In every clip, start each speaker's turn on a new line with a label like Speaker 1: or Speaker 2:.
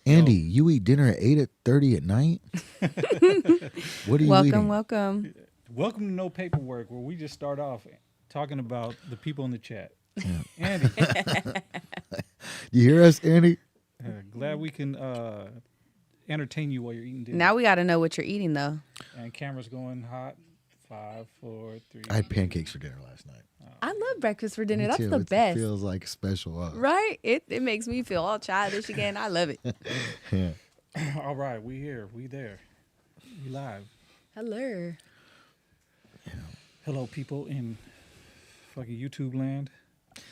Speaker 1: Andy, you eat dinner at 8:30 at night? What are you eating?
Speaker 2: Welcome.
Speaker 3: Welcome to No Paperwork, where we just start off talking about the people in the chat.
Speaker 1: Yeah.
Speaker 3: Andy,
Speaker 1: You hear us, Andy?
Speaker 3: glad we can entertain you while you're eating dinner.
Speaker 2: Now we got to know what you're eating, though.
Speaker 3: And camera's going hot. 5, 4, 3.
Speaker 1: I had pancakes for dinner last night.
Speaker 2: I love breakfast for dinner.
Speaker 1: Me
Speaker 2: That's
Speaker 1: too.
Speaker 2: the
Speaker 1: It
Speaker 2: best.
Speaker 1: feels like special.
Speaker 2: Right? It makes me feel all childish again. I love it.
Speaker 1: Yeah.
Speaker 3: All right, we here. We there. We live.
Speaker 2: Hello.
Speaker 3: Hello, people in fucking YouTube land.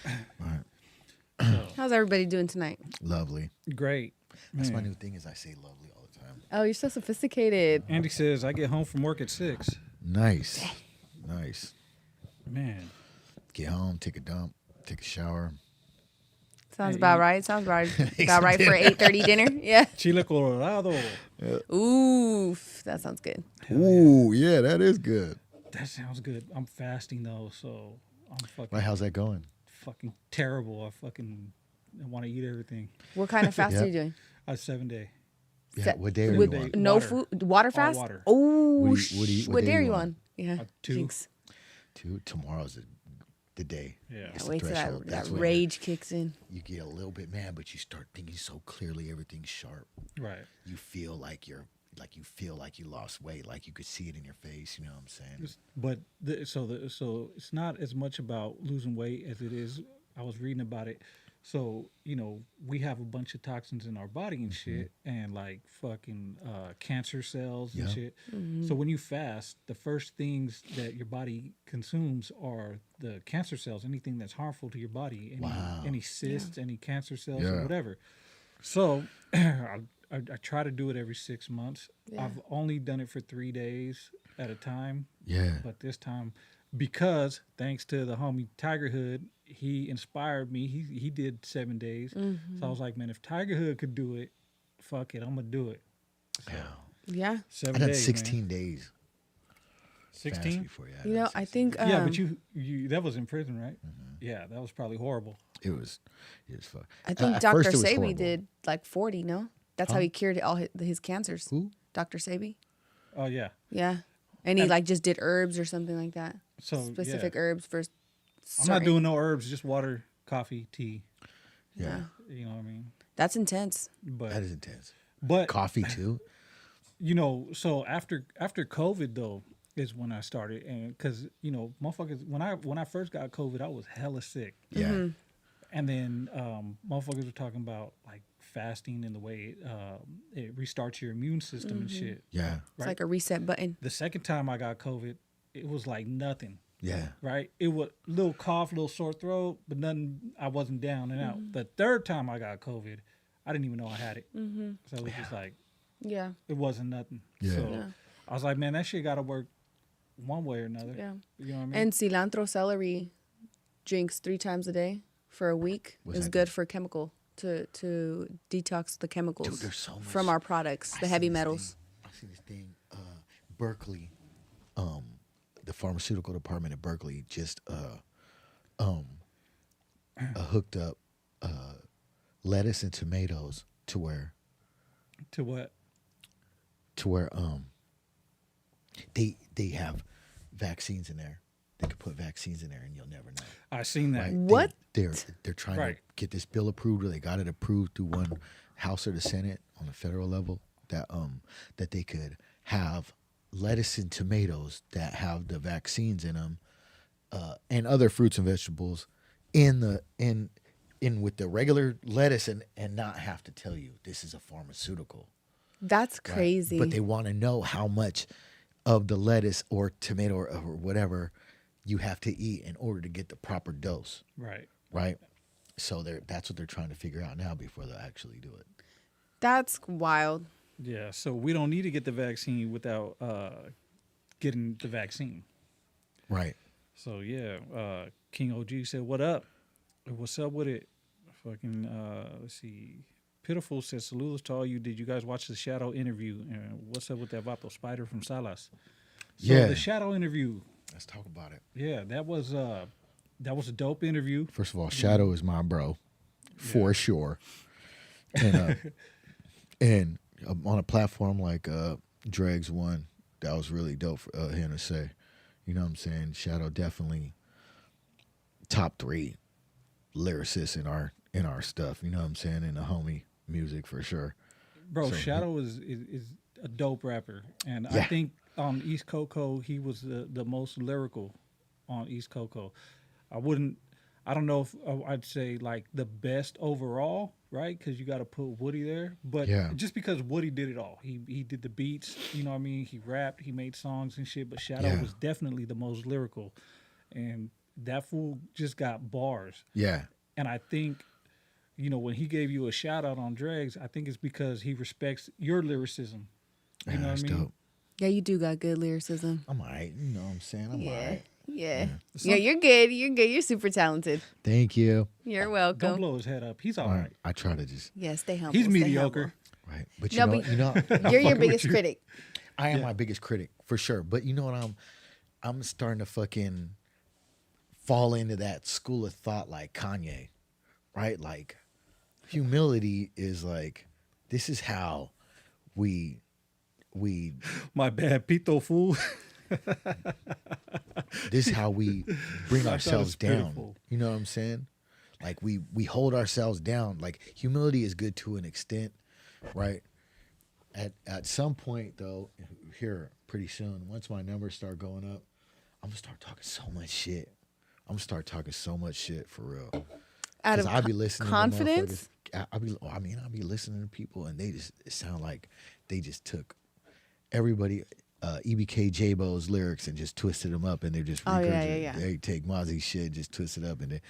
Speaker 1: All right.
Speaker 2: How's everybody doing tonight?
Speaker 1: Lovely.
Speaker 3: Great.
Speaker 1: That's my
Speaker 3: Man.
Speaker 1: new thing is I say lovely all the time.
Speaker 2: Oh, you're so sophisticated.
Speaker 3: Andy says, I get home from work at 6.
Speaker 1: Nice. Nice.
Speaker 3: Man.
Speaker 1: Get home, take a dump, take a shower.
Speaker 2: Sounds
Speaker 3: Hey,
Speaker 2: about
Speaker 3: you-
Speaker 2: right. Sounds about right for 8:30 dinner. Yeah.
Speaker 3: Chile Colorado.
Speaker 2: Ooh, that sounds good.
Speaker 1: Ooh, yeah, that is good.
Speaker 3: That sounds good. I'm fasting, though, so I'm fucking...
Speaker 1: Right, how's that going?
Speaker 3: fucking terrible. I want to eat everything.
Speaker 2: What kind of fast
Speaker 1: Yeah.
Speaker 2: are you doing?
Speaker 3: A 7-day.
Speaker 1: Yeah,
Speaker 2: Set-
Speaker 1: what day are you
Speaker 2: With
Speaker 1: on?
Speaker 2: no
Speaker 3: Water.
Speaker 2: food, water fast.
Speaker 3: water.
Speaker 2: Oh,
Speaker 1: What do you- what
Speaker 2: what
Speaker 1: day
Speaker 2: day are
Speaker 1: are
Speaker 2: you
Speaker 1: you
Speaker 2: on? Yeah,
Speaker 3: 2.
Speaker 2: jinx.
Speaker 1: Tomorrow's the day.
Speaker 3: Yeah.
Speaker 1: It's
Speaker 2: Yeah,
Speaker 1: the
Speaker 2: wait till
Speaker 1: threshold.
Speaker 2: that
Speaker 1: That's when
Speaker 2: rage kicks in.
Speaker 1: you get a little bit mad, but you start thinking so clearly, everything's sharp.
Speaker 3: Right.
Speaker 1: You feel like you lost weight, like you could see it in your face. You know what I'm saying?
Speaker 3: But so it's not as much about losing weight as it is. I was reading about it. So, we have a bunch of toxins in our body and shit, and like fucking cancer cells and
Speaker 1: Yeah.
Speaker 3: shit. So when you fast, the first things that your body consumes are the cancer cells, anything that's harmful to your body, any cysts, any cancer cells,
Speaker 1: Yeah.
Speaker 3: or whatever. So I try to do it every 6 months.
Speaker 2: Yeah.
Speaker 3: I've only done it for 3 days at a time.
Speaker 1: Yeah.
Speaker 3: But this time, because thanks to the homie Tiger Hood, he inspired me. He did 7 days. So I was like, man, if Tiger Hood could do it, fuck it, I'm gonna do it. So,
Speaker 2: Yeah,
Speaker 3: 7
Speaker 1: I done
Speaker 3: days,
Speaker 1: 16 days. fast
Speaker 3: 16.
Speaker 1: before, yeah.
Speaker 2: you know, I think.
Speaker 3: Yeah, but you that was in prison, right? Yeah, that was probably horrible.
Speaker 1: It was fun.
Speaker 2: I think
Speaker 1: At
Speaker 2: Dr.
Speaker 1: first it was
Speaker 2: Sabi
Speaker 1: horrible.
Speaker 2: did like 40. No, that's how he cured all his cancers.
Speaker 1: Who?
Speaker 2: Dr. Sabi.
Speaker 3: Oh yeah.
Speaker 2: Yeah, and he
Speaker 3: And-
Speaker 2: like just did herbs or something like that.
Speaker 3: So
Speaker 2: Specific
Speaker 3: yeah.
Speaker 2: herbs for.
Speaker 3: I'm
Speaker 2: certain-
Speaker 3: not doing no herbs, just water, coffee, tea.
Speaker 1: Yeah.
Speaker 3: You know what I mean?
Speaker 2: That's intense.
Speaker 3: But
Speaker 1: That is intense.
Speaker 3: but
Speaker 1: Coffee too.
Speaker 3: so after COVID though is when I started, and because motherfuckers, when I first got COVID, I was hella sick,
Speaker 1: Yeah.
Speaker 3: and then motherfuckers were talking about like fasting and the way it restarts your immune system and shit.
Speaker 1: Yeah.
Speaker 2: It's
Speaker 3: Right.
Speaker 2: like a reset button.
Speaker 3: The second time I got COVID, it was like nothing.
Speaker 1: Yeah.
Speaker 3: Right, it was little cough, little sore throat, but nothing. I wasn't down and out. The third time I got COVID, I didn't even know I had it. So it was just like
Speaker 2: Yeah,
Speaker 3: it wasn't nothing.
Speaker 1: Yeah.
Speaker 3: So
Speaker 2: Yeah.
Speaker 3: I was like, man, that shit got to work one way or another.
Speaker 2: yeah.
Speaker 3: You know what I mean?
Speaker 2: And cilantro celery drinks 3 times a day for a week
Speaker 1: What's
Speaker 2: is
Speaker 1: that
Speaker 2: good for chemical to detox the chemicals
Speaker 1: Dude, there's so much-
Speaker 2: from our products, the
Speaker 1: I
Speaker 2: heavy
Speaker 1: see this
Speaker 2: metals.
Speaker 1: thing- I see this thing. Berkeley, the pharmaceutical department at Berkeley just hooked up lettuce and tomatoes to where
Speaker 3: to what?
Speaker 1: they have vaccines in there. They could put vaccines in there and you'll never know.
Speaker 3: I seen that.
Speaker 1: Right?
Speaker 2: What?
Speaker 1: They're trying
Speaker 3: Right.
Speaker 1: to get this bill approved, or they got it approved through one House or the Senate on the federal level that they could have lettuce and tomatoes that have the vaccines in them, and other fruits and vegetables in with the regular lettuce and not have to tell you this is a pharmaceutical.
Speaker 2: That's
Speaker 1: Right?
Speaker 2: crazy.
Speaker 1: But they want to know how much of the lettuce or tomato or whatever you have to eat in order to get the proper dose,
Speaker 3: Right.
Speaker 1: right? So that's what they're trying to figure out now before they'll actually do it.
Speaker 2: That's wild.
Speaker 3: Yeah. So we don't need to get the vaccine without getting the vaccine.
Speaker 1: Right.
Speaker 3: So yeah, King OG said, "What up? What's up with it?" Fucking let's see. Pitiful says, "Saludos to all you. Did you guys watch the Shadow interview? What's up with that Vato Spider from Salas?" So
Speaker 1: Yeah.
Speaker 3: the Shadow interview.
Speaker 1: Let's talk about it.
Speaker 3: Yeah, that was a dope interview.
Speaker 1: First of all, Shadow is my bro, for sure. And And on a platform like Dregs One, that was really dope for him to say. You know what I'm saying? Shadow definitely top 3 lyricists in our stuff. You know what I'm saying? In the homie music for sure.
Speaker 3: Bro,
Speaker 1: So,
Speaker 3: Shadow is a dope rapper, and I
Speaker 1: Yeah.
Speaker 3: think on East Coco he was the most lyrical on East Coco. I don't know if I'd say like the best overall, right? Because you got to put Woody there, but
Speaker 1: Yeah.
Speaker 3: just because Woody did it all, he did the beats, you know what I mean? He rapped, he made songs and shit. But Shadow
Speaker 1: Yeah.
Speaker 3: was definitely the most lyrical, and that fool just got bars.
Speaker 1: Yeah.
Speaker 3: And I think, when he gave you a shout out on Dregs, I think it's because he respects your lyricism. You know what I
Speaker 1: That's
Speaker 3: mean?
Speaker 1: dope.
Speaker 2: Yeah, you do got good lyricism.
Speaker 1: I'm all right. You know what I'm saying? I'm all
Speaker 2: Yeah.
Speaker 1: right.
Speaker 2: Yeah.
Speaker 3: Some-
Speaker 2: Yeah, you're good. You're good. You're super talented.
Speaker 1: Thank you.
Speaker 2: You're
Speaker 3: Don't
Speaker 2: welcome.
Speaker 3: blow his head up. He's all
Speaker 1: All
Speaker 3: right.
Speaker 1: right. I try to just,
Speaker 2: Yeah, stay humble.
Speaker 3: He's
Speaker 2: stay
Speaker 3: mediocre.
Speaker 1: right. But
Speaker 2: No,
Speaker 1: you know,
Speaker 2: humble. You're your
Speaker 3: fucking with
Speaker 2: biggest
Speaker 3: you.
Speaker 2: critic.
Speaker 1: I am
Speaker 3: Yeah.
Speaker 1: my biggest critic for sure. But you know what? I'm starting to fucking fall into that school of thought like Kanye, right? Like humility is like this is how we
Speaker 3: My bad, Pito fool.
Speaker 1: this is how we bring
Speaker 3: I thought
Speaker 1: ourselves
Speaker 3: it's
Speaker 1: down.
Speaker 3: pitiful.
Speaker 1: You know what I'm saying? Like we hold ourselves down. Like humility is good to an extent, right? At some point though, here pretty soon, once my numbers start going up, I'm gonna start talking so much shit. I'm gonna start talking so much shit for real.
Speaker 2: Out
Speaker 1: Because
Speaker 2: of
Speaker 1: I be listening
Speaker 2: confidence?
Speaker 1: to motherfuckers. I be listening to people and they just it sound like they just took everybody EBK J-Bo's lyrics and just twisted them up and they're just
Speaker 2: Oh, yeah.
Speaker 1: They take Mozzie's shit, just twist it up and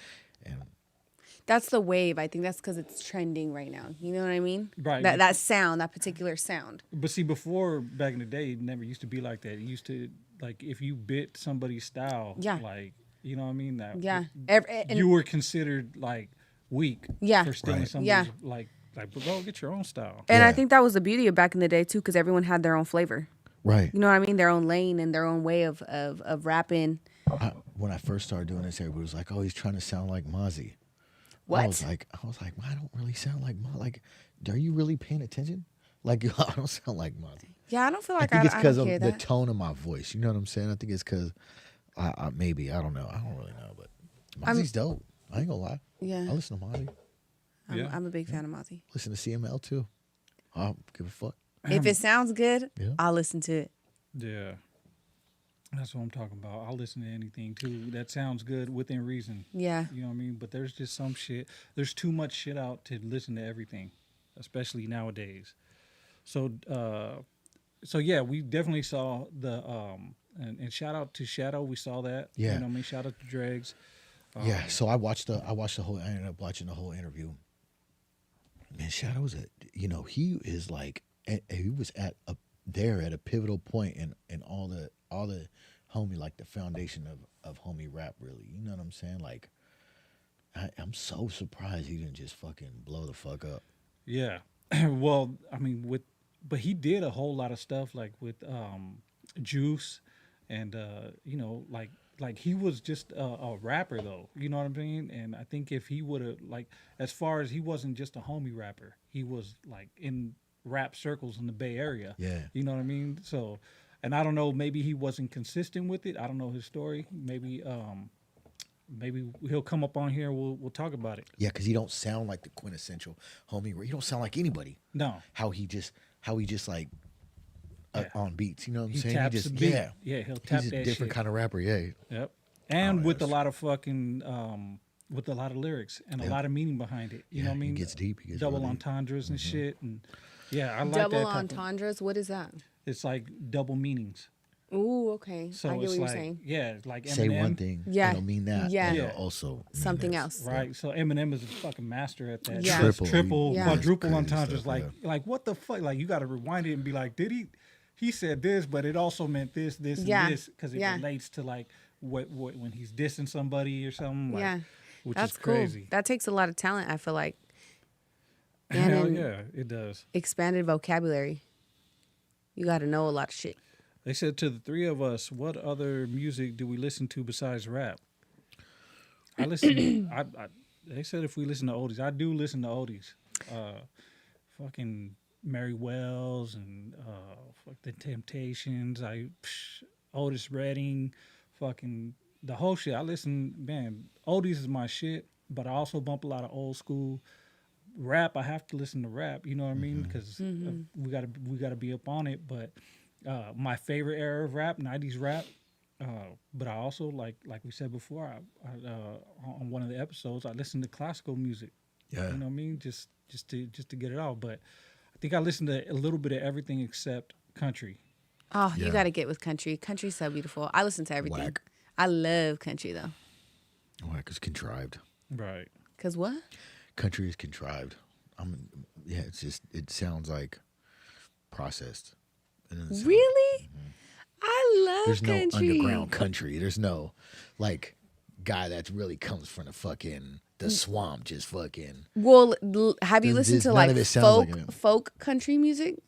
Speaker 2: That's the wave. I think that's because it's trending right now. You know what I mean?
Speaker 3: Right.
Speaker 2: That sound, that particular sound.
Speaker 3: But see, before, back in the day, it never used to be like that. It used to, like, if you bit somebody's style,
Speaker 2: Yeah.
Speaker 3: like, you know what I mean? That
Speaker 2: Yeah.
Speaker 3: you were considered, like, weak
Speaker 2: Yeah.
Speaker 3: for stealing
Speaker 1: Right.
Speaker 3: somebody's,
Speaker 2: Yeah.
Speaker 3: like, bro, get your own style.
Speaker 2: And I
Speaker 1: Yeah.
Speaker 2: think that was the beauty of back in the day too, because everyone had their own flavor.
Speaker 1: right.
Speaker 2: You know what I mean? Their own lane and their own way of rapping.
Speaker 1: When I first started doing this, everybody was like, "Oh, he's trying to sound like Mozzie."
Speaker 2: What?
Speaker 1: I was like, well, I don't really sound like Mozzie. Like, are you really paying attention? Like, I don't sound like Mozzie.
Speaker 2: Yeah, I don't feel like
Speaker 1: I think it's
Speaker 2: I
Speaker 1: because
Speaker 2: don't
Speaker 1: of
Speaker 2: hear
Speaker 1: the
Speaker 2: that.
Speaker 1: tone of my voice. You know what I'm saying? I think it's because maybe I don't know. I don't really know, but Mozzie's dope. I ain't gonna lie.
Speaker 2: Yeah.
Speaker 1: I listen to Mozzie.
Speaker 3: Yeah.
Speaker 2: I'm a big fan of Mozzie.
Speaker 1: Listen to CML too. I don't give a fuck.
Speaker 2: If it sounds good,
Speaker 1: Yeah.
Speaker 2: I'll listen to it.
Speaker 3: Yeah. That's what I'm talking about. I'll listen to anything, too. That sounds good within reason.
Speaker 2: Yeah.
Speaker 3: You know what I mean? But there's just some shit. There's too much shit out to listen to everything, especially nowadays. So yeah, we definitely saw the and shout out to Shadow. We saw that.
Speaker 1: Yeah.
Speaker 3: You know what I mean? Shout out to Dregs.
Speaker 1: Yeah. So I watched the whole. I ended up watching the whole interview. Man, Shadow's he is like he was at a pivotal point in all the homie, like the foundation of homie rap, really. You know what I'm saying? Like I'm so surprised he didn't just fucking blow the fuck up.
Speaker 3: Yeah. Well, I mean, but he did a whole lot of stuff like with Juice, and like he was just a rapper though. You know what I mean? And I think if he would have as far as he wasn't just a homie rapper, he was like in rap circles in the Bay Area.
Speaker 1: Yeah.
Speaker 3: You know what I mean? So, and I don't know, maybe he wasn't consistent with it. I don't know his story. Maybe he'll come up on here and we'll talk about it.
Speaker 1: Yeah, because he don't sound like the quintessential homie. He don't sound like anybody.
Speaker 3: No.
Speaker 1: How he just like
Speaker 3: Yeah.
Speaker 1: on beats. You know what I'm
Speaker 3: He
Speaker 1: saying?
Speaker 3: taps
Speaker 1: He just
Speaker 3: the beat.
Speaker 1: yeah.
Speaker 3: Yeah, he'll tap
Speaker 1: He's a
Speaker 3: that
Speaker 1: different
Speaker 3: shit.
Speaker 1: kind of rapper. Yeah.
Speaker 3: Yep. And with a
Speaker 1: that's-
Speaker 3: lot of fucking with a lot of lyrics and a lot of meaning behind it. You know what I mean?
Speaker 1: He gets deep. He gets
Speaker 3: Double
Speaker 1: real deep.
Speaker 3: entendres and shit, and yeah, I like
Speaker 2: Double
Speaker 3: that type of-
Speaker 2: entendres. What is that?
Speaker 3: It's like double meanings.
Speaker 2: Ooh, okay.
Speaker 3: So
Speaker 2: I get
Speaker 3: it's
Speaker 2: what you're
Speaker 3: like
Speaker 2: saying.
Speaker 3: yeah, like Eminem.
Speaker 1: Say one thing.
Speaker 2: Yeah.
Speaker 1: It'll mean that.
Speaker 2: Yeah.
Speaker 1: And it'll
Speaker 3: Yeah.
Speaker 1: also mean
Speaker 2: Something
Speaker 1: this.
Speaker 2: else.
Speaker 3: Right, so Eminem is a fucking master at that.
Speaker 2: Yeah.
Speaker 3: He does
Speaker 1: Triple.
Speaker 3: triple,
Speaker 2: Yeah.
Speaker 3: quadruple
Speaker 1: Crazy
Speaker 3: entendres.
Speaker 1: stuff,
Speaker 3: Like what the fuck? Like you got to rewind it and be like, did he? He said this, but it also meant this,
Speaker 2: Yeah.
Speaker 3: and this, because it
Speaker 2: Yeah.
Speaker 3: relates to like what when he's dissing somebody or something. Like,
Speaker 2: Yeah.
Speaker 3: which
Speaker 2: That's
Speaker 3: is crazy.
Speaker 2: cool. That takes a lot of talent, I feel like.
Speaker 3: Hell
Speaker 2: an
Speaker 3: yeah, it does.
Speaker 2: expanded vocabulary. You got to know a lot of shit.
Speaker 3: They said to the three of us, what other music do we listen to besides rap? I listen. They said if we listen to oldies, I do listen to oldies. Fucking Mary Wells and fuck the Temptations. Otis Redding, fucking the whole shit. I listen, man. Oldies is my shit, but I also bump a lot of old school rap. I have to listen to rap. You know what I mean? Because we gotta be up on it. But my favorite era of rap, '90s rap. But I also like we said before, on one of the episodes, I listen to classical music.
Speaker 1: Yeah.
Speaker 3: You know what I mean? Just to get it out. But I think I listen to a little bit of everything except country.
Speaker 2: Oh,
Speaker 1: Yeah.
Speaker 2: you got to get with country. Country's so beautiful. I listen to everything.
Speaker 1: Whack.
Speaker 2: I love country though.
Speaker 1: Whack is contrived.
Speaker 3: Right.
Speaker 2: Cause what?
Speaker 1: Country is contrived. It's just, it sounds like processed. It doesn't sound-
Speaker 2: Really? I love
Speaker 1: There's no
Speaker 2: country.
Speaker 1: underground country. There's no like guy that really comes from the swamp, just fucking.
Speaker 2: Well, have you listened to
Speaker 1: none
Speaker 2: like
Speaker 1: of it sounds
Speaker 2: folk
Speaker 1: like it.
Speaker 2: folk country music,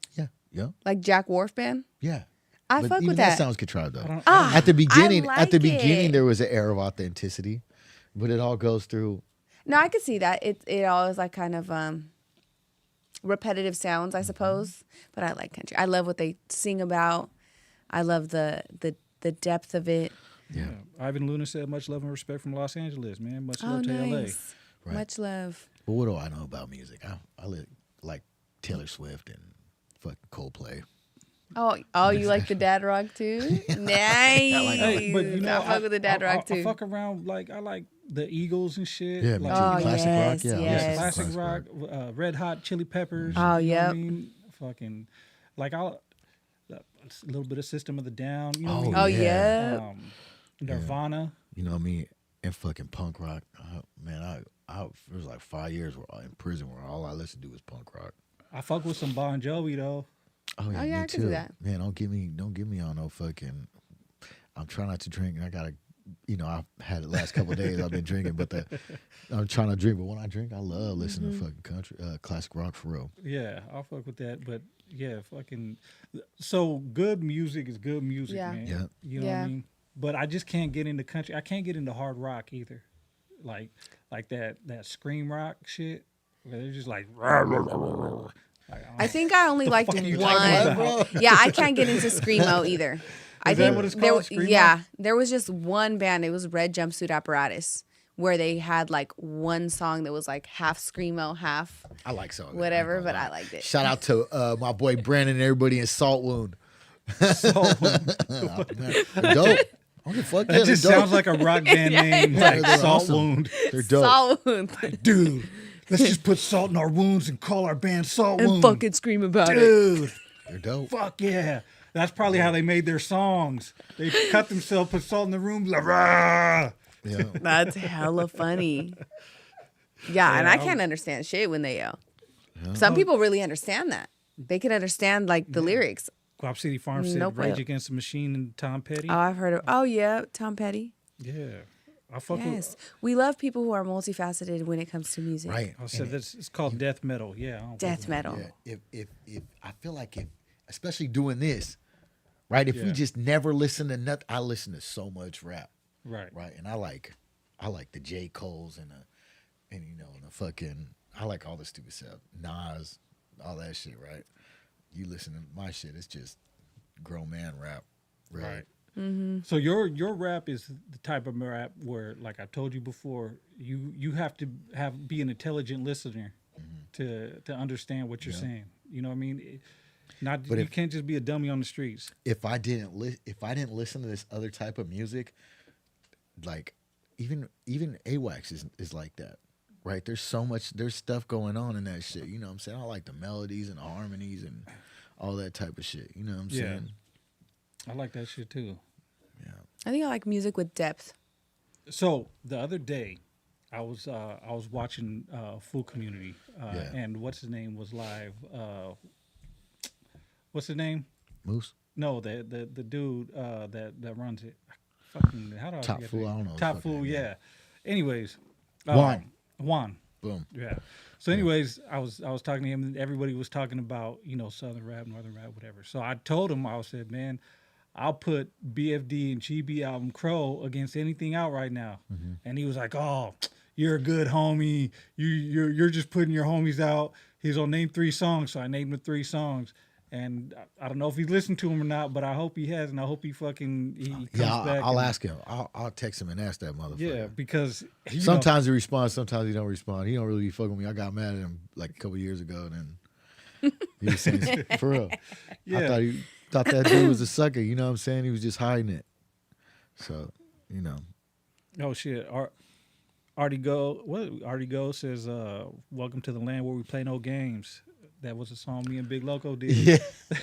Speaker 1: Yeah.
Speaker 2: like Jack Wharf Band?
Speaker 1: Yeah.
Speaker 2: I
Speaker 1: But
Speaker 2: fuck
Speaker 1: even
Speaker 2: with
Speaker 1: that
Speaker 2: that.
Speaker 1: sounds contrived though.
Speaker 2: Ah,
Speaker 1: At the beginning,
Speaker 2: I like it.
Speaker 1: there was an air of authenticity, but it all goes through.
Speaker 2: No, I could see that. It always like kind of repetitive sounds, I suppose. But I like country. I love what they sing about. I love the depth of it.
Speaker 1: Yeah.
Speaker 3: Ivan Luna said, "Much love and respect from Los Angeles, man. Much
Speaker 2: Oh,
Speaker 3: love to LA."
Speaker 2: nice.
Speaker 1: Right.
Speaker 2: Much love.
Speaker 1: But what do I know about music? I like Taylor Swift and fucking Coldplay.
Speaker 2: Oh, you like the dad rock too? Nice.
Speaker 3: Hey, but you know,
Speaker 2: I fuck with the dad rock too.
Speaker 3: I fuck around I like the Eagles and shit.
Speaker 1: Yeah, me
Speaker 3: like,
Speaker 1: too.
Speaker 2: Oh,
Speaker 1: Classic
Speaker 2: yes,
Speaker 1: rock. Yeah,
Speaker 2: yes.
Speaker 3: classic
Speaker 1: classic
Speaker 3: rock, Red Hot Chili Peppers.
Speaker 2: Oh,
Speaker 3: you know what
Speaker 2: yep.
Speaker 3: I mean? Fucking like a little bit of System of the Down. You know
Speaker 1: Oh,
Speaker 3: what I
Speaker 2: Oh
Speaker 3: mean?
Speaker 2: yeah.
Speaker 3: Nirvana.
Speaker 1: You know what I mean? And fucking punk rock. Man, I it was like 5 years in prison where all I listened to was punk rock.
Speaker 3: I fuck with some Bon Jovi though.
Speaker 1: Oh yeah,
Speaker 2: Oh, yeah,
Speaker 1: me
Speaker 2: I can
Speaker 1: too.
Speaker 2: do that.
Speaker 1: Man, don't get me on no fucking. I'm trying not to drink. I gotta, I've had the last couple of days I've been drinking, but I'm trying to drink. But when I drink, I love listening to fucking country, classic rock for real.
Speaker 3: Yeah, I'll fuck with that. But yeah, fucking. So good music is good music,
Speaker 2: Yeah.
Speaker 3: man.
Speaker 1: Yeah.
Speaker 3: You know what I mean? But I just can't get into country. I can't get into hard rock either. Like that scream rock shit. Where they're just like.
Speaker 2: I think I only liked
Speaker 3: fuck are you
Speaker 2: one.
Speaker 3: talking about?
Speaker 2: Yeah, I can't get into screamo either. I
Speaker 3: Is that
Speaker 2: think
Speaker 3: what it's
Speaker 2: there,
Speaker 3: called, screamo?
Speaker 2: yeah, there was just one band. It was Red Jumpsuit Apparatus, where they had like one song that was like half screamo, half
Speaker 1: I like some of it,
Speaker 2: whatever.
Speaker 1: I ain't gonna
Speaker 2: But I
Speaker 1: lie.
Speaker 2: liked it.
Speaker 1: Shout out to my boy Brandon and everybody in Salt Wound. Man, they're dope. I don't give a fuck.
Speaker 3: That just sounds like a rock band name,
Speaker 1: Yeah,
Speaker 3: like
Speaker 1: they're
Speaker 3: Salt
Speaker 1: awesome.
Speaker 3: Wound.
Speaker 1: They're dope.
Speaker 2: Salt Wound.
Speaker 3: Dude, let's just put salt in our wounds and call our band Salt
Speaker 2: And
Speaker 3: Wound.
Speaker 2: fucking scream about it.
Speaker 3: Dude,
Speaker 1: They're dope.
Speaker 3: fuck yeah. That's probably how they made their songs. They cut themselves, put salt in the room, like, rah.
Speaker 1: Yeah.
Speaker 2: That's hella funny. Yeah, and I can't understand shit when they yell. Some people really understand that. They can understand like the lyrics.
Speaker 3: Guap City Farm said
Speaker 2: Nope.
Speaker 3: Rage Against the Machine and Tom Petty.
Speaker 2: Oh, I've heard of. Oh yeah, Tom Petty.
Speaker 3: Yeah. I fuck
Speaker 2: Yes,
Speaker 3: with.
Speaker 2: we love people who are multifaceted when it comes to music.
Speaker 1: Right.
Speaker 3: I said this. It's called death metal. Yeah. I don't fuck
Speaker 2: Death
Speaker 3: with
Speaker 2: metal.
Speaker 1: Yeah, if I feel like especially doing this, right? If we
Speaker 3: Yeah.
Speaker 1: just never listen to nothing, I listen to so much rap,
Speaker 3: it. Right.
Speaker 1: right? And I like the J. Cole's and the fucking I like all the stupid stuff, Nas, all that shit, right? You listen to my shit, it's just grown man rap, really.
Speaker 3: Right. So your rap is the type of rap where, like I told you before, you have to be an intelligent listener to understand what you're saying. You know what I mean?
Speaker 1: But
Speaker 3: You can't just be a dummy on the streets.
Speaker 1: If I didn't listen to this other type of music, like even AWACS is like that, right? There's stuff going on in that shit. You know what I'm saying? I like the melodies and the harmonies and all that type of shit. You know what I'm
Speaker 3: Yeah.
Speaker 1: saying?
Speaker 3: I like that shit too.
Speaker 1: Yeah.
Speaker 2: I think I like music with depth.
Speaker 3: So the other day, I was watching Full Community,
Speaker 1: Yeah.
Speaker 3: and what's his name was live. What's his name?
Speaker 1: Moose?
Speaker 3: No, the dude that runs it. Fucking how do I
Speaker 1: Top
Speaker 3: forget
Speaker 1: Fool,
Speaker 3: the name?
Speaker 1: I don't know his
Speaker 3: Top
Speaker 1: fucking
Speaker 3: Fool,
Speaker 1: name.
Speaker 3: yeah. Anyways, Juan.
Speaker 1: Boom.
Speaker 3: Yeah. So, anyways, I was talking to him, and everybody was talking about Southern rap, Northern rap, whatever. So I told him, I said, man, I'll put BFD and GB album Crow against anything out right now. And he was like, oh, you're a good homie. You're just putting your homies out. He's gonna name 3 songs, so I named him 3 songs. And I don't know if he's listened to him or not, but I hope he has, and I hope he comes back.
Speaker 1: I'll ask him. I'll text him and ask that motherfucker.
Speaker 3: Yeah, because
Speaker 1: sometimes he responds, sometimes he don't respond. He don't really be fucking with me. I got mad at him like a couple years ago, and then he was saying for real.
Speaker 3: Yeah.
Speaker 1: I thought that dude was a sucker. You know what I'm saying? He was just hiding it. So, you know.
Speaker 3: Oh shit. Artie Go says, "Welcome to the land where we play no games." That was a song me and Big Loco did.
Speaker 1: Yeah.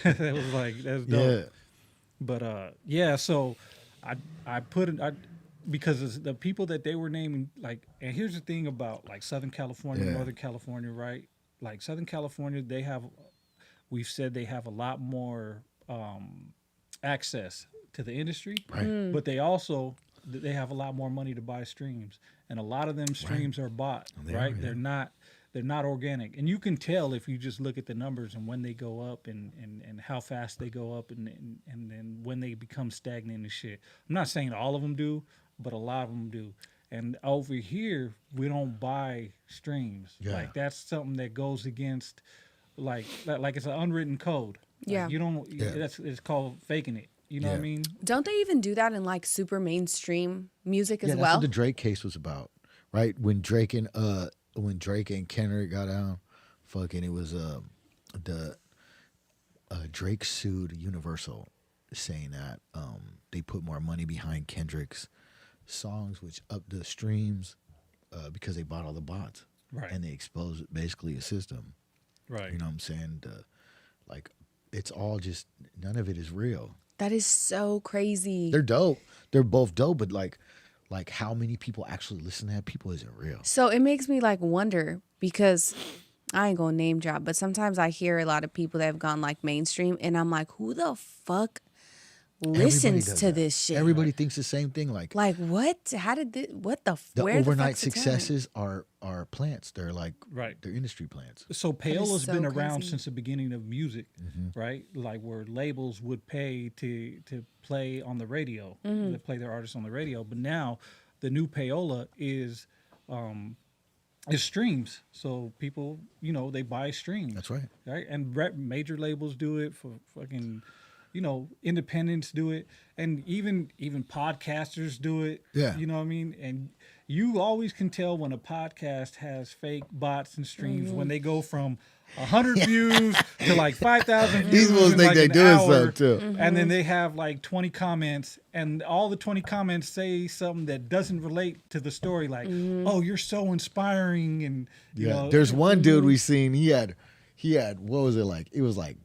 Speaker 3: That was like, that's dope.
Speaker 1: Yeah.
Speaker 3: But yeah, so I put it because it's the people that they were naming, like, and here's the thing about like Southern California,
Speaker 1: Yeah.
Speaker 3: Northern California, right? Like Southern California, we've said they have a lot more access to the industry,
Speaker 1: Right.
Speaker 3: but they have a lot more money to buy streams, and a lot of them streams are bought,
Speaker 1: They
Speaker 3: right?
Speaker 1: are, yeah.
Speaker 3: They're not organic, and you can tell if you just look at the numbers and when they go up and how fast they go up and then when they become stagnant and shit. I'm not saying all of them do, but a lot of them do. And over here, we don't buy streams.
Speaker 1: Yeah.
Speaker 3: Like that's something that goes against, like it's an unwritten code. Like,
Speaker 2: Yeah.
Speaker 3: you don't.
Speaker 1: Yeah.
Speaker 3: It's called faking it. You know what I
Speaker 1: Yeah.
Speaker 3: mean?
Speaker 2: Don't they even do that in like super mainstream music as
Speaker 1: Yeah, that's
Speaker 2: well?
Speaker 1: what the Drake case was about, right? When Drake and Kendrick got out, fucking it was Drake sued Universal, saying that they put more money behind Kendrick's songs, which upped the streams because they bought all the bots,
Speaker 3: Right.
Speaker 1: and they exposed basically a system.
Speaker 3: Right.
Speaker 1: You know what I'm saying? Like it's all just none of it is real.
Speaker 2: That is so crazy.
Speaker 1: They're dope. They're both dope, but like how many people actually listen to that people isn't real.
Speaker 2: So it makes me like wonder because I ain't gonna name drop, but sometimes I hear a lot of people that have gone like mainstream, and I'm like, who the fuck
Speaker 1: Everybody
Speaker 2: listens
Speaker 1: does
Speaker 2: to
Speaker 1: that.
Speaker 2: this shit?
Speaker 1: Everybody thinks the same thing. Like
Speaker 2: what? How did this? What the?
Speaker 1: the
Speaker 2: Where
Speaker 1: overnight
Speaker 2: the fuck's the talent?
Speaker 1: successes are plants. They're like
Speaker 3: Right.
Speaker 1: they're industry plants.
Speaker 3: So
Speaker 2: is
Speaker 3: payola's
Speaker 2: so
Speaker 3: been around
Speaker 2: crazy.
Speaker 3: since the beginning of music, right? Like where labels would pay to play on the radio, to play their artists on the radio. But now, the new payola is streams. So people, they buy streams.
Speaker 1: That's right.
Speaker 3: Right, and major labels do it for fucking, independents do it, and even podcasters do it.
Speaker 1: Yeah.
Speaker 3: You know what I mean? And you always can tell when a podcast has fake bots and streams when they go from 100 views to like 5,000 views.
Speaker 1: These fools
Speaker 3: in
Speaker 1: think
Speaker 3: like
Speaker 1: they
Speaker 3: an
Speaker 1: doing
Speaker 3: hour,
Speaker 1: something too.
Speaker 3: and then they have like 20 comments, and all the 20 comments say something that doesn't relate to the story. Like, oh, you're so inspiring, and you
Speaker 1: Yeah.
Speaker 3: know,
Speaker 1: There's one dude we seen. He had what was it like? It was like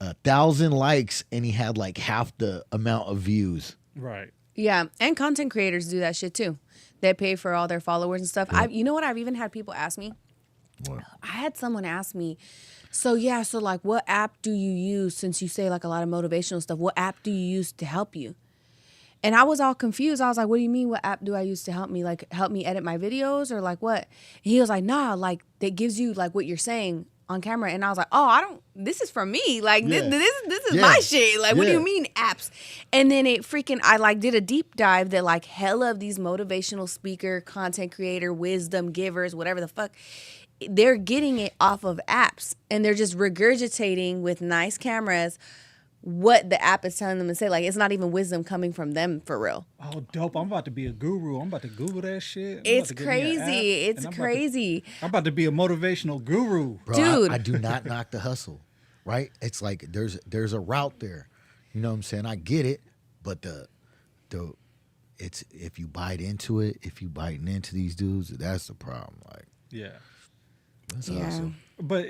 Speaker 1: 1,000 likes, and he had like half the amount of views.
Speaker 3: right.
Speaker 2: Yeah, and content creators do that shit too. They pay for all their followers and stuff. You know what? I've even had people ask me.
Speaker 1: What?
Speaker 2: I had someone ask me, so like what app do you use, since you say like a lot of motivational stuff, what app do you use to help you? And I was all confused. I was like, what do you mean, what app do I use to help me? Like help me edit my videos or like what? And he was like, nah, like that gives you like what you're saying on camera. And I was like, oh, this is for me. Like
Speaker 1: Yeah.
Speaker 2: this is
Speaker 1: Yeah.
Speaker 2: my shit. Like, what do
Speaker 1: Yeah.
Speaker 2: you mean apps? And then I like did a deep dive that like hella of these motivational speaker, content creator, wisdom givers, whatever the fuck, they're getting it off of apps, and they're just regurgitating with nice cameras what the app is telling them to say. Like, it's not even wisdom coming from them for real.
Speaker 3: Oh, dope. I'm about to be a guru. I'm about to Google that shit. I'm
Speaker 2: It's
Speaker 3: about to get me an app,
Speaker 2: crazy.
Speaker 3: and
Speaker 2: It's
Speaker 3: I'm
Speaker 2: crazy.
Speaker 3: I'm about to be a motivational guru.
Speaker 1: Bro,
Speaker 2: Dude.
Speaker 1: I do not knock the hustle, right? It's like there's a route there. You know what I'm saying? I get it, but it's if you bite into it, if you biting into these dudes, that's the problem. Like
Speaker 3: Yeah.
Speaker 1: that's
Speaker 2: Yeah.
Speaker 1: awesome.
Speaker 3: But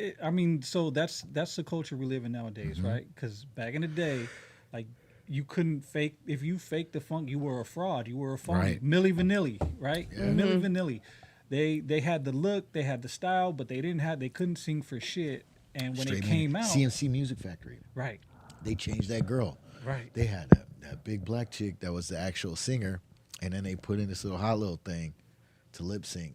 Speaker 3: so that's the culture we live in nowadays, right? Because back in the day, like you couldn't fake. If you faked the funk, you were a fraud. You were a phony.
Speaker 1: Right.
Speaker 3: Milli Vanilli, right? Milli Vanilli. They had the look, they had the style, but they couldn't sing for shit. And when
Speaker 1: Straight
Speaker 3: it came
Speaker 1: in.
Speaker 3: out,
Speaker 1: CNC Music Factory,
Speaker 3: right,
Speaker 1: they changed that girl.
Speaker 3: right,
Speaker 1: They had that big black chick that was the actual singer, and then they put in this little hot little thing to lip sync.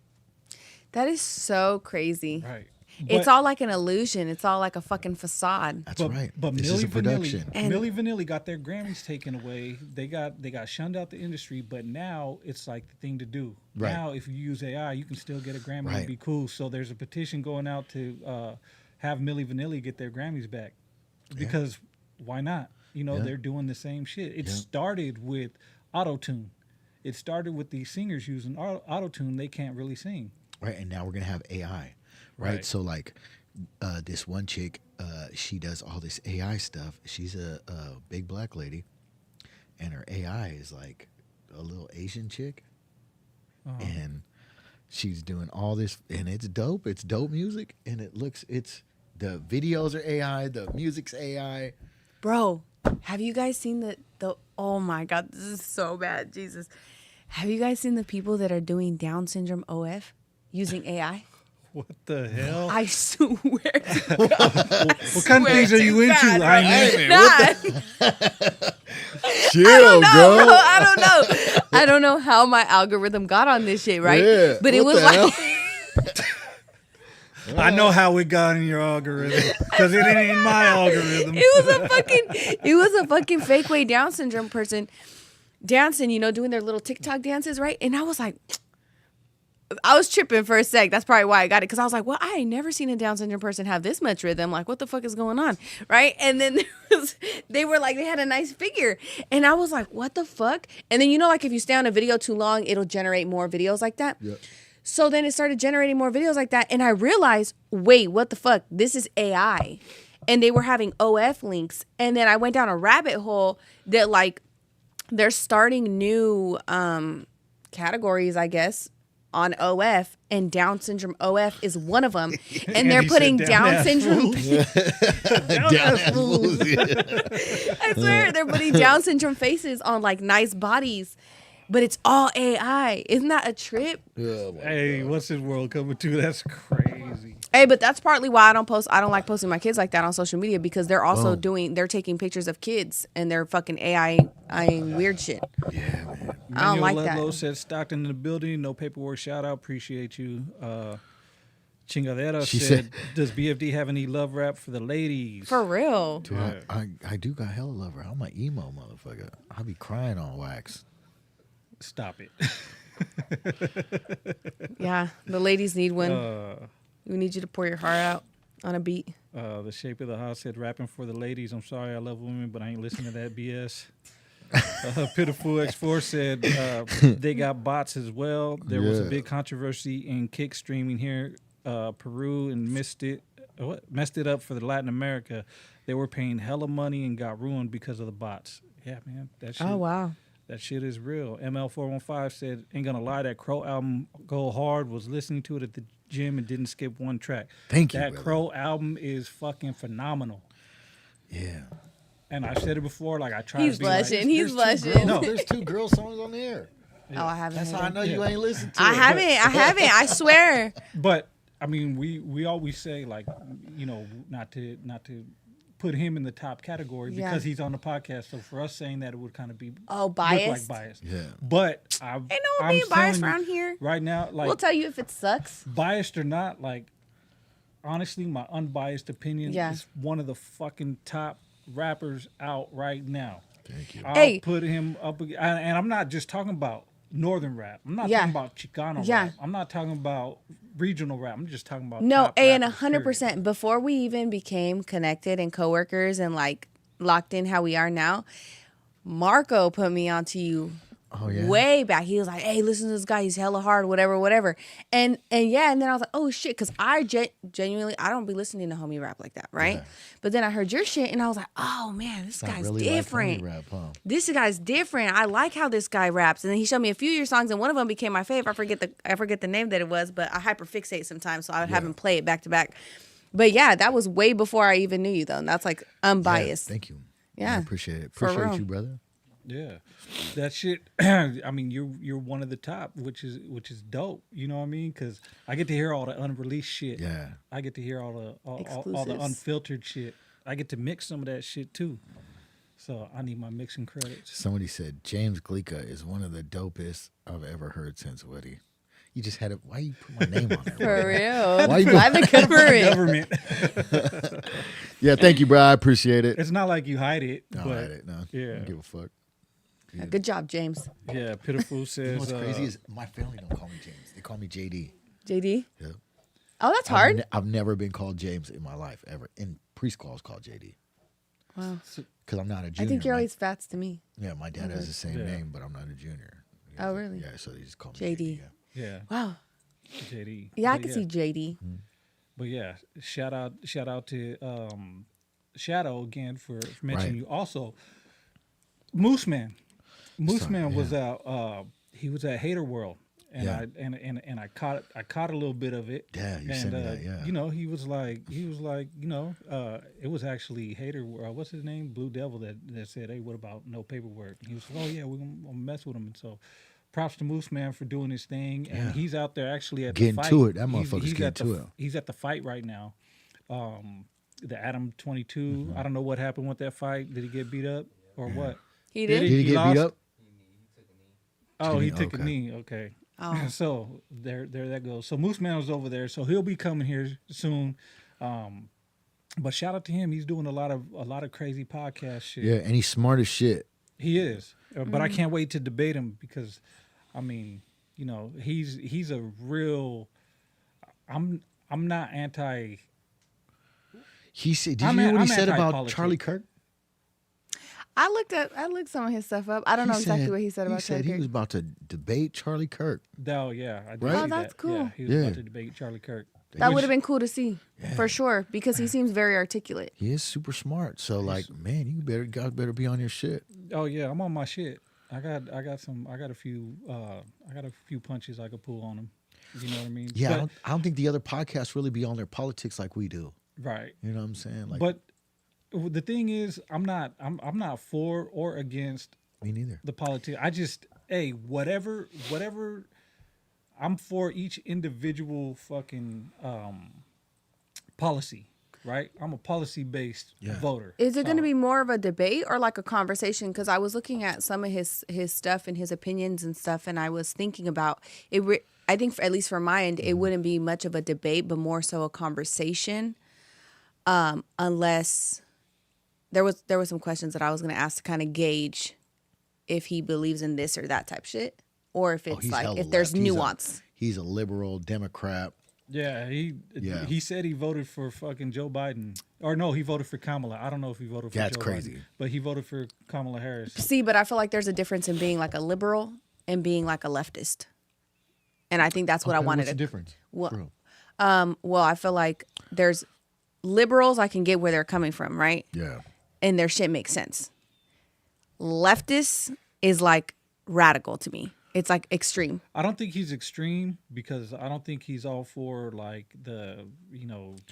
Speaker 2: That is so crazy.
Speaker 3: right.
Speaker 2: It's all like an illusion. It's all like a fucking facade.
Speaker 1: That's right.
Speaker 3: But
Speaker 1: This is a production.
Speaker 3: Milli Vanilli got their Grammys taken away. They got shunned out the industry, but now it's like the thing to do.
Speaker 1: Right.
Speaker 3: Now, if you use AI, you can still get a Grammy
Speaker 1: Right.
Speaker 3: and be cool. So there's a petition going out to have Milli Vanilli get their Grammys back, because why not? You know, they're doing the same shit. It started with auto-tune. It started with these singers using auto-tune. They can't really sing.
Speaker 1: Right, and now we're gonna have AI. Right. So like this one chick, she does all this AI stuff. She's a big black lady, and her AI is like a little Asian chick, and she's doing all this, and it's dope. It's dope music, and the videos are AI, the music's AI.
Speaker 2: Bro, have you guys seen the oh my God, this is so bad. Jesus. Have you guys seen the people that are doing Down syndrome OF using AI?
Speaker 3: What the hell?
Speaker 2: I swear to God.
Speaker 3: What kind of things are you into?
Speaker 1: Ayme? Chill,
Speaker 2: I don't know. I don't know how my algorithm got on this shit, right?
Speaker 1: Yeah,
Speaker 2: But it
Speaker 1: what
Speaker 2: was
Speaker 1: the
Speaker 2: like
Speaker 3: I know how it got in your algorithm, because it ain't in my algorithm.
Speaker 2: it was a fucking fake way Down syndrome person dancing, you know, doing their little TikTok dances, right? And I was like, I was tripping for a sec. That's probably why I got it. Because I was like, well, I ain't never seen a Down syndrome person have this much rhythm. Like, what the fuck is going on? Right? And then they were like, they had a nice figure. And I was like, what the fuck? And then, you know, like if you stay on a video too long, it'll generate more videos like that.
Speaker 1: Yep.
Speaker 2: So then it started generating more videos like that. And I realized, wait, what the fuck? This is AI. And they were having OF links. And then I went down a rabbit hole that like they're starting new categories, I guess, on OF, and Down syndrome OF is one of them. And they're putting Down syndrome. I swear, they're putting Down syndrome faces on like nice bodies, but it's all AI. Isn't that a trip?
Speaker 3: Hey, what's this world coming to? That's crazy.
Speaker 2: Hey, but that's partly why I don't like posting my kids like that on social media, because they're also they're taking pictures of kids and they're fucking AI-ing weird shit.
Speaker 1: Yeah, man.
Speaker 2: I don't like
Speaker 3: Ludlow
Speaker 2: that.
Speaker 3: said Stockton in the building. No paperwork. Shout out. Appreciate you. Chingadera
Speaker 1: She
Speaker 3: said,
Speaker 1: said-
Speaker 3: does BFD have any love rap for the ladies?
Speaker 2: For real.
Speaker 1: Dude, I do got hella lover. I'm an emo motherfucker. I be crying on wax.
Speaker 3: Stop it.
Speaker 2: Yeah, the ladies need one. We need you to pour your heart out on a beat.
Speaker 3: The Shape of the House said, rapping for the ladies. I'm sorry, I love women, but I ain't listening to that BS. Pitiful X4 said they got bots as well. There was a big controversy in kick streaming here, Peru, and messed it up for the Latin America. They were paying hella money and got ruined because of the bots. Yeah, man. That shit,
Speaker 2: Oh, wow.
Speaker 3: that shit is real. ML415 said, ain't gonna lie, that Crow album Go Hard, was listening to it at the gym and didn't skip one track.
Speaker 1: Thank you,
Speaker 3: That
Speaker 1: brother.
Speaker 3: Crow album is fucking phenomenal.
Speaker 1: Yeah.
Speaker 3: And I've said it before, like I try
Speaker 2: He's
Speaker 3: to be like,
Speaker 2: blushing. He's
Speaker 1: There's two
Speaker 2: blushing.
Speaker 1: girls- There's 2 girl songs on there.
Speaker 2: Oh, I haven't.
Speaker 1: That's
Speaker 2: heard
Speaker 1: how I
Speaker 2: it.
Speaker 1: know you ain't listened to
Speaker 2: I
Speaker 1: it.
Speaker 2: haven't. I swear.
Speaker 3: But I mean, we always say, like, you know, not to put him in the top category because he's on the podcast. So for us saying that, it would kind of be
Speaker 2: biased.
Speaker 3: look like biased.
Speaker 1: Yeah.
Speaker 3: But
Speaker 2: Ain't no one being biased around here.
Speaker 3: right now. Like,
Speaker 2: We'll tell you if it sucks.
Speaker 3: biased or not, like, honestly, my unbiased opinion is one of the fucking top rappers out right now.
Speaker 1: Thank you.
Speaker 3: I'll put him up, and I'm not just talking about northern rap. I'm not talking about Chicano rap. I'm not talking about regional rap. I'm just talking about top
Speaker 2: and
Speaker 3: rappers,
Speaker 2: 100%. Before we even became connected and coworkers and like locked in how we are now, Marco put me onto you.
Speaker 1: Oh, yeah?
Speaker 2: Way back. He was like, hey, listen to this guy. He's hella hard, whatever. And yeah, and then I was like, oh, shit, because I genuinely, I don't be listening to homie rap like that, right?
Speaker 1: Yeah.
Speaker 2: But then I heard your shit, and I was like, oh, man, this
Speaker 1: Not
Speaker 2: guy's
Speaker 1: really
Speaker 2: different.
Speaker 1: Like rap, huh?
Speaker 2: This guy's different. I like how this guy raps. And then he showed me a few of your songs, and one of them became my favorite. I forget the name that it was, but I hyperfixate sometimes, so I would have him play it back to back. But yeah, that was way before I even knew you, though. And that's like unbiased.
Speaker 1: Yeah, thank you.
Speaker 2: Yeah.
Speaker 1: I appreciate it.
Speaker 2: For
Speaker 1: Appreciate
Speaker 2: real.
Speaker 1: you, brother.
Speaker 3: Yeah, that shit. I mean, you're one of the top, which is dope. You know what I mean? Because I get to hear all the unreleased shit.
Speaker 1: Yeah.
Speaker 3: I get to hear all the
Speaker 2: Exclusives.
Speaker 3: unfiltered shit. I get to mix some of that shit too. So I need my mixing credits.
Speaker 1: Somebody said James Gleeka is one of the dopest I've ever heard since Woody. You just had it. Why you put my name on there?
Speaker 2: For real.
Speaker 1: Why you
Speaker 2: Why the government?
Speaker 3: Government.
Speaker 1: Yeah, thank you, bro. I appreciate it.
Speaker 3: It's not like you hide it.
Speaker 1: I
Speaker 3: but
Speaker 1: don't hide it. No,
Speaker 3: Yeah.
Speaker 1: I don't give a fuck.
Speaker 2: Good job, James.
Speaker 3: Yeah, Pitiful
Speaker 1: You know
Speaker 3: says.
Speaker 1: what's crazy is my family don't call me James. They call me JD.
Speaker 2: JD?
Speaker 1: Yeah.
Speaker 2: Oh, that's hard.
Speaker 1: I've never been called James in my life ever. In preschool, I was called JD
Speaker 2: Wow.
Speaker 1: because I'm not a junior.
Speaker 2: I think you're
Speaker 1: My-
Speaker 2: always Fats to me.
Speaker 1: Yeah, my dad has the same
Speaker 3: Yeah.
Speaker 1: name, but I'm not a junior.
Speaker 2: Oh, really?
Speaker 1: Yeah, so they just call me
Speaker 2: JD.
Speaker 1: Yeah.
Speaker 3: Yeah,
Speaker 2: Wow.
Speaker 3: JD.
Speaker 2: Yeah, I
Speaker 3: But
Speaker 2: can see JD.
Speaker 3: But yeah, shout out to Shadow again for mentioning
Speaker 1: Right.
Speaker 3: you. Also, Mooseman. Mooseman
Speaker 1: yeah.
Speaker 3: was out. He was at Hater World, and
Speaker 1: Yeah.
Speaker 3: I caught a little bit of it.
Speaker 1: Yeah, you
Speaker 3: and
Speaker 1: sent me that, yeah.
Speaker 3: you know, he was like, it was actually Hater World. What's his name? Blue Devil that said, "Hey, what about no paperwork?" And he was like, "Oh yeah, we're gonna mess with him." And so, props to Mooseman for doing his thing, and
Speaker 1: Yeah.
Speaker 3: he's out there actually at
Speaker 1: Getting
Speaker 3: the fight.
Speaker 1: to it. That
Speaker 3: He's-
Speaker 1: motherfucker's
Speaker 3: he's
Speaker 1: getting
Speaker 3: at the-
Speaker 1: to it.
Speaker 3: He's at the fight right now. The Adam 22.
Speaker 1: Mm-hmm.
Speaker 3: I don't know what happened with that fight. Did he get beat up or what?
Speaker 2: He
Speaker 3: Did
Speaker 2: did?
Speaker 1: Did he get
Speaker 3: lost?
Speaker 1: beat up?
Speaker 3: Oh, he
Speaker 1: knee?
Speaker 3: took a
Speaker 1: Okay.
Speaker 3: knee. Okay.
Speaker 2: Oh.
Speaker 3: So there that goes. So Mooseman was over there, so he'll be coming here soon. But shout out to him. He's doing a lot of crazy podcast shit.
Speaker 1: Yeah, and he's smart as shit.
Speaker 3: He is. But I can't wait to debate him because, I mean, you know, he's a real. I'm not anti.
Speaker 1: He said, did
Speaker 3: I'm
Speaker 1: you hear
Speaker 3: a-
Speaker 1: what he
Speaker 3: I'm
Speaker 1: said about
Speaker 3: anti-politics.
Speaker 1: Charlie Kirk?
Speaker 2: I looked some of his stuff up. I don't know exactly what he said about
Speaker 1: He said
Speaker 2: Charlie
Speaker 1: he
Speaker 2: Kirk.
Speaker 1: was about to debate Charlie Kirk.
Speaker 3: Oh yeah, I did
Speaker 1: Right?
Speaker 3: see
Speaker 2: Oh, that's
Speaker 3: that.
Speaker 2: cool.
Speaker 3: Yeah, he was
Speaker 1: Yeah.
Speaker 3: about to debate Charlie Kirk.
Speaker 2: That
Speaker 1: Which-
Speaker 2: would have been cool to see, for sure, because he seems very articulate.
Speaker 1: He is super smart. So like, man, guys better be on your shit.
Speaker 3: Oh yeah, I'm on my shit. I got a few punches I could pull on him. You know what I mean?
Speaker 1: Yeah,
Speaker 3: But-
Speaker 1: I don't think the other podcasts really be on their politics like we do.
Speaker 3: right.
Speaker 1: You know what I'm saying? Like,
Speaker 3: But the thing is, I'm not for or against
Speaker 1: me neither.
Speaker 3: the politics. I just whatever. I'm for each individual fucking policy. Right? I'm a policy based
Speaker 1: Yeah.
Speaker 3: voter.
Speaker 2: Is it going to
Speaker 3: So-
Speaker 2: be more of a debate or like a conversation? Because I was looking at some of his stuff and his opinions and stuff, and I was thinking about it. I think, at least from my end, it wouldn't be much of a debate, but more so a conversation. Unless there was some questions that I was going to ask to kind of gauge if he believes in this or that type shit, or if it's
Speaker 1: he's
Speaker 2: like
Speaker 1: hella
Speaker 2: if there's
Speaker 1: left.
Speaker 2: nuance.
Speaker 1: He's a liberal Democrat.
Speaker 3: Yeah, he said he voted for fucking Joe Biden. Or no, he voted for Kamala. I don't know if he voted for
Speaker 1: That's
Speaker 3: Joe
Speaker 1: crazy.
Speaker 3: Biden, but he voted for Kamala Harris.
Speaker 2: See, but I feel like there's a difference in being like a liberal and being like a leftist. And I think that's what I
Speaker 1: Okay,
Speaker 2: wanted
Speaker 1: what's
Speaker 2: to
Speaker 1: the difference?
Speaker 2: Well,
Speaker 1: Bro.
Speaker 2: Well, I feel like there's liberals, I can get where they're coming from, right?
Speaker 1: Yeah.
Speaker 2: And their shit makes sense. Leftists is like radical to me. It's like extreme.
Speaker 3: I don't think he's extreme because I don't think he's all for like the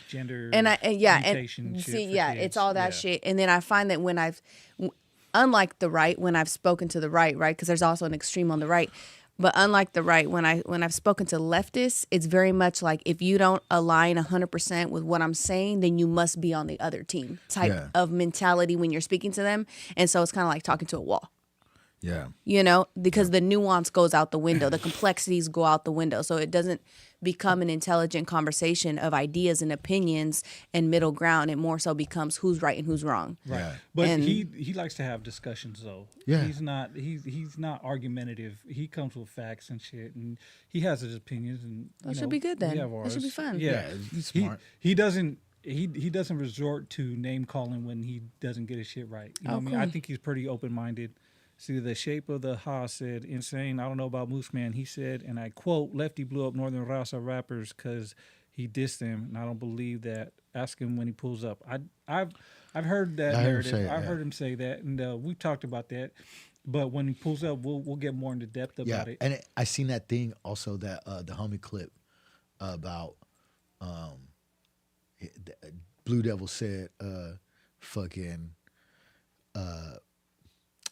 Speaker 3: gender
Speaker 2: And
Speaker 3: mutation
Speaker 2: and
Speaker 3: shit
Speaker 2: see,
Speaker 3: for
Speaker 2: yeah,
Speaker 3: kids.
Speaker 2: it's all that
Speaker 3: Yeah.
Speaker 2: shit. And then I find that unlike the right, when I've spoken to the right, because there's also an extreme on the right, but unlike the right, when I've spoken to leftists, it's very much like if you don't align 100% with what I'm saying, then you must be on the other team type
Speaker 1: Yeah.
Speaker 2: of mentality when you're speaking to them. And so it's kind of like talking to a wall.
Speaker 1: Yeah.
Speaker 2: Because the nuance goes out the window, the complexities go out the window. So it doesn't become an intelligent conversation of ideas and opinions and middle ground. It more so becomes who's right and who's wrong.
Speaker 3: Right.
Speaker 1: Yeah.
Speaker 3: But
Speaker 2: And-
Speaker 3: he likes to have discussions though.
Speaker 1: Yeah.
Speaker 3: He's not argumentative. He comes with facts and shit, and he has his opinions. And
Speaker 2: That should be good then.
Speaker 3: we have
Speaker 2: That should be
Speaker 3: ours.
Speaker 2: fun.
Speaker 3: Yeah,
Speaker 1: Yeah, he's
Speaker 3: He-
Speaker 1: smart.
Speaker 3: He doesn't. He doesn't resort to name calling when he doesn't get his shit right. You know what I mean? I
Speaker 2: cool.
Speaker 3: think he's pretty open minded. See, the shape of the ha said, N-Sane, I don't know about Mooseman. He said, and I quote, Lefty blew up Northern Raza rappers because he dissed them, and I don't believe that. Ask him when he pulls up. I've heard that
Speaker 1: I heard him
Speaker 3: narrative.
Speaker 1: say it,
Speaker 3: I've
Speaker 1: yeah.
Speaker 3: heard him say that, and we've talked about that. But when he pulls up, we'll get more into depth
Speaker 1: Yeah.
Speaker 3: about it.
Speaker 1: And I seen that thing also that the homie clip about Blue Devil said fucking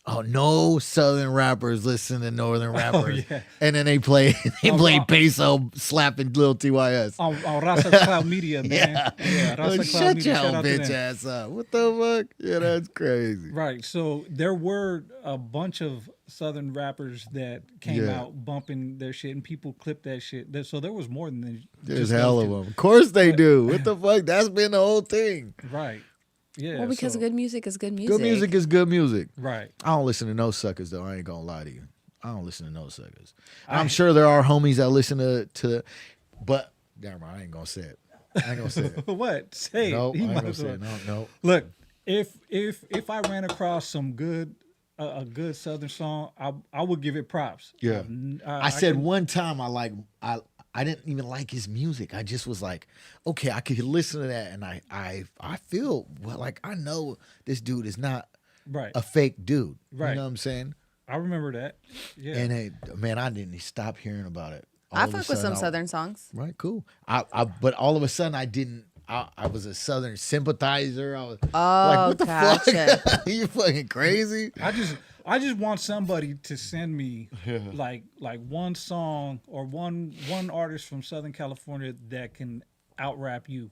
Speaker 1: Oh, no Southern rappers listen to Northern rappers,
Speaker 3: yeah.
Speaker 1: and then they play
Speaker 3: Oh, wow.
Speaker 1: peso slapping little TYS.
Speaker 3: On Rasa Cloud Media, man. Yeah,
Speaker 1: Oh,
Speaker 3: Rasa Cloud
Speaker 1: shut
Speaker 3: Media.
Speaker 1: your
Speaker 3: Shout out to
Speaker 1: bitch
Speaker 3: them.
Speaker 1: ass up. What the fuck? Yeah, that's crazy.
Speaker 3: Right. So there were a bunch of Southern rappers that came
Speaker 1: Yeah.
Speaker 3: out bumping their shit, and people clipped that shit. So there was more than
Speaker 1: There's
Speaker 3: just
Speaker 1: hell
Speaker 3: those
Speaker 1: of
Speaker 3: two.
Speaker 1: them. Of course they
Speaker 3: But-
Speaker 1: do. What the fuck? That's been the whole thing.
Speaker 3: Right. Yeah.
Speaker 2: Well, because
Speaker 3: so-
Speaker 2: good music is good music.
Speaker 1: Good music is good music.
Speaker 3: Right.
Speaker 1: I don't listen to no suckers though. I ain't gonna lie to you. I don't listen to no suckers. I'm sure there are homies that listen to, but never mind. I ain't gonna say it. I ain't gonna say it.
Speaker 3: What? Say
Speaker 1: No,
Speaker 3: it.
Speaker 1: I
Speaker 3: He
Speaker 1: ain't
Speaker 3: might
Speaker 1: gonna
Speaker 3: as
Speaker 1: say
Speaker 3: well.
Speaker 1: it. No.
Speaker 3: Look, if I ran across some good a good Southern song, I would give it props.
Speaker 1: Yeah.
Speaker 3: I
Speaker 1: I said
Speaker 3: can-
Speaker 1: one time I didn't even like his music. I just was like, okay, I could listen to that, and I feel well, like I know this dude is not
Speaker 3: right.
Speaker 1: a fake dude.
Speaker 3: Right.
Speaker 1: You know what I'm saying?
Speaker 3: I remember that. Yeah.
Speaker 1: And hey, man, I didn't stop hearing about it. All
Speaker 2: I
Speaker 1: of a
Speaker 2: fuck with some
Speaker 1: sudden,
Speaker 2: Southern songs.
Speaker 1: Right, cool. But all of a sudden, I didn't. I was a Southern sympathizer. I was
Speaker 2: Oh,
Speaker 1: like, what the
Speaker 2: gotcha.
Speaker 1: fuck? You fucking crazy?
Speaker 3: I just want somebody to send me like one song or one artist from Southern California that can out rap you.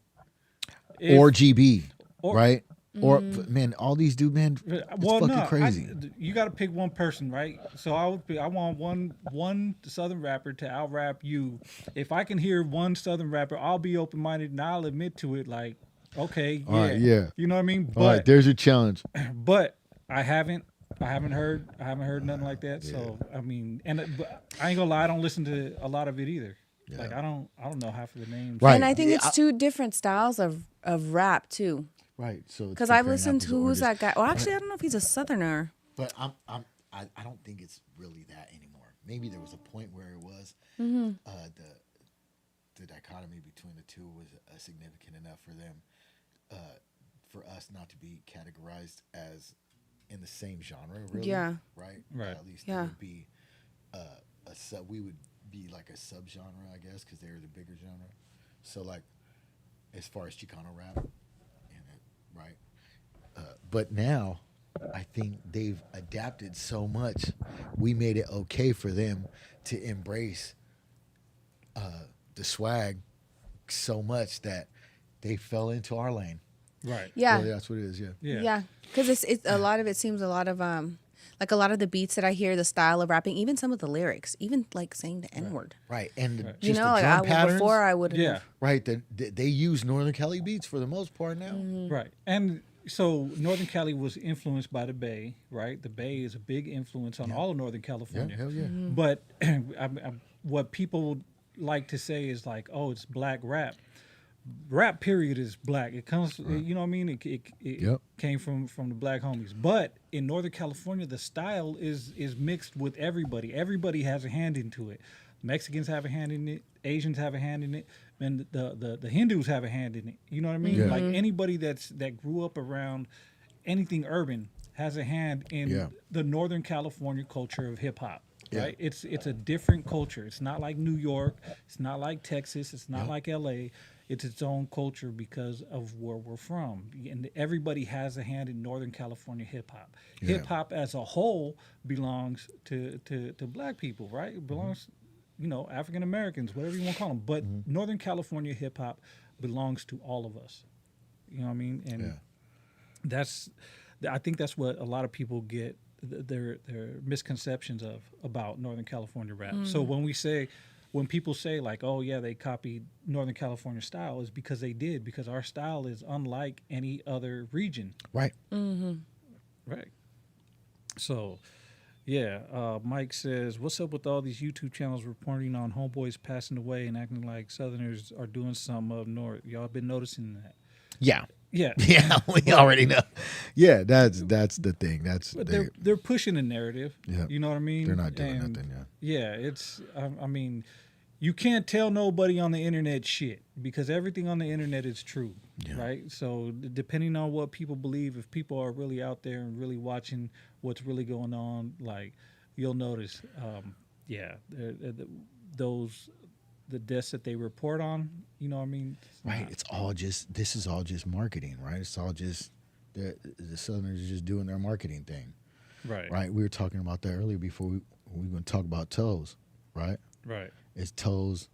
Speaker 1: Or GB,
Speaker 3: or-
Speaker 1: right? Or man, all these dudes, man, it's fucking crazy.
Speaker 3: You got to pick one person, right? So I want one Southern rapper to out rap you. If I can hear one Southern rapper, I'll be open minded and I'll admit to it. Like, okay, yeah,
Speaker 1: All right, yeah.
Speaker 3: you know what I mean.
Speaker 1: All right, there's your challenge.
Speaker 3: But I haven't heard nothing like that. So I mean, but I ain't gonna lie, I don't listen to a lot of it either.
Speaker 1: Yeah.
Speaker 3: Like I don't know half of the names.
Speaker 1: Right.
Speaker 2: And I think
Speaker 1: Yeah,
Speaker 2: it's two different styles of rap too.
Speaker 1: Right. So it's
Speaker 2: Because I've
Speaker 1: comparing
Speaker 2: listened to
Speaker 1: apples to
Speaker 2: who's
Speaker 1: oranges.
Speaker 2: that guy? Well, actually, I don't know if he's a Southerner.
Speaker 1: But I don't think it's really that anymore. Maybe there was a point where it was.
Speaker 2: Mm-hmm.
Speaker 1: The dichotomy between the two was significant enough for them, for us not to be categorized as in the same genre. Really.
Speaker 2: Yeah.
Speaker 1: Right.
Speaker 3: Right.
Speaker 1: At least
Speaker 2: Yeah.
Speaker 1: it would be we would be like a subgenre, I guess, because they're the bigger genre. So like, as far as Chicano rap, right? But now, I think they've adapted so much. We made it okay for them to embrace the swag so much that they fell into our lane.
Speaker 3: Right.
Speaker 2: Yeah.
Speaker 1: Really, that's what it is. Yeah.
Speaker 3: Yeah.
Speaker 2: Yeah. Because it's a lot of it seems a lot of like a lot of the beats that I hear, the style of rapping, even some of the lyrics, even like saying the N word.
Speaker 1: Right. And
Speaker 3: Right.
Speaker 1: just
Speaker 2: You know,
Speaker 1: the
Speaker 2: like
Speaker 1: drum patterns.
Speaker 2: before I would.
Speaker 3: Yeah.
Speaker 1: Right. They use Northern Cali beats for the most part now.
Speaker 2: Mm-hmm.
Speaker 3: Right. And so Northern Cali was influenced by the Bay, right? The Bay is a big influence on all of Northern
Speaker 1: Yeah.
Speaker 3: California.
Speaker 1: Hell yeah.
Speaker 2: Mm-hmm.
Speaker 3: But what people like to say is like, oh, it's black rap. Rap period is black. It comes, you know what I mean? It
Speaker 1: Yep.
Speaker 3: came from the black homies. But in Northern California, the style is mixed with everybody. Everybody has a hand into it. Mexicans have a hand in it. Asians have a hand in it. And the Hindus have a hand in it. You know what I mean?
Speaker 1: Yeah.
Speaker 3: Like anybody that grew up around anything urban has a hand in
Speaker 1: Yeah.
Speaker 3: the Northern California culture of hip hop.
Speaker 1: Yeah.
Speaker 3: Right? It's a different culture. It's not like New York. It's not like Texas. It's not like LA. It's its own culture because of where we're from. And everybody has a hand in Northern California hip hop.
Speaker 1: Yeah.
Speaker 3: Hip hop as a whole belongs to black people, right? It belongs, African Americans, whatever you want to call them. But Northern California hip hop belongs to all of us. You know what I mean? And I think that's what a lot of people get their misconceptions of about Northern California rap. So when people say like, oh yeah, they copied Northern California style, is because they did, because our style is unlike any other region.
Speaker 1: Right.
Speaker 3: Right. So, yeah, Mike says, what's up with all these YouTube channels reporting on homeboys passing away and acting like Southerners are doing something up north? Y'all been noticing that?
Speaker 1: Yeah.
Speaker 3: Yeah.
Speaker 1: Yeah. We already know. Yeah. That's the thing. That's
Speaker 3: But they're pushing the narrative.
Speaker 1: Yeah.
Speaker 3: You know what I mean?
Speaker 1: they're not doing
Speaker 3: And
Speaker 1: nothing. Yeah.
Speaker 3: Yeah, it's. I mean, you can't tell nobody on the internet shit because everything on the internet is true,
Speaker 1: Yeah.
Speaker 3: right? So depending on what people believe, if people are really out there and really watching what's really going on, like you'll notice, the deaths that they report on, you know what I mean?
Speaker 1: Right. This is all just marketing, right? It's all just the Southerners are just doing their marketing thing.
Speaker 3: Right.
Speaker 1: Right. We were talking about that earlier before we were going to talk about toes. Right.
Speaker 3: Right.
Speaker 1: It's toes.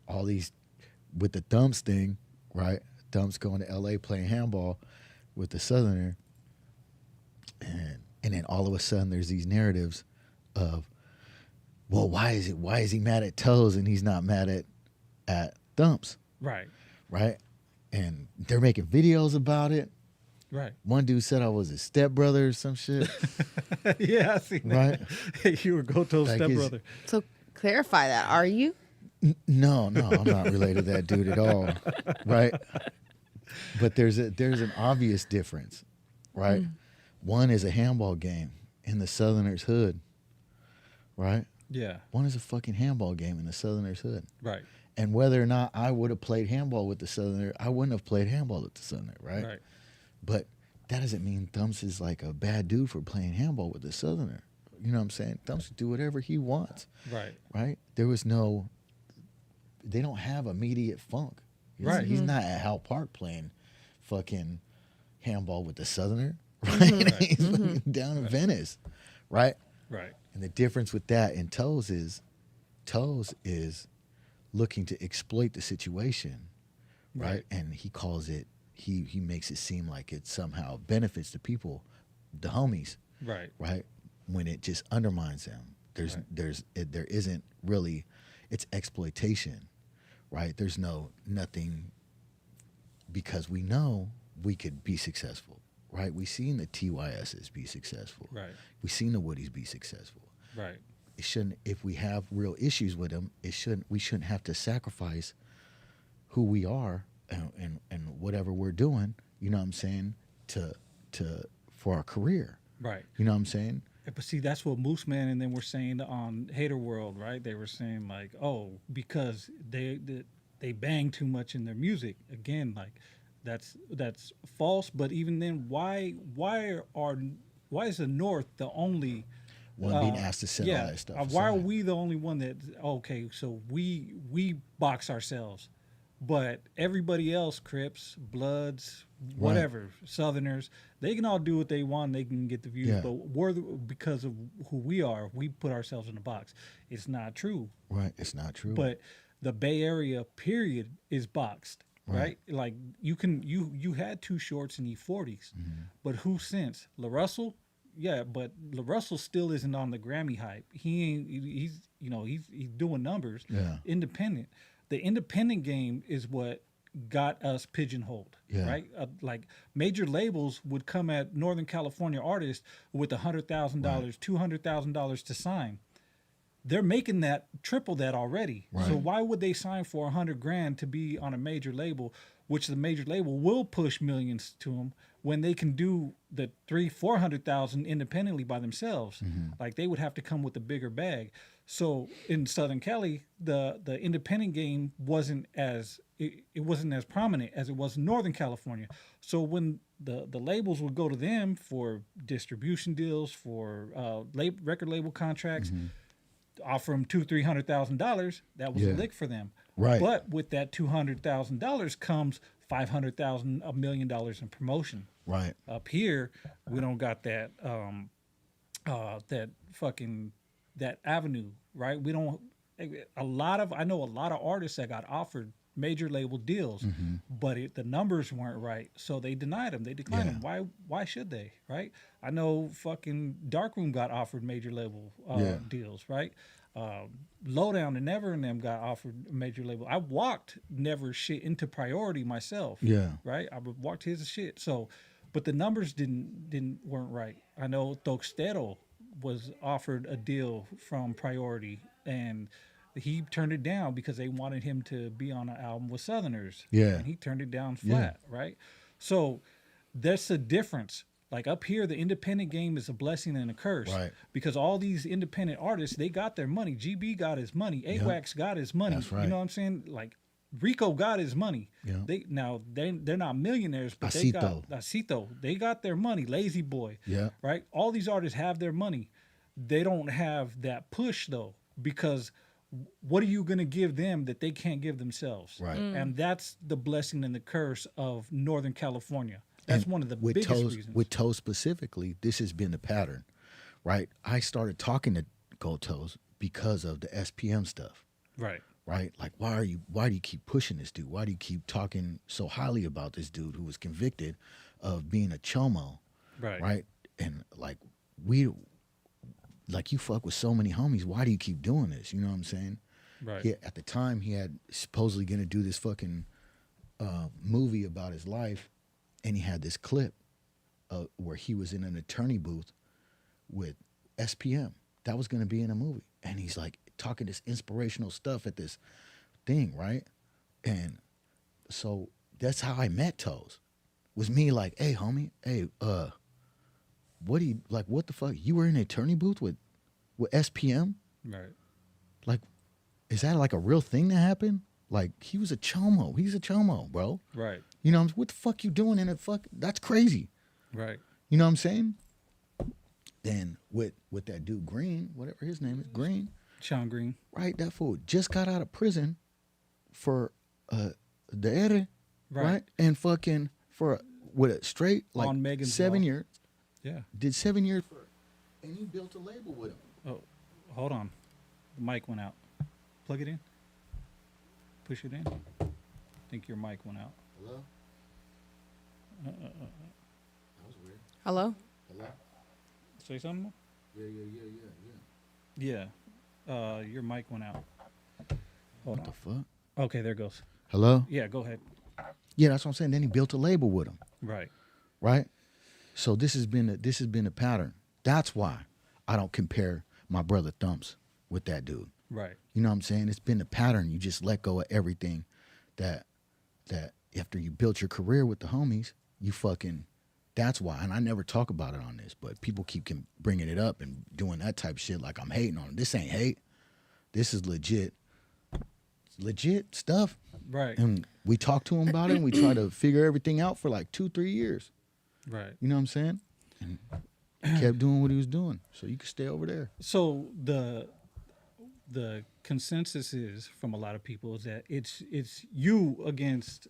Speaker 1: All these with the Thumps thing. Right. Thumps going to L.A. playing handball with the Southerner, and then all of a sudden there's these narratives of, well, why is he mad at toes and he's not mad at Thumps?
Speaker 3: Right.
Speaker 1: Right. And they're making videos about it.
Speaker 3: Right.
Speaker 1: One dude said I was his stepbrother or some shit.
Speaker 3: Yeah, I seen
Speaker 1: Right.
Speaker 3: that. You were Goldtoes'
Speaker 1: Like
Speaker 3: stepbrother.
Speaker 2: So clarify that. Are you?
Speaker 1: No, I'm not related to that dude at all. Right. But there's an obvious difference. Right. One is a handball game in the Southerner's hood. Right.
Speaker 3: Yeah.
Speaker 1: One is a fucking handball game in the Southerner's hood.
Speaker 3: Right.
Speaker 1: And whether or not I would have played handball with the Southerner, I wouldn't have played handball with the Southerner. Right.
Speaker 3: Right.
Speaker 1: But that doesn't mean Thumps is like a bad dude for playing handball with the Southerner. You know what I'm saying? Thumps can do whatever he wants.
Speaker 3: Right.
Speaker 1: Right? They don't have immediate funk.
Speaker 3: Right.
Speaker 1: He's not at Hal Park playing fucking handball with the Southerner. Right?
Speaker 3: Right.
Speaker 1: He's fucking down in Venice. Right?
Speaker 3: Right.
Speaker 1: And the difference with that and Toes is looking to exploit the situation. Right? And he calls it, he makes it seem like it somehow benefits the people, the homies.
Speaker 3: Right.
Speaker 1: Right? When it just undermines them. There isn't really, it's exploitation. Right? There's nothing, because we know we could be successful. Right? We've seen the TYSs be successful.
Speaker 3: Right.
Speaker 1: We've seen the Woodies be successful.
Speaker 3: Right.
Speaker 1: It shouldn't, if we have real issues with them, we shouldn't have to sacrifice who we are and whatever we're doing, you know what I'm saying, for our career.
Speaker 3: Right.
Speaker 1: You know what I'm saying?
Speaker 3: But see, that's what Mooseman and them were saying on Hater World, right? They were saying like, oh, because they bang too much in their music. Again, like that's false. But even then, why is the North the only
Speaker 1: One being asked to say all that stuff.
Speaker 3: why are we the only one that? Okay, so we box ourselves, but everybody else, Crips, Bloods, whatever, Southerners, they can all do what they want. They can get the views,
Speaker 1: Yeah.
Speaker 3: but because of who we are, we put ourselves in a box. It's not true.
Speaker 1: Right, it's not true.
Speaker 3: But the Bay Area, period, is boxed. Right? Like you had Too Shorts in E40s, but who since? La Russell? Yeah, but La Russell still isn't on the Grammy hype. He's doing numbers.
Speaker 1: Yeah.
Speaker 3: Independent. The independent game is what got us pigeonholed.
Speaker 1: Yeah.
Speaker 3: Right? Like major labels would come at Northern California artists with $100,000, $200,000 to sign. They're making that triple that already.
Speaker 1: Right.
Speaker 3: So why would they sign for $100,000 to be on a major label, which the major label will push millions to them when they can do the $300,000-$400,000 independently by themselves? Like they would have to come with a bigger bag. So in Southern Cali, the independent game wasn't as prominent as it was in Northern California. So when the labels would go to them for distribution deals, for record label contracts, offer them $200,000-$300,000, that was a lick for them.
Speaker 1: Right.
Speaker 3: But with that $200,000 comes $500,000, $1 million in promotion.
Speaker 1: Right.
Speaker 3: Up here, we don't got that that avenue, right? We don't. I know a lot of artists that got offered major label deals, but the numbers weren't right, so they denied them. They declined them. Why should they, right? I know fucking Darkroom got offered major label deals, right? Lowdown and Never and them got offered major label. I walked Never shit into Priority myself.
Speaker 1: Yeah.
Speaker 3: Right? I walked his shit. So, but the numbers weren't right. I know Toxtero was offered a deal from Priority and he turned it down because they wanted him to be on an album with Southerners.
Speaker 1: Yeah.
Speaker 3: And he turned it down flat, right? So that's the difference. Like up here, the independent game is a blessing and a curse.
Speaker 1: Right.
Speaker 3: Because all these independent artists, they got their money. GB got his money. AWACS got his money.
Speaker 1: That's right.
Speaker 3: You know what I'm saying? Like Rico got his money.
Speaker 1: Yeah.
Speaker 3: They're not millionaires, but they got
Speaker 1: Acito.
Speaker 3: They got their money. Lazy Boy.
Speaker 1: Yeah.
Speaker 3: Right? All these artists have their money. They don't have that push though, because what are you going to give them that they can't give themselves?
Speaker 1: Right.
Speaker 3: And that's the blessing and the curse of Northern California. That's one of the biggest reasons.
Speaker 1: With Toes specifically, this has been the pattern, right? I started talking to Goldtoes because of the SPM stuff,
Speaker 3: Right.
Speaker 1: right? Like, why do you keep pushing this dude? Why do you keep talking so highly about this dude who was convicted of being a chomo,
Speaker 3: Right.
Speaker 1: right? And like, you fuck with so many homies. Why do you keep doing this? You know what I'm saying?
Speaker 3: Right.
Speaker 1: At the time, he had supposedly going to do this fucking movie about his life, and he had this clip where he was in an attorney booth with SPM. That was going to be in a movie, and he's like talking this inspirational stuff at this thing, right? And so that's how I met Toes. Was me like, hey, homie, hey, what the fuck? You were in an attorney booth with SPM?
Speaker 3: Right.
Speaker 1: Like, is that like a real thing that happened? Like, he was a chomo. He's a chomo, bro.
Speaker 3: Right.
Speaker 1: You know, what the fuck you doing in a fuck? That's crazy.
Speaker 3: Right.
Speaker 1: You know what I'm saying? Then with that dude Green, whatever his name is, Green,
Speaker 3: Sean Green.
Speaker 1: right? That fool just got out of prison for the error, right? And fucking for with a straight like
Speaker 3: On Megan's
Speaker 1: 7
Speaker 3: Law.
Speaker 1: years.
Speaker 3: Yeah.
Speaker 1: Did 7 years for, and he built a label with him.
Speaker 3: Oh, hold on. The mic went out. Plug it in. Push it in. I think your mic went out.
Speaker 1: Hello? That was weird.
Speaker 2: Hello?
Speaker 1: Hello?
Speaker 3: Say something?
Speaker 1: Yeah.
Speaker 3: Yeah. Your mic went out. Hold
Speaker 1: What
Speaker 3: on.
Speaker 1: the fuck?
Speaker 3: Okay, there it goes.
Speaker 1: Hello?
Speaker 3: Yeah, go ahead.
Speaker 1: Yeah, that's what I'm saying. Then he built a label with him,
Speaker 3: Right.
Speaker 1: right? So this has been a pattern. That's why I don't compare my brother Thumps with that dude.
Speaker 3: Right.
Speaker 1: You know what I'm saying? It's been a pattern. You just let go of everything that after you built your career with the homies, you fucking, that's why. And I never talk about it on this, but people keep bringing it up and doing that type of shit like I'm hating on them. This ain't hate. This is legit stuff.
Speaker 3: Right.
Speaker 1: And we talked to him about it and we try to figure everything out for like 2-3 years.
Speaker 3: Right.
Speaker 1: You know what I'm saying? And he kept doing what he was doing. So you could stay over there.
Speaker 3: So the consensus is from a lot of people is that it's you against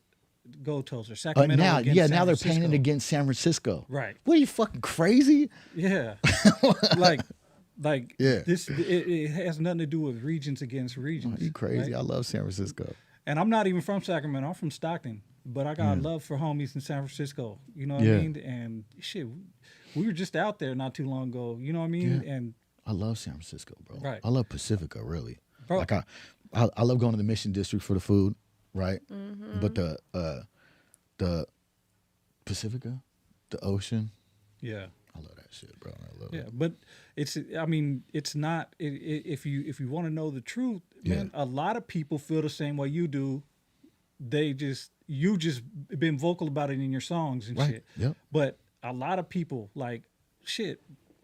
Speaker 3: Goldtoes or Sacramento
Speaker 1: Now
Speaker 3: against San
Speaker 1: they're
Speaker 3: Francisco.
Speaker 1: painting against San Francisco.
Speaker 3: Right.
Speaker 1: What are you fucking crazy?
Speaker 3: Yeah. like
Speaker 1: Yeah.
Speaker 3: it has nothing to do with regions against regions.
Speaker 1: You crazy.
Speaker 3: right?
Speaker 1: I love San Francisco.
Speaker 3: And I'm not even from Sacramento. I'm from Stockton. But I got love for homies in San Francisco. You know what
Speaker 1: Yeah.
Speaker 3: I mean? And shit, we were just out there not too long ago. You know what I mean?
Speaker 1: Yeah.
Speaker 3: And
Speaker 1: I love San Francisco, bro.
Speaker 3: Right.
Speaker 1: I love Pacifica, really.
Speaker 3: Bro.
Speaker 1: Like I love going to the Mission District for the food, right? But the Pacifica, the ocean,
Speaker 3: yeah.
Speaker 1: I love that shit, bro. I love
Speaker 3: Yeah,
Speaker 1: it.
Speaker 3: but it's not if you want to know the truth, man, a lot of people feel the same way you do. You just been vocal about it in your songs and
Speaker 1: Right.
Speaker 3: shit.
Speaker 1: Yep.
Speaker 3: But a lot of people like shit,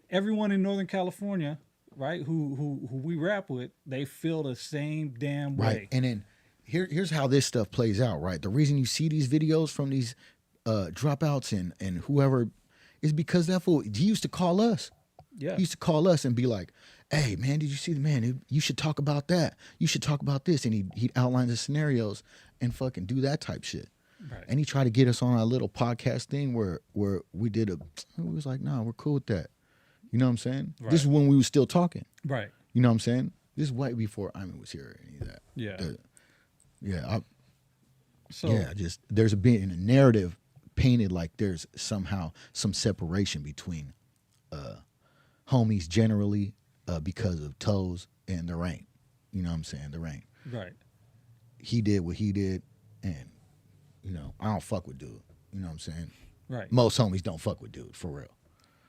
Speaker 3: everyone in Northern California, right, who we rap with, they feel the same damn way.
Speaker 1: Right. And then here's how this stuff plays out, right? The reason you see these videos from these dropouts and whoever is because that fool, he used to call us.
Speaker 3: Yeah.
Speaker 1: He used to call us and be like, hey, man, did you see the man? You should talk about that. You should talk about this. And he'd outline the scenarios and fucking do that type shit.
Speaker 3: Right.
Speaker 1: And he tried to get us on a little podcast thing where we did we was like, nah, we're cool with that. You know what I'm saying?
Speaker 3: Right.
Speaker 1: This is when we was still talking.
Speaker 3: Right.
Speaker 1: You know what I'm saying? This is way before Ayme was here or any of that.
Speaker 3: Yeah.
Speaker 1: There's been a narrative painted like there's somehow some separation between homies generally because of Toes and there ain't. You know what I'm saying? There ain't.
Speaker 3: Right.
Speaker 1: He did what he did, and I don't fuck with dude. You know what I'm saying?
Speaker 3: Right.
Speaker 1: Most homies don't fuck with dude for real.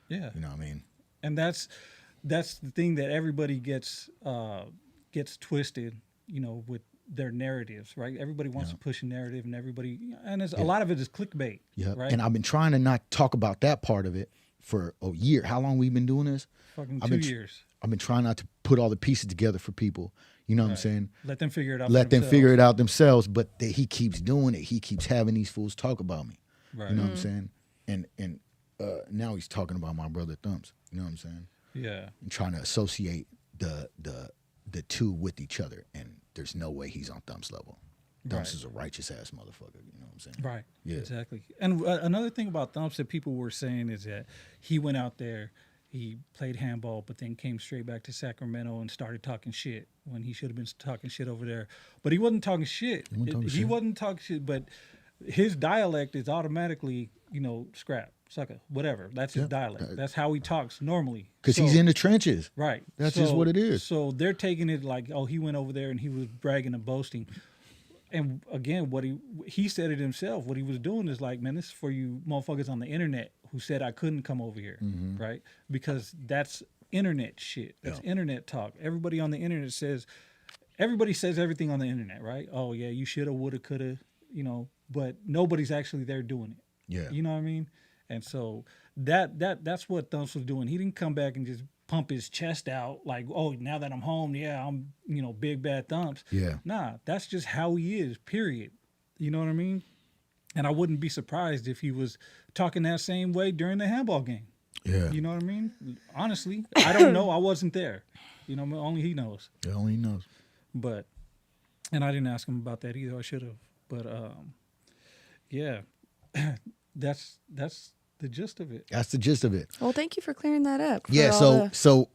Speaker 3: Yeah.
Speaker 1: You know what I mean?
Speaker 3: And that's the thing that everybody gets twisted, with their narratives, right? Everybody wants to push a narrative, and a lot of it is clickbait.
Speaker 1: Yeah.
Speaker 3: Right.
Speaker 1: And I've been trying to not talk about that part of it for a year. How long we been doing this?
Speaker 3: Fucking
Speaker 1: I've
Speaker 3: 2
Speaker 1: been
Speaker 3: years.
Speaker 1: I've been trying not to put all the pieces together for people. You know what I'm saying?
Speaker 3: Let them figure it out.
Speaker 1: Let them figure it out themselves. But he keeps doing it. He keeps having these fools talk about me.
Speaker 3: Right.
Speaker 1: You know what I'm saying? And now he's talking about my brother Thumps. You know what I'm saying?
Speaker 3: Yeah.
Speaker 1: And trying to associate the two with each other. And there's no way he's on Thumps level. Thumps is a righteous ass motherfucker. You know what I'm saying?
Speaker 3: Right.
Speaker 1: Yeah.
Speaker 3: Exactly. And another thing about Thumps that people were saying is that he went out there he played handball, but then came straight back to Sacramento and started talking shit when he should have been talking shit over there. But he wasn't talking shit. He wasn't talking shit, but his dialect is automatically, scrap, sucker, whatever. That's his dialect. That's how he talks normally.
Speaker 1: Because he's in the trenches.
Speaker 3: Right.
Speaker 1: That's just what it is.
Speaker 3: So they're taking it like, oh, he went over there and he was bragging and boasting. And again, what he said it himself. What he was doing is like, man, this is for you motherfuckers on the internet who said I couldn't come over here, right? Because that's internet shit. That's internet talk. Everybody on the internet everybody says everything on the internet, right? Oh yeah, you shoulda, woulda, coulda, but nobody's actually there doing it.
Speaker 1: Yeah.
Speaker 3: You know what I mean? And so that's what Thumps was doing. He didn't come back and just pump his chest out like, oh, now that I'm home, yeah, I'm, big bad Thumps.
Speaker 1: Yeah.
Speaker 3: Nah, that's just how he is, period. You know what I mean? And I wouldn't be surprised if he was talking that same way during the handball game.
Speaker 1: Yeah.
Speaker 3: You know what I mean? Honestly, I don't know. I wasn't there. Only he knows.
Speaker 1: Yeah, only he knows.
Speaker 3: But, and I didn't ask him about that either. I should have. But, yeah, that's the gist of it.
Speaker 1: That's the gist of it.
Speaker 2: Well, thank you for clearing that up.
Speaker 1: Yeah, so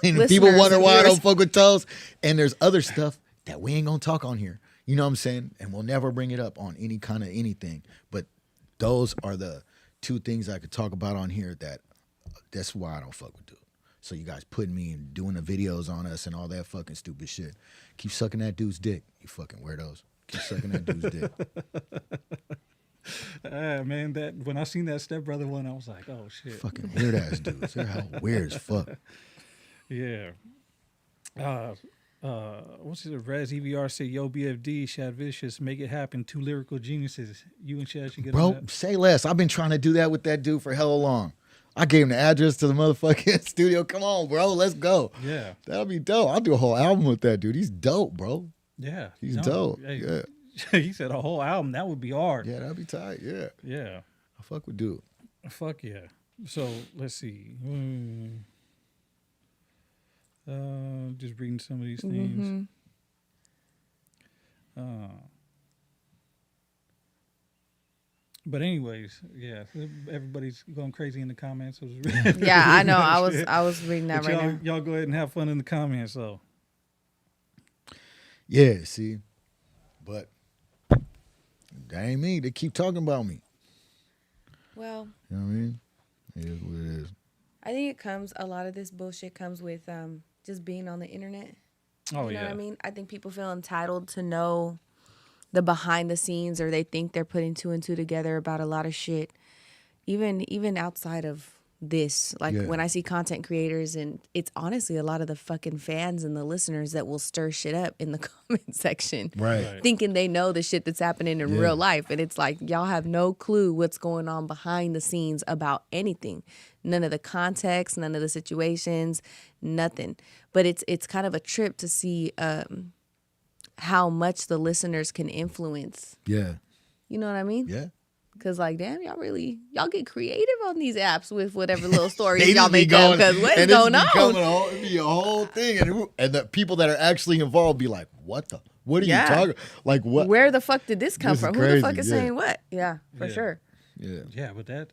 Speaker 1: when
Speaker 2: listeners
Speaker 1: people wonder
Speaker 2: and
Speaker 1: why I
Speaker 2: viewers.
Speaker 1: don't fuck with toes, and there's other stuff that we ain't gonna talk on here. You know what I'm saying? And we'll never bring it up on any kind of anything. But those are the two things I could talk about on here that's why I don't fuck with dude. So you guys putting me and doing the videos on us and all that fucking stupid shit. Keep sucking that dude's dick, you fucking weirdos. Keep sucking that dude's dick.
Speaker 3: Man, that when I seen that stepbrother one, I was like, oh shit.
Speaker 1: Fucking weird ass dudes. They're how weird as fuck.
Speaker 3: Yeah. What's it? Raz EVR said, yo, BFD, Shad Vicious, make it happen. Two lyrical geniuses. You and Shad should get on
Speaker 1: Bro,
Speaker 3: that.
Speaker 1: say less. I've been trying to do that with that dude for hella long. I gave him the address to the motherfucking studio. Come on, bro. Let's go.
Speaker 3: Yeah.
Speaker 1: That'll be dope. I'll do a whole album with that dude. He's dope, bro.
Speaker 3: Yeah.
Speaker 1: He's dope.
Speaker 3: Hey,
Speaker 1: Yeah.
Speaker 3: He said a whole album. That would be hard.
Speaker 1: Yeah, that'd be tight. Yeah.
Speaker 3: Yeah.
Speaker 1: I fuck with dude.
Speaker 3: Fuck yeah. So let's see. Just reading some of these things. But anyways, yeah, everybody's going crazy in the comments.
Speaker 2: Yeah, I know. I was reading that
Speaker 3: But
Speaker 2: right now.
Speaker 3: y'all go ahead and have fun in the comments. So
Speaker 1: Yeah, see. But that ain't me. They keep talking about me.
Speaker 2: Well,
Speaker 1: You know what I mean? It is what it is.
Speaker 2: I think a lot of this bullshit comes with just being on the internet.
Speaker 3: oh
Speaker 2: You know
Speaker 3: yeah,
Speaker 2: what I mean? I think people feel entitled to know the behind the scenes, or they think they're putting two and two together about a lot of shit. Even outside of this, like
Speaker 1: Yeah.
Speaker 2: when I see content creators, and it's honestly a lot of the fucking fans and the listeners that will stir shit up in the comment section.
Speaker 1: Right.
Speaker 2: Thinking they know the shit that's happening in
Speaker 1: Yeah.
Speaker 2: real life. And it's like, y'all have no clue what's going on behind the scenes about anything. None of the context, none of the situations, nothing. But it's kind of a trip to see how much the listeners can influence.
Speaker 1: Yeah.
Speaker 2: You know what I mean?
Speaker 1: Yeah.
Speaker 2: Because, like, damn, y'all get creative on these apps with whatever little stories
Speaker 1: They
Speaker 2: y'all
Speaker 1: just be
Speaker 2: make up.
Speaker 1: going-
Speaker 2: Because what is
Speaker 1: and it's
Speaker 2: going on?
Speaker 1: It'd be a whole thing. And the people that are actually involved be like, what are
Speaker 2: Yeah.
Speaker 1: you talking? Like, what?
Speaker 2: Where the fuck did this come
Speaker 1: This is
Speaker 2: from? Who the fuck
Speaker 1: crazy,
Speaker 2: is
Speaker 1: yeah.
Speaker 2: saying what? Yeah, for
Speaker 3: Yeah.
Speaker 2: sure.
Speaker 1: Yeah.
Speaker 3: yeah. But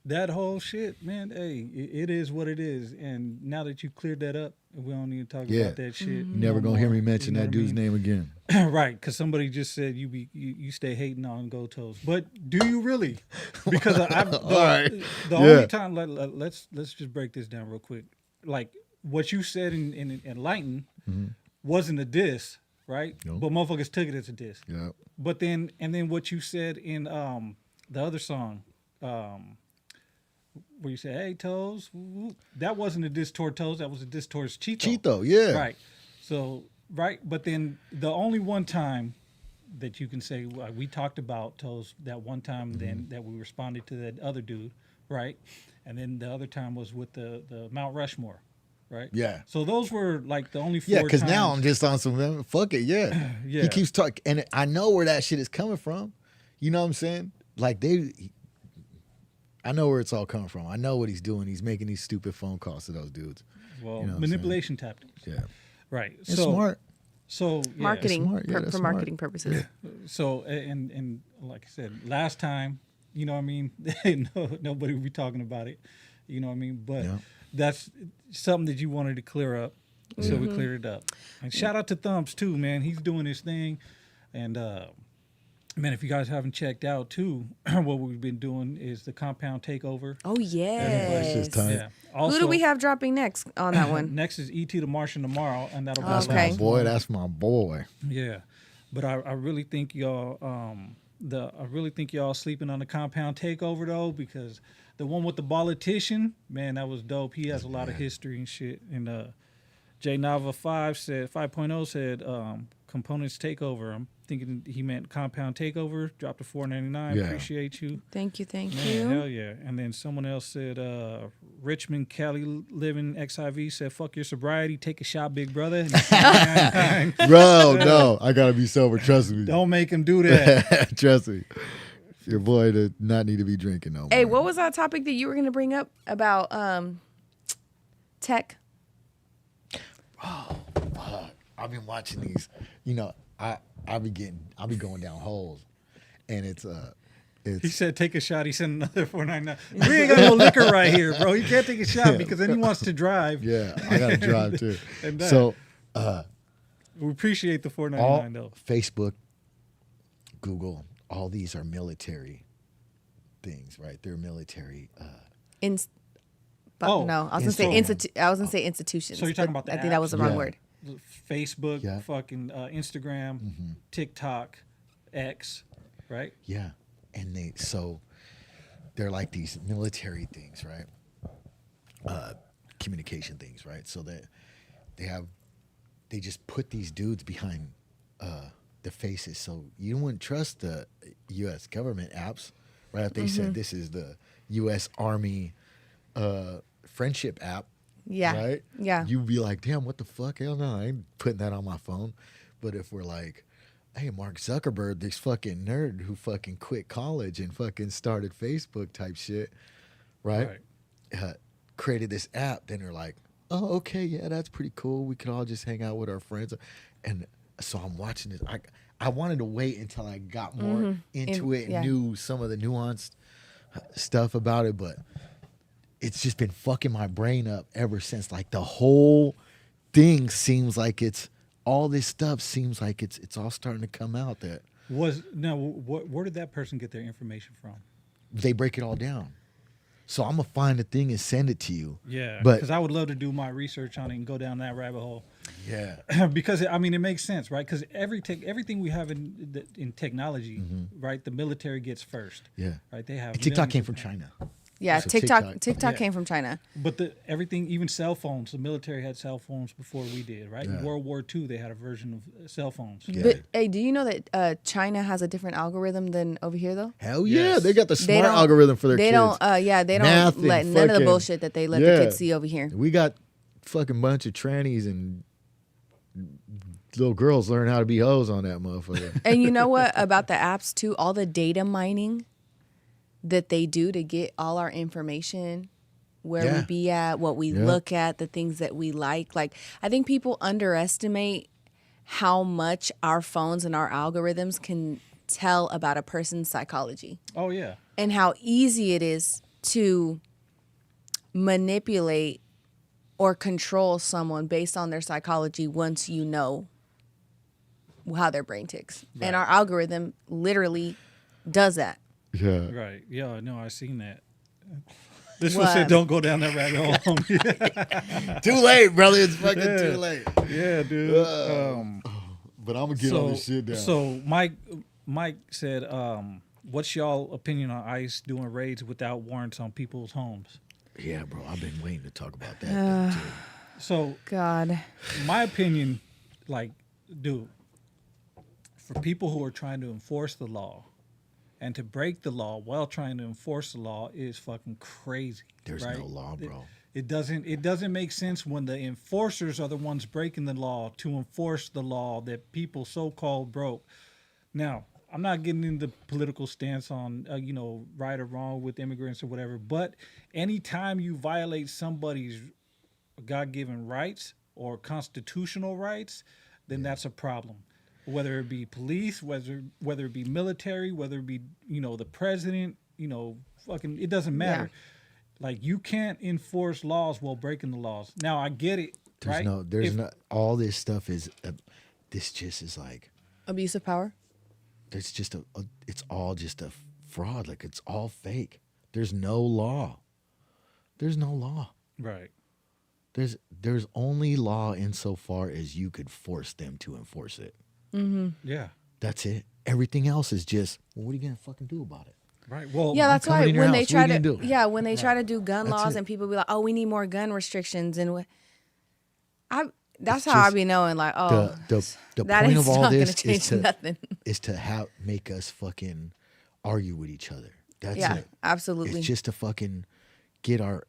Speaker 3: that whole shit, man. Hey, it is what it is. And now that you cleared that up, we don't need to talk
Speaker 1: Yeah.
Speaker 3: about that shit.
Speaker 1: You're never
Speaker 3: no
Speaker 1: going to hear
Speaker 3: more.
Speaker 1: me mention
Speaker 3: You know
Speaker 1: that
Speaker 3: what I
Speaker 1: dude's
Speaker 3: mean?
Speaker 1: name again.
Speaker 3: Right, because somebody just said you stay hating on Goldtoes, but do you really? Because the
Speaker 1: right.
Speaker 3: the
Speaker 1: Yeah.
Speaker 3: only time let's just break this down real quick. Like what you said in Enlighten wasn't a diss, right?
Speaker 1: No.
Speaker 3: But motherfuckers took it as a diss.
Speaker 1: Yeah.
Speaker 3: But then what you said in the other song, where you said, "Hey Toes," that wasn't a diss toward Toes. That was a diss towards Cheeto.
Speaker 1: Cheeto, yeah.
Speaker 3: Right. So, right. But then the only one time that you can say, we talked about Toes that one time then that we responded to that other dude, right? And then the other time was with the Mount Rushmore, right?
Speaker 1: Yeah.
Speaker 3: So those were like the only four
Speaker 1: Yeah, because
Speaker 3: times.
Speaker 1: now I'm just on some, fuck it, yeah.
Speaker 3: Yeah.
Speaker 1: He keeps talking, and I know where that shit is coming from. You know what I'm saying? Like, I know where it's all coming from. I know what he's doing. He's making these stupid phone calls to those dudes.
Speaker 3: Well,
Speaker 1: you know what I'm
Speaker 3: manipulation tactics.
Speaker 1: Yeah.
Speaker 3: Right.
Speaker 1: It's
Speaker 3: so,
Speaker 1: smart.
Speaker 3: So, yeah.
Speaker 2: Marketing,
Speaker 1: smart. Yeah, that's
Speaker 2: for
Speaker 1: smart.
Speaker 2: marketing purposes.
Speaker 3: So, and like I said, last time, you know what I mean? Nobody would be talking about it. You know what I mean? But
Speaker 1: Yeah.
Speaker 3: that's something that you wanted to clear up. So we cleared it up. And shout out to Thumps too, man. He's doing his thing. And man, if you guys haven't checked out too, what we've been doing is the compound takeover.
Speaker 2: Oh
Speaker 1: It's
Speaker 2: yes.
Speaker 1: just time.
Speaker 3: Yeah.
Speaker 2: Who
Speaker 3: Also,
Speaker 2: do we have dropping next on that one?
Speaker 3: next is E.T. the Martian tomorrow, and that'll be
Speaker 1: That's
Speaker 2: Okay.
Speaker 1: my boy. That's my boy.
Speaker 3: Yeah, but I really think y'all I really think y'all sleeping on the compound takeover though, because the one with the politician, man, that was dope. He has a lot of history and shit. And J Nava 5.0 said components takeover. I'm thinking he meant compound takeover. Dropped to $4.99.
Speaker 1: Yeah.
Speaker 3: Appreciate you.
Speaker 2: Thank you.
Speaker 3: Man,
Speaker 2: you.
Speaker 3: hell yeah. And then someone else said, Richmond Cali living XIV said, fuck your sobriety, take a shot, big brother.
Speaker 1: Bro, no, I gotta be sober. Trust me.
Speaker 3: Don't make him do that.
Speaker 1: Trust me. Your boy does not need to be drinking no more.
Speaker 2: Hey, what was that topic that you were going to bring up about tech?
Speaker 1: I've been watching these. You know, I be going down holes, and it's
Speaker 3: He said, take a shot. He said another $4.99. We ain't got no liquor right here, bro. He can't take a shot because then he wants to drive.
Speaker 1: yeah, I gotta drive too.
Speaker 3: And that.
Speaker 1: So
Speaker 3: We appreciate the
Speaker 1: all
Speaker 3: $4.99 though.
Speaker 1: Facebook, Google, all these are military things, right? They're military.
Speaker 2: No, I was going to say I was going to say institutions.
Speaker 3: So you're talking
Speaker 2: but
Speaker 3: about the
Speaker 2: I think that was the wrong
Speaker 1: Yeah.
Speaker 2: word.
Speaker 3: Facebook,
Speaker 1: Yeah.
Speaker 3: fucking Instagram, TikTok, X, right?
Speaker 1: Yeah, and they're like these military things, right? Communication things, right? So that they just put these dudes behind the faces, so you wouldn't trust the U.S. government apps, right? If they said this is the U.S. Army friendship app,
Speaker 2: Yeah.
Speaker 1: right?
Speaker 2: Yeah.
Speaker 1: You'd be like, damn, what the fuck? Hell no, I ain't putting that on my phone. But if we're like, hey, Mark Zuckerberg, this fucking nerd who fucking quit college and fucking started Facebook type shit, right? Created this app, then they're like, oh, okay, yeah, that's pretty cool. We could all just hang out with our friends. And so I'm watching this. I wanted to wait until I got more into it and knew some of the nuanced stuff about it, but it's just been fucking my brain up ever since. Like the whole thing seems like all this stuff seems like it's all starting to come out that
Speaker 3: Where did that person get their information from?
Speaker 1: they break it all down. So I'm gonna find the thing and send it to you.
Speaker 3: Yeah,
Speaker 1: But-
Speaker 3: because I would love to do my research on it and go down that rabbit hole.
Speaker 1: Yeah.
Speaker 3: Because I mean, it makes sense, right? Because everything we have in technology, right? The military gets first.
Speaker 1: Yeah.
Speaker 3: Right. They have
Speaker 1: And TikTok
Speaker 3: millions
Speaker 1: came
Speaker 3: of-
Speaker 1: from China.
Speaker 2: Yeah,
Speaker 1: So
Speaker 2: TikTok
Speaker 1: TikTok-
Speaker 3: Yeah.
Speaker 2: came from China.
Speaker 3: But everything, even cell phones, the military had cell phones before we did, right? In
Speaker 1: Yeah.
Speaker 3: World War II, they had a version of cell phones.
Speaker 1: Yeah.
Speaker 2: But hey, do you know that China has a different algorithm than over here though?
Speaker 1: Hell yeah,
Speaker 3: Yes.
Speaker 1: they got the
Speaker 2: They
Speaker 1: smart
Speaker 2: don't-
Speaker 1: algorithm for their
Speaker 2: They
Speaker 1: kids.
Speaker 2: don't they
Speaker 1: Math
Speaker 2: don't let
Speaker 1: and
Speaker 2: none of the
Speaker 1: fucking-
Speaker 2: bullshit that they let the
Speaker 1: Yeah.
Speaker 2: kids see over here.
Speaker 1: We got fucking bunch of trannies and little girls learn how to be hoes on that motherfucker.
Speaker 2: And you know what about the apps too? All the data mining that they do to get all our information, where we
Speaker 1: Yeah.
Speaker 2: be at, what we
Speaker 1: Yeah.
Speaker 2: look at, the things that we like. Like I think people underestimate how much our phones and our algorithms can tell about a person's psychology
Speaker 3: Oh yeah.
Speaker 2: and how easy it is to manipulate or control someone based on their psychology once you know how their brain ticks. And our algorithm literally does that.
Speaker 1: Yeah.
Speaker 3: Right. Yeah. No, I seen that. This
Speaker 2: What?
Speaker 3: one said, "Don't go down that rabbit hole."
Speaker 1: Too late, brother. It's fucking too late.
Speaker 3: Yeah, dude.
Speaker 1: But I'm gonna get all this shit down.
Speaker 3: So Mike said, "What's y'all opinion on ICE doing raids without warrants on people's homes?"
Speaker 1: yeah, bro, I've been waiting to talk about that thing too.
Speaker 3: So
Speaker 2: God.
Speaker 3: my opinion, like, dude, for people who are trying to enforce the law and to break the law while trying to enforce the law is fucking crazy.
Speaker 1: There's
Speaker 3: right?
Speaker 1: no law, bro.
Speaker 3: It doesn't make sense when the enforcers are the ones breaking the law to enforce the law that people so-called broke. Now, I'm not getting into political stance on right or wrong with immigrants or whatever, but anytime you violate somebody's God-given rights or constitutional rights, then that's a problem. Whether it be police, whether it be military, whether it be the president, fucking, it doesn't matter. Like you can't enforce laws while breaking the laws. Now I get it.
Speaker 1: There's
Speaker 3: right?
Speaker 1: there's no, all this stuff is, this just is like,
Speaker 2: Abuse of power.
Speaker 1: it's just it's all just a fraud. Like it's all fake. There's no law. There's no law.
Speaker 3: Right.
Speaker 1: There's only law insofar as you could force them to enforce it.
Speaker 3: Yeah.
Speaker 1: That's it. Everything else is just, well, what are you gonna fucking do about it?
Speaker 3: Right. Well,
Speaker 2: Yeah, that's
Speaker 1: coming
Speaker 2: why
Speaker 1: in your
Speaker 2: when they
Speaker 1: house, what
Speaker 2: try
Speaker 1: are you
Speaker 2: to
Speaker 1: gonna do?
Speaker 2: when they try to do gun
Speaker 1: That's
Speaker 2: laws
Speaker 1: it.
Speaker 2: and people be like, oh, we need more gun restrictions and that's
Speaker 1: It's
Speaker 2: how I
Speaker 1: just
Speaker 2: be knowing like, oh,
Speaker 1: The
Speaker 2: that
Speaker 1: point
Speaker 2: is
Speaker 1: of all
Speaker 2: not gonna
Speaker 1: this
Speaker 2: change nothing.
Speaker 1: is to make us fucking argue with each other. That's
Speaker 2: Yeah,
Speaker 1: it.
Speaker 2: absolutely.
Speaker 1: It's just to fucking get our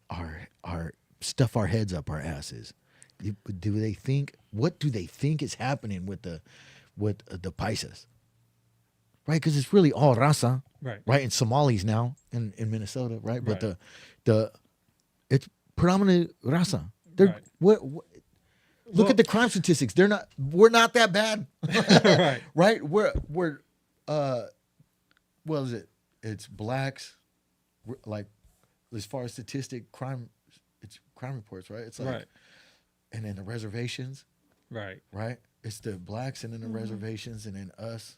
Speaker 1: stuff our heads up our asses. Do they think? What do they think is happening with the paisas? Right, because it's really all raza.
Speaker 3: Right.
Speaker 1: Right, and Somalis now in Minnesota. Right, but
Speaker 3: Right.
Speaker 1: the it's predominantly raza. They're
Speaker 3: Right.
Speaker 1: what look at the crime statistics. We're not that bad.
Speaker 3: Right.
Speaker 1: Right? We're what is it? It's blacks, like as far as statistic crime, it's crime reports, right? It's like,
Speaker 3: Right.
Speaker 1: and then the reservations,
Speaker 3: Right.
Speaker 1: right? It's the blacks and then the reservations and then us.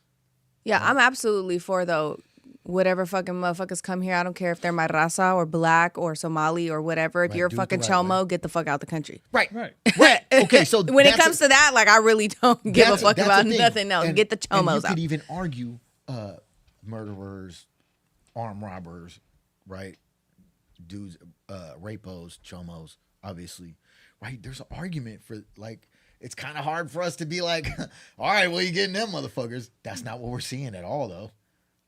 Speaker 2: Yeah, I'm absolutely for though. Whatever fucking motherfuckers come here, I don't care if they're my raza or black or Somali or whatever. If
Speaker 1: Right,
Speaker 2: you're a
Speaker 1: do it the
Speaker 2: fucking
Speaker 1: right
Speaker 2: chomo,
Speaker 1: way.
Speaker 2: get the fuck out the country.
Speaker 1: Right.
Speaker 3: Right.
Speaker 1: Right. Okay. So
Speaker 2: When it
Speaker 1: that's
Speaker 2: comes to that, like I really don't give a
Speaker 1: that's-
Speaker 2: fuck
Speaker 1: that's
Speaker 2: about
Speaker 1: the thing.
Speaker 2: nothing else.
Speaker 1: And-
Speaker 2: Get the
Speaker 1: and
Speaker 2: chomos
Speaker 1: you could
Speaker 2: out.
Speaker 1: even argue murderers, armed robbers, right? Dudes, rapos, chomos, obviously, right? There's an argument for like. It's kind of hard for us to be like, all right, well, you getting them motherfuckers. That's not what we're seeing at all, though.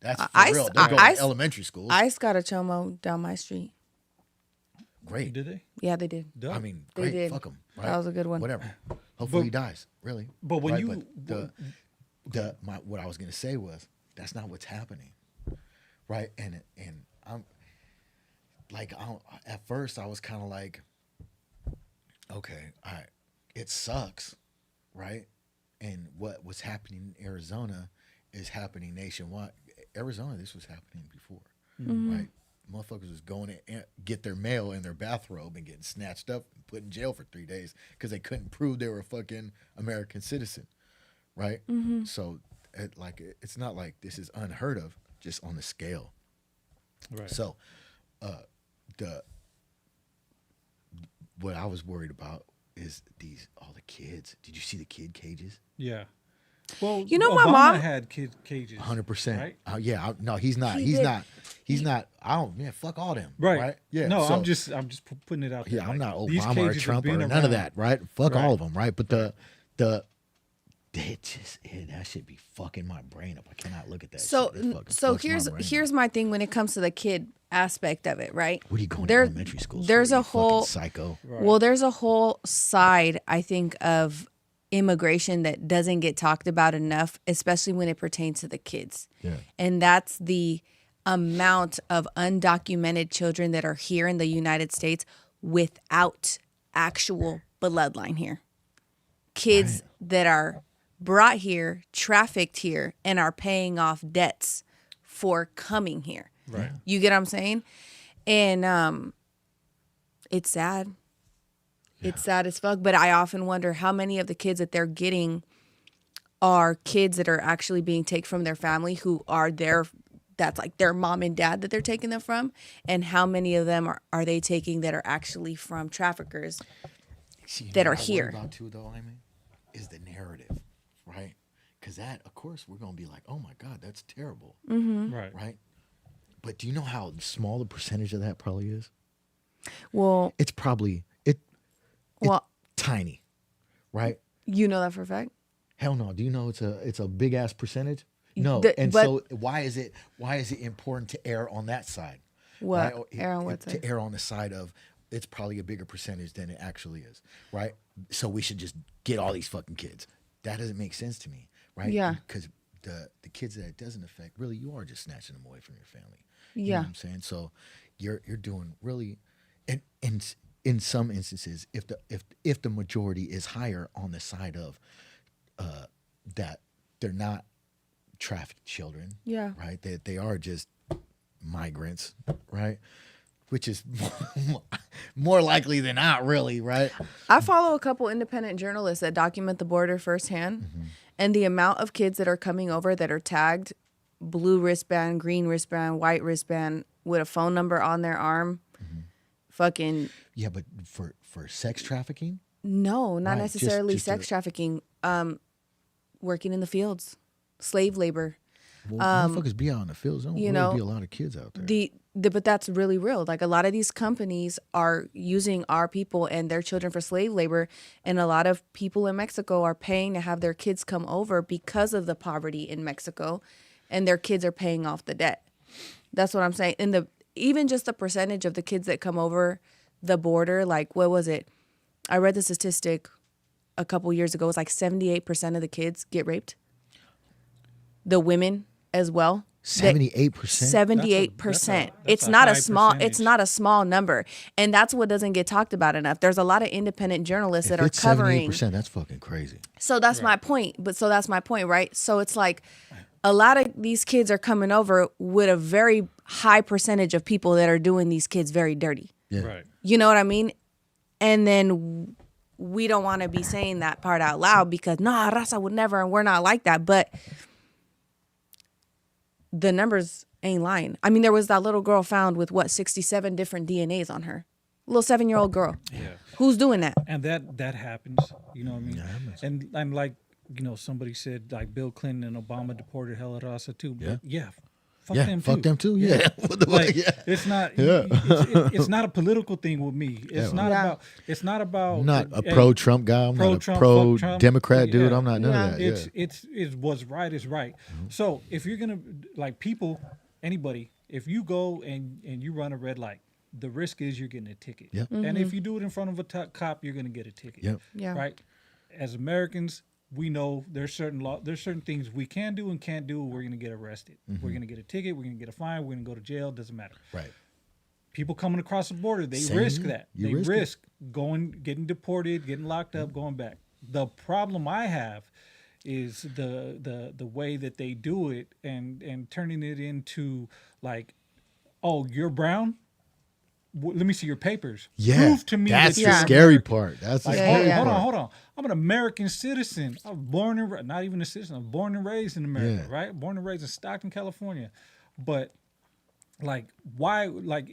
Speaker 1: That's for
Speaker 2: Ice-
Speaker 1: real. They're going
Speaker 2: Ice-
Speaker 1: to elementary schools.
Speaker 2: Ice got a chomo down my street.
Speaker 1: Great.
Speaker 3: Did they?
Speaker 2: Yeah, they did.
Speaker 3: Dope.
Speaker 1: I mean,
Speaker 2: They
Speaker 1: great.
Speaker 2: did.
Speaker 1: Fuck them. Right?
Speaker 2: That was a good one.
Speaker 1: Whatever. Hopefully
Speaker 3: But-
Speaker 1: he dies. Really.
Speaker 3: but when
Speaker 1: Right?
Speaker 3: you-
Speaker 1: What I was gonna say was that's not what's happening, right? And I'm like, at first I was kind of like, okay, it sucks, right? And what was happening in Arizona is happening nationwide. Arizona, this was happening before, right? Motherfuckers was going to get their mail in their bathrobe and getting snatched up and put in jail for 3 days because they couldn't prove they were a fucking American citizen, right? So, it's not like this is unheard of, just on the scale.
Speaker 3: Right.
Speaker 1: So, what I was worried about is all the kids. Did you see the kid cages?
Speaker 3: Yeah. Well,
Speaker 2: You know,
Speaker 3: Obama
Speaker 2: my mom-
Speaker 3: had kid cages.
Speaker 1: 100%.
Speaker 3: Right.
Speaker 1: Yeah. No, he's not.
Speaker 2: He
Speaker 1: He's
Speaker 2: did.
Speaker 1: not. He's not. I don't. Man, fuck all them.
Speaker 3: Right.
Speaker 1: Yeah.
Speaker 3: No,
Speaker 1: so-
Speaker 3: I'm just putting it out there.
Speaker 1: Yeah, I'm
Speaker 3: Like,
Speaker 1: not
Speaker 3: these
Speaker 1: Obama or
Speaker 3: cages have
Speaker 1: Trump or
Speaker 3: been
Speaker 1: none of
Speaker 3: around.
Speaker 1: that, right? Fuck
Speaker 3: Right.
Speaker 1: all of them, right? But that should be fucking my brain up. I cannot look at that.
Speaker 2: So,
Speaker 1: shit. It fucking
Speaker 2: so
Speaker 1: fucks my
Speaker 2: here's
Speaker 1: brain
Speaker 2: here's
Speaker 1: up.
Speaker 2: my thing when it comes to the kid aspect of it, right?
Speaker 1: What are you going
Speaker 2: there-
Speaker 1: to elementary school?
Speaker 2: there's a whole-
Speaker 1: psycho.
Speaker 3: Right.
Speaker 2: Well, there's a whole side, I think, of immigration that doesn't get talked about enough, especially when it pertains to the kids.
Speaker 1: Yeah.
Speaker 2: And that's the amount of undocumented children that are here in the United States without actual bloodline here. Kids that are brought here, trafficked here, and are paying off debts for coming here.
Speaker 3: Right.
Speaker 2: You get what I'm saying? And it's sad. It's sad as fuck. But I often wonder how many of the kids that they're getting are kids that are actually being taken from their family who are that's like their mom and dad that they're taking them from. And how many of them are they taking that are actually from traffickers?
Speaker 1: See, you
Speaker 2: that
Speaker 1: know
Speaker 2: are
Speaker 1: what I worry
Speaker 2: here.
Speaker 1: about too, though, Ayme, is the narrative, right? Because that, of course, we're gonna be like, oh my god, that's terrible,
Speaker 3: Right.
Speaker 1: right? But do you know how small the percentage of that probably is?
Speaker 2: Well,
Speaker 1: It's probably
Speaker 2: well,
Speaker 1: tiny, right?
Speaker 2: you know that for a fact.
Speaker 1: Hell no. Do you know it's a big ass percentage? No.
Speaker 2: But-
Speaker 1: So why is it important to err on that side?
Speaker 2: What?
Speaker 1: Right?
Speaker 2: Err on what
Speaker 1: To
Speaker 2: side?
Speaker 1: err on the side of it's probably a bigger percentage than it actually is, right? So we should just get all these fucking kids. That doesn't make sense to me, right?
Speaker 2: Yeah.
Speaker 1: Because the kids that it doesn't affect, really, you are just snatching them away from your family. You know
Speaker 2: Yeah.
Speaker 1: what I'm saying? So you're doing really, and in some instances, if the majority is higher on the side of that they're not trafficked children,
Speaker 2: Yeah.
Speaker 1: right? That they are just migrants, right? which is more likely than not, really, right?
Speaker 2: I follow a couple independent journalists that document the border firsthand, and the amount of kids that are coming over that are tagged blue wristband, green wristband, white wristband with a phone number on their arm, fucking
Speaker 1: Yeah, but for sex trafficking,
Speaker 2: no, not
Speaker 1: Right,
Speaker 2: necessarily
Speaker 1: just
Speaker 2: sex trafficking. Working in the fields, slave labor.
Speaker 1: well, motherfuckers be out in the fields. There don't
Speaker 2: you
Speaker 1: really
Speaker 2: know,
Speaker 1: be a lot of kids out there.
Speaker 2: But that's really real. Like a lot of these companies are using our people and their children for slave labor, and a lot of people in Mexico are paying to have their kids come over because of the poverty in Mexico, and their kids are paying off the debt. That's what I'm saying. And even just the percentage of the kids that come over the border, like what was it? I read the statistic a couple years ago. It was like 78% of the kids get raped. The women as well.
Speaker 1: 78%.
Speaker 2: 78%.
Speaker 3: That's
Speaker 2: It's
Speaker 3: a
Speaker 2: not
Speaker 3: high
Speaker 2: a small.
Speaker 3: percentage.
Speaker 2: It's not a small number, and that's what doesn't get talked about enough. There's a lot of independent journalists that
Speaker 1: If
Speaker 2: are
Speaker 1: it's
Speaker 2: covering.
Speaker 1: 78%, that's fucking crazy.
Speaker 2: So that's my point. So that's my point, right? So it's like a lot of these kids are coming over with a very high percentage of people that are doing these kids very dirty.
Speaker 1: Yeah.
Speaker 3: Right.
Speaker 2: You know what I mean? And then we don't want to be saying that part out loud because nah, raza would never, and we're not like that. But the numbers ain't lying. I mean, there was that little girl found with 67 different DNAs on her. Little 7-year-old girl.
Speaker 3: Yeah.
Speaker 2: Who's doing that?
Speaker 3: And that happens, you know what I mean? And like, you know, somebody said like Bill Clinton and Obama deported hella raza too. But
Speaker 1: Yeah.
Speaker 3: fuck
Speaker 1: Yeah,
Speaker 3: them
Speaker 1: fuck
Speaker 3: too.
Speaker 1: them too. Yeah. What the fuck?
Speaker 3: Like
Speaker 1: Yeah.
Speaker 3: it's not
Speaker 1: Yeah.
Speaker 3: it's not a political thing with me. It's not
Speaker 2: Yeah.
Speaker 3: about it's not about
Speaker 1: I'm not a
Speaker 3: hey,
Speaker 1: pro-Trump guy. I'm not a
Speaker 3: pro-Trump, fuck Trump.
Speaker 1: pro-Democrat dude.
Speaker 3: Yeah.
Speaker 1: I'm not none
Speaker 2: Yeah.
Speaker 1: of that.
Speaker 3: It's what's right is right. So if you're gonna like people, anybody, if you go and you run a red light, the risk is you're getting a ticket.
Speaker 1: Yep.
Speaker 3: And if you do it in front of a cop, you're gonna get a ticket.
Speaker 1: Yep.
Speaker 2: Yeah.
Speaker 3: Right. As Americans, we know there's certain things we can do and can't do. We're gonna get arrested. We're gonna get a ticket. We're gonna get a fine. We're gonna go to jail. Doesn't matter.
Speaker 1: Right.
Speaker 3: People coming across the border, they
Speaker 1: Same
Speaker 3: risk
Speaker 1: here.
Speaker 3: that.
Speaker 1: You
Speaker 3: They
Speaker 1: risk it.
Speaker 3: risk getting deported, getting locked up, going back. The problem I have is the way that they do it and turning it into like, oh, you're brown. Let me see your papers.
Speaker 1: Yeah.
Speaker 3: Prove to me
Speaker 1: that's
Speaker 3: that
Speaker 1: the
Speaker 3: you're
Speaker 1: scary
Speaker 3: American.
Speaker 1: part. That's the
Speaker 3: Like,
Speaker 1: scary
Speaker 2: yeah.
Speaker 1: part.
Speaker 3: hold on. I'm an American citizen. I was born and not even a citizen. I'm born and raised in America,
Speaker 1: Yeah.
Speaker 3: right? Born and raised in Stockton, California. But like, why? Like,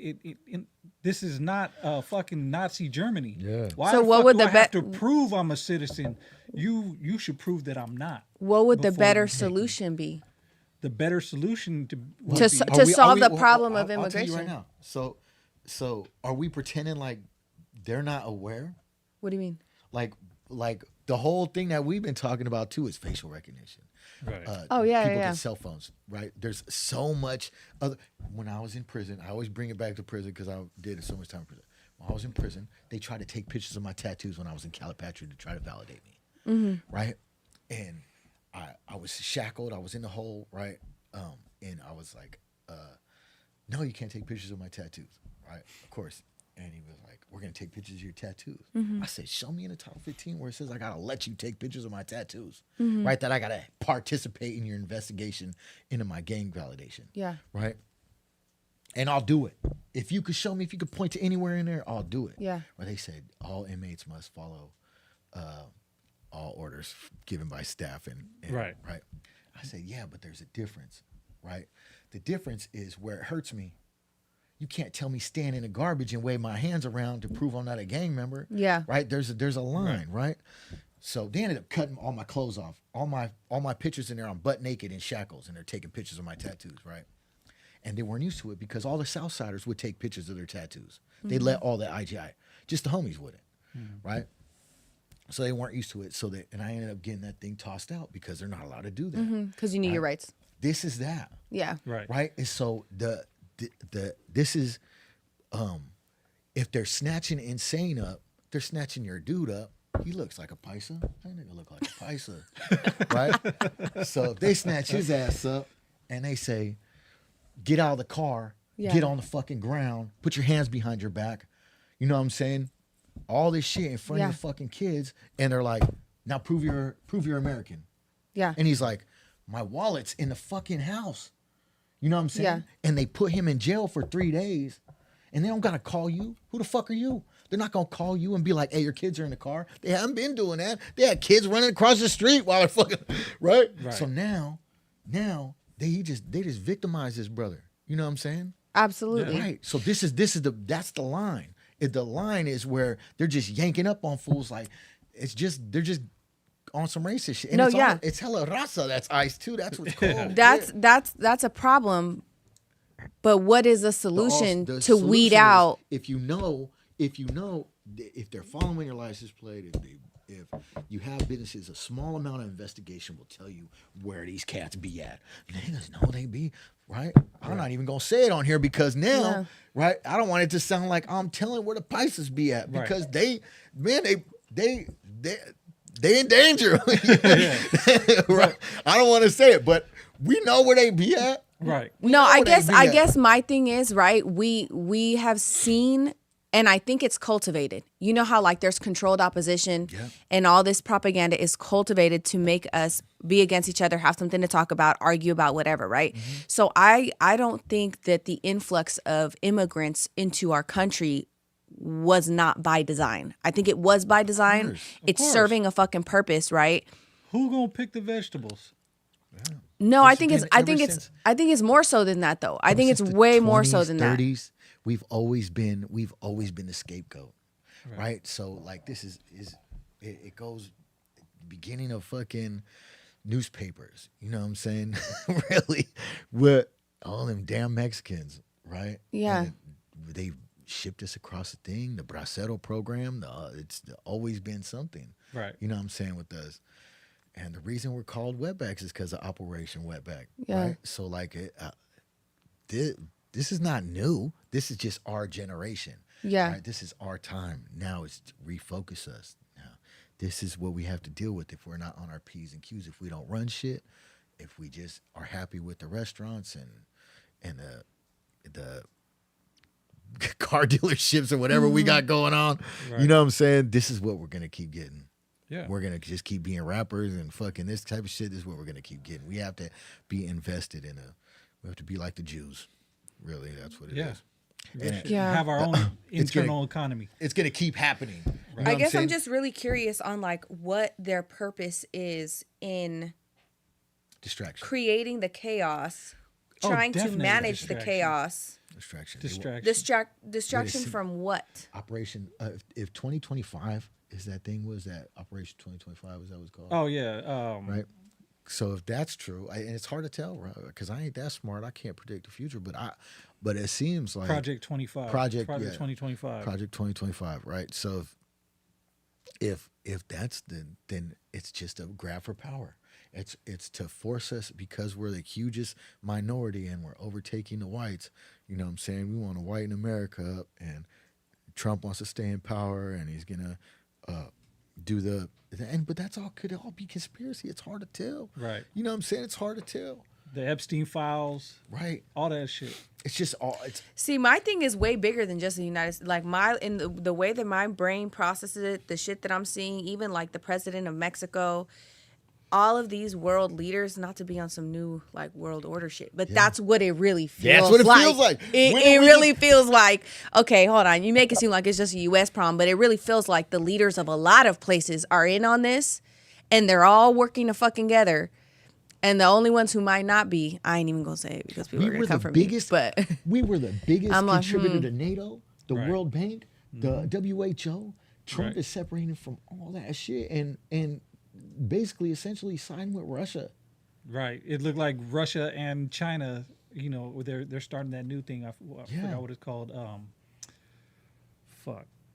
Speaker 3: this is not fucking Nazi Germany.
Speaker 1: Yeah.
Speaker 3: Why
Speaker 2: So
Speaker 3: the
Speaker 2: what
Speaker 3: fuck
Speaker 2: would
Speaker 3: do
Speaker 2: the
Speaker 3: I have
Speaker 2: be-
Speaker 3: to prove I'm a citizen? You should prove that I'm not.
Speaker 2: What would the
Speaker 3: before
Speaker 2: better
Speaker 3: you take me.
Speaker 2: solution be?
Speaker 3: The better solution would
Speaker 2: To
Speaker 3: be-
Speaker 2: so- to solve the problem of
Speaker 1: I'll tell you
Speaker 2: immigration.
Speaker 1: right now. So are we pretending like they're not aware?
Speaker 2: What do you mean?
Speaker 1: Like the whole thing that we've been talking about too is facial recognition.
Speaker 3: right.
Speaker 2: Oh, yeah,
Speaker 1: people
Speaker 2: yeah.
Speaker 1: get cell phones, right? There's so much other. When I was in prison, I always bring it back to prison because I did so much time in prison. When I was in prison, they tried to take pictures of my tattoos when I was in Calipatria to try to validate me, right? And I was shackled. I was in the hole, right? And I was like, no, you can't take pictures of my tattoos, right? Of course. And he was like, we're going to take pictures of your tattoos. I said, show me in the Title 15 where it says I got to let you take pictures of my tattoos, right? That I got to participate in your investigation into my gang validation,
Speaker 2: Yeah.
Speaker 1: right? And I'll do it. If you could show me, if you could point to anywhere in there, I'll do it.
Speaker 2: Yeah.
Speaker 1: Well, they said all inmates must follow all orders given by staff and
Speaker 3: Right.
Speaker 1: Right. I said, yeah, but there's a difference, right? The difference is where it hurts me. You can't tell me stand in the garbage and wave my hands around to prove I'm not a gang member.
Speaker 2: Yeah.
Speaker 1: Right? There's a line, right? So they ended up cutting all my clothes off. All my pictures in there, I'm butt naked in shackles, and they're taking pictures of my tattoos, right? And they weren't used to it because all the Southsiders would take pictures of their tattoos. They'd let all the IGI. Just the homies wouldn't, right? So they weren't used to it. And I ended up getting that thing tossed out because they're not allowed to do that.
Speaker 2: Because you need your rights.
Speaker 1: This is that.
Speaker 2: Yeah.
Speaker 3: Right.
Speaker 1: Right? And so this is if they're snatching N-Sane up, they're snatching your dude up. He looks like a paisa. That nigga look like a paisa. Right? So if they snatch his ass up and they say, get out of the car,
Speaker 2: Yeah.
Speaker 1: get on the fucking ground, put your hands behind your back. You know what I'm saying? All this shit in front
Speaker 2: Yeah.
Speaker 1: of the fucking kids, and they're like, now prove you're American.
Speaker 2: Yeah.
Speaker 1: And he's like, my wallet's in the fucking house. You know what I'm saying?
Speaker 2: Yeah.
Speaker 1: And they put him in jail for 3 days. and they don't gotta call you. Who the fuck are you? They're not gonna call you and be like, "Hey, your kids are in the car." They haven't been doing that. They had kids running across the street while they're fucking right. So now they just victimize this brother. You know what I'm saying?
Speaker 2: Absolutely.
Speaker 1: Right. So that's the line. The line is where they're just yanking up on fools like they're just on some racist shit. And
Speaker 2: No,
Speaker 1: it's hella raza that's ICE too. That's what's cold.
Speaker 2: That's a problem. But what is the solution
Speaker 1: The
Speaker 2: to
Speaker 1: solution
Speaker 2: weed
Speaker 1: is
Speaker 2: out?
Speaker 1: if they're following your license plate, if you have businesses, a small amount of investigation will tell you where these cats be at. Niggas know they be right. I'm not even gonna say it on here because now, right? I don't want it to sound like I'm telling where the prices be at because they in danger. Right? I don't want to say it, but we know where they be at.
Speaker 3: Right.
Speaker 2: No, I guess my thing is, right, we have seen, and I think it's cultivated. You know how like there's controlled opposition and all this propaganda is cultivated to make us be against each other, have something to talk about, argue about, whatever, right? Mm-hmm. So I don't think that the influx of immigrants into our country was not by design. I think it was by design.
Speaker 3: Of
Speaker 2: it's
Speaker 3: course.
Speaker 2: Serving a fucking purpose, right?
Speaker 3: Who gonna pick the vegetables?
Speaker 1: Yeah.
Speaker 2: No, I think it's more so than that though. I think it's way more so than
Speaker 1: 30s, that. We've always been the scapegoat, right? So like this is it goes beginning of fucking newspapers. You know what I'm saying? Really, with all them damn Mexicans, right?
Speaker 2: Yeah.
Speaker 1: And they shipped us across the thing, the Bracero program. It's always been something,
Speaker 3: right?
Speaker 1: You know what I'm saying with us. And the reason we're called wetbacks is because of Operation Wetback, right? So like this is not new. This is just our generation.
Speaker 2: Yeah.
Speaker 1: Right? This is our time. Now it's to refocus us. Now this is what we have to deal with if we're not on our P's and Q's, if we don't run shit, if we just are happy with the restaurants and the car dealerships or whatever we got going on. Right. You know what I'm saying? This is what we're going to keep getting. Yeah. We're going to just keep being rappers and fucking this type of shit. This is what we're going to keep getting. We have to be invested in we have to be like the Jews. Really, that's what it is.
Speaker 3: And have our own internal economy. It's
Speaker 1: going to keep happening.
Speaker 2: Right? I guess I'm just really curious on like what their purpose is in
Speaker 1: distraction,
Speaker 2: creating the chaos, trying to manage the chaos. Distraction from what?
Speaker 1: Operation. If 2025 is that thing, was that Operation 2025? Is that what it's called?
Speaker 3: Oh yeah.
Speaker 1: Right. So if that's true, and it's hard to tell, right? Because I ain't that smart. I can't predict the future, but it seems like
Speaker 3: Project 25. Project 2025.
Speaker 1: Project 2025. Right. So if that's then it's just a grab for power. It's to force us, because we're the hugest minority and we're overtaking the whites. You know what I'm saying? We want to whiten America up, and Trump wants to stay in power, and he's gonna but that's all could all be conspiracy. It's hard to tell. Right. You know what I'm saying? It's hard to tell.
Speaker 3: The Epstein files.
Speaker 1: Right.
Speaker 3: All that shit.
Speaker 1: It's just all
Speaker 2: See, my thing is way bigger than just the United States. Like the way that my brain processes it, the shit that I'm seeing, even like the president of Mexico, all of these world leaders, not to be on some new like world order shit, but that's what it really feels like. That's what it feels like. It really feels like, okay, hold on. You make it seem like it's just a U.S. problem, but it really feels like the leaders of a lot of places are in on this, and they're all working to fucking together. And the only ones who might not be, I ain't even gonna say it because people are gonna come for me. But
Speaker 1: we were the biggest contributor to NATO, the World Bank, the WHO. Trump is separating from all that shit, and basically essentially signed with Russia.
Speaker 3: Right. It looked like Russia and China, you know, they're starting that new thing. I forgot what it's called.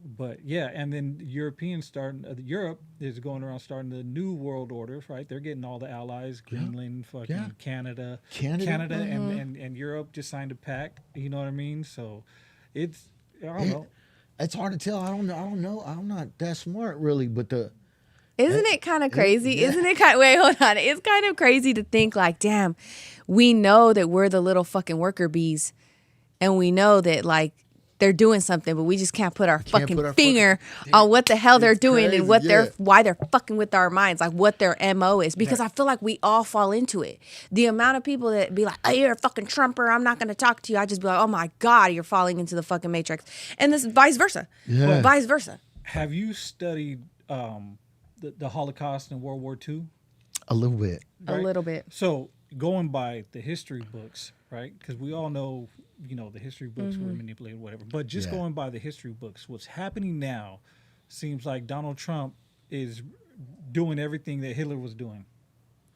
Speaker 3: But yeah, and then Europe is going around starting the new world order, right? They're getting all the allies, Greenland, Canada, and Europe just signed a pact. You know what I mean? So I don't know.
Speaker 1: It's hard to tell. I don't know. I'm not that smart really, but
Speaker 2: Isn't it kind of crazy? Yeah. Isn't it wait, hold on. It's kind of crazy to think like, damn, we know that we're the little fucking worker bees. And we know that like they're doing something, but we just can't put our
Speaker 1: Can't
Speaker 2: fucking
Speaker 1: put our
Speaker 2: finger on what the hell they're
Speaker 1: It's
Speaker 2: doing
Speaker 1: crazy,
Speaker 2: and what
Speaker 1: yeah.
Speaker 2: why they're fucking with our minds, like what their MO is. Because I feel like we all fall into it. The amount of people that be like, "Oh, you're a fucking Trumper, I'm not gonna talk to you," I just be like, "Oh my God, you're falling into the fucking matrix," and this vice versa.
Speaker 1: Yeah.
Speaker 2: Vice versa.
Speaker 3: Have you studied the Holocaust and World War II?
Speaker 1: A little bit.
Speaker 2: A little bit.
Speaker 3: So going by the history books, right? Because we all know, the history books were manipulated, whatever. But just
Speaker 1: Yeah.
Speaker 3: going by the history books, what's happening now seems like Donald Trump is doing everything that Hitler was doing,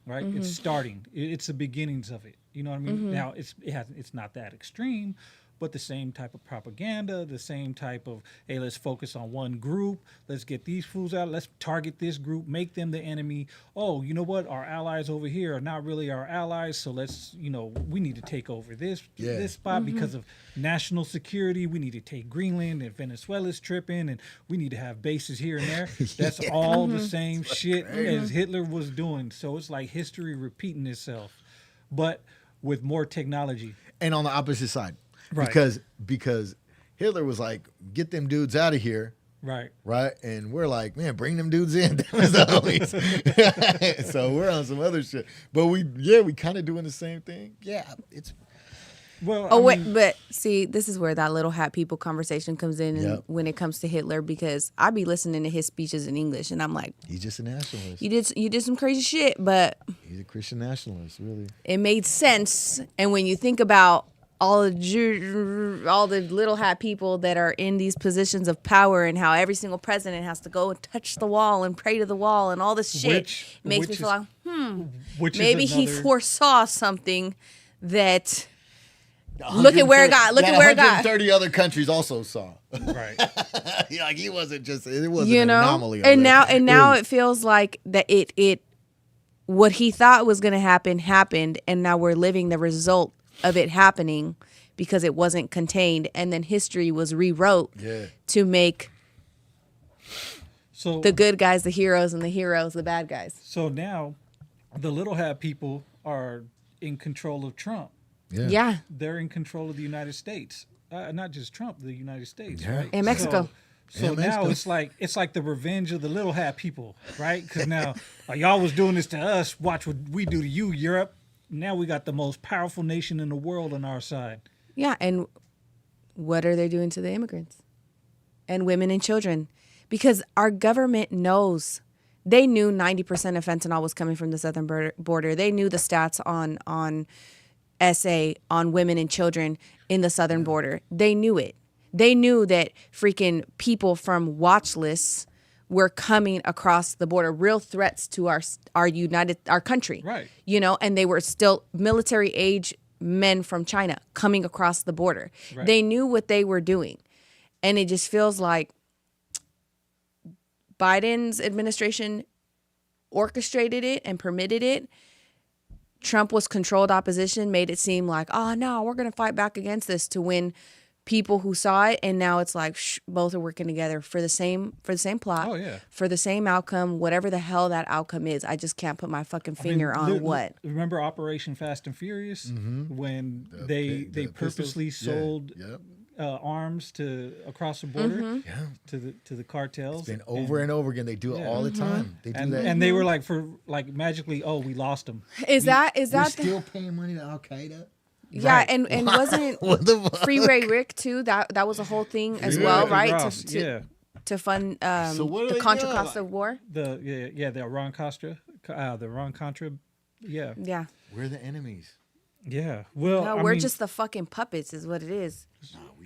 Speaker 3: right? It's starting. It's the beginnings of it. You know what I mean? Now it's not that extreme, but the same type of propaganda, the same type of, hey, let's focus on one group, let's get these fools out, let's target this group, make them the enemy. Oh, you know what? Our allies over here are not really our allies, so let's, we need to take over this spot because of national security. We need to take Greenland, and Venezuela's tripping, and we need to have bases here and there. That's all the same shit as Hitler was doing. So it's like history repeating itself, but with more technology.
Speaker 1: And on the opposite side.
Speaker 3: Right.
Speaker 1: Because Hitler was like, get them dudes out of here.
Speaker 3: Right.
Speaker 1: Right. And we're like, man, bring them dudes in. That was the homies. So we're on some other shit. But we kind of doing the same thing. Yeah. It's
Speaker 3: Well,
Speaker 2: Oh, wait, but see, this is where that little hat people conversation comes in and
Speaker 1: Yep.
Speaker 2: when it comes to Hitler, because I be listening to his speeches in English and I'm like,
Speaker 1: he's just a nationalist.
Speaker 2: you did some crazy shit, but
Speaker 1: He's a Christian nationalist, really.
Speaker 2: it made sense. And when you think about all the little hat people that are in these positions of power and how every single president has to go and touch the wall and pray to the wall and all this shit, makes me feel like, maybe he foresaw something that. Look at where it got. Look at where it got.
Speaker 1: 130 other countries also saw.
Speaker 3: Right.
Speaker 1: Like he wasn't just. It wasn't an anomaly.
Speaker 2: And now it feels like that it what he thought was going to happen happened, and now we're living the result of it happening because it wasn't contained, and then history was rewrote to make the good guys the heroes and the heroes the bad guys.
Speaker 3: So now, the little hat people are in control of Trump.
Speaker 2: Yeah.
Speaker 3: They're in control of the United States. Not just Trump, the United States,
Speaker 1: Yeah.
Speaker 3: right?
Speaker 2: And Mexico.
Speaker 3: So now it's like the revenge of the little hat people, right? Because now y'all was doing this to us. Watch what we do to you, Europe. Now we got the most powerful nation in the world on our side.
Speaker 2: Yeah, and what are they doing to the immigrants and women and children? Because our government knows. They knew 90% of fentanyl was coming from the southern border. They knew the stats on SA on women and children in the southern border. They knew it. They knew that freaking people from watch lists were coming across the border, real threats to our country.
Speaker 3: Right.
Speaker 2: And they were still military age men from China coming across the border.
Speaker 3: Right.
Speaker 2: They knew what they were doing. And it just feels like Biden's administration orchestrated it and permitted it. Trump was controlled opposition, made it seem like, oh no, we're going to fight back against this, to win people who saw it. And now it's like, both are working together for the same plot, for the same outcome, whatever the hell that outcome is. I just can't put my fucking finger on what.
Speaker 3: Remember Operation Fast and Furious when they purposely sold arms across the border to the cartels.
Speaker 1: It's been over and over again. They do it all the time. They do that,
Speaker 3: and they were like magically, oh, we lost them.
Speaker 2: Is that
Speaker 1: we're still paying money to Al Qaeda?
Speaker 2: Yeah,
Speaker 3: Right.
Speaker 2: and wasn't Freeway Rick too? That was a whole thing as well, right? To fund
Speaker 1: So what are
Speaker 2: the
Speaker 1: they
Speaker 2: Contra
Speaker 1: doing?
Speaker 2: Costa War.
Speaker 3: The Iran Contra,
Speaker 2: Yeah.
Speaker 1: We're the enemies.
Speaker 3: Yeah. Well,
Speaker 2: No, we're just the fucking puppets, is what it is.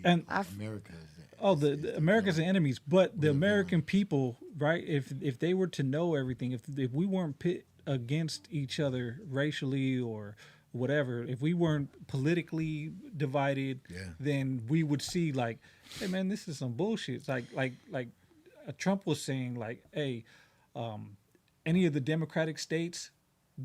Speaker 3: and
Speaker 1: America is
Speaker 3: the America's the enemies, but the American people, right? If they were to know everything, if we weren't pit against each other racially or whatever, if we weren't politically divided, then we would see like, hey man, this is some bullshit. It's like Trump was saying like, hey, any of the Democratic states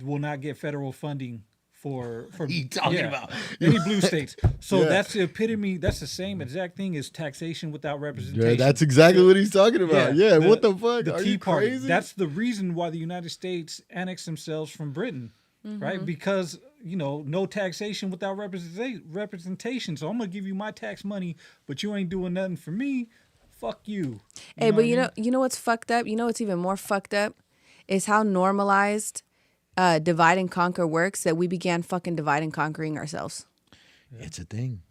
Speaker 3: will not get federal funding for
Speaker 1: he talking about
Speaker 3: any blue states. So that's the epitome. That's the same exact thing as taxation without representation.
Speaker 1: Yeah, that's exactly what he's talking about. Yeah, what the fuck?
Speaker 3: The
Speaker 1: Are
Speaker 3: Tea
Speaker 1: you
Speaker 3: Party.
Speaker 1: crazy?
Speaker 3: That's the reason why the United States annexed themselves from Britain, right? Because no taxation without representation. So I'm gonna give you my tax money, but you ain't doing nothing for me. Fuck you.
Speaker 2: Hey,
Speaker 3: know
Speaker 2: but
Speaker 3: what I mean?
Speaker 2: you know what's fucked up? You know what's even more fucked up is how normalized divide and conquer works that we began fucking divide and conquering ourselves.
Speaker 1: It's a thing.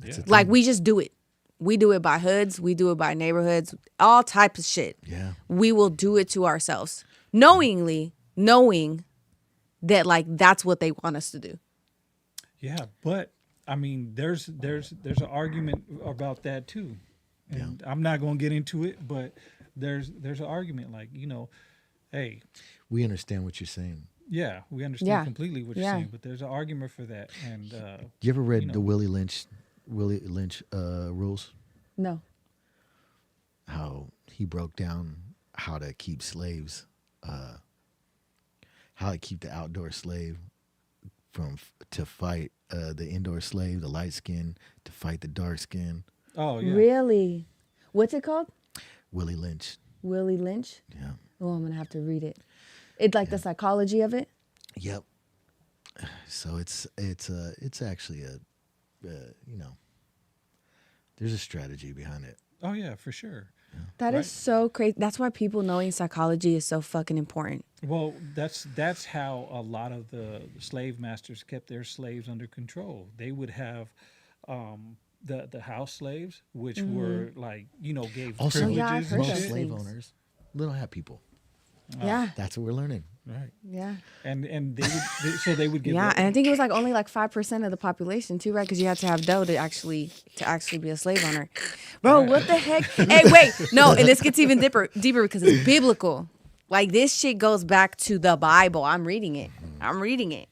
Speaker 1: It's a thing.
Speaker 2: Like we just do it. We do it by hoods. We do it by neighborhoods. All types of shit.
Speaker 1: Yeah.
Speaker 2: We will do it to ourselves, knowing that like that's what they want us to do.
Speaker 3: Yeah, but I mean, there's an argument about that too, and I'm not gonna get into it, but there's an argument like hey,
Speaker 1: We understand what you're saying.
Speaker 3: yeah, we understand
Speaker 2: Yeah.
Speaker 3: completely what you're
Speaker 2: Yeah.
Speaker 3: saying, but there's an argument for that, and
Speaker 1: You ever read
Speaker 3: You know.
Speaker 1: the Willie Lynch rules?
Speaker 2: No.
Speaker 1: How he broke down how to keep slaves, how to keep the outdoor slave to fight the indoor slave, the light skin, to fight the dark skin.
Speaker 3: oh yeah,
Speaker 2: Really? What's it called?
Speaker 1: Willie Lynch.
Speaker 2: Willie Lynch?
Speaker 1: Yeah.
Speaker 2: Oh, I'm gonna have to read it. It's like the psychology of it.
Speaker 1: Yep. So it's actually there's a strategy behind it.
Speaker 3: oh yeah, for sure.
Speaker 2: That is
Speaker 3: Right.
Speaker 2: so crazy. That's why people knowing psychology is so fucking important.
Speaker 3: Well, that's how a lot of the slave masters kept their slaves under control. They would have the house slaves, which were like gave
Speaker 1: Also,
Speaker 3: privileges
Speaker 2: Yeah, I've
Speaker 3: and
Speaker 2: heard
Speaker 1: most
Speaker 2: those
Speaker 3: shit.
Speaker 1: slave
Speaker 2: things.
Speaker 1: owners, little hat people.
Speaker 2: Yeah.
Speaker 1: That's what we're learning.
Speaker 3: Right,
Speaker 2: Yeah.
Speaker 3: and they would give
Speaker 2: Yeah,
Speaker 3: up-
Speaker 2: and I think it was like only like 5% of the population too, right? Because you had to have dough to actually be a slave owner. Bro, what the heck? Hey, wait, no, and this gets even deeper because it's biblical. Like this shit goes back to the Bible. I'm reading it.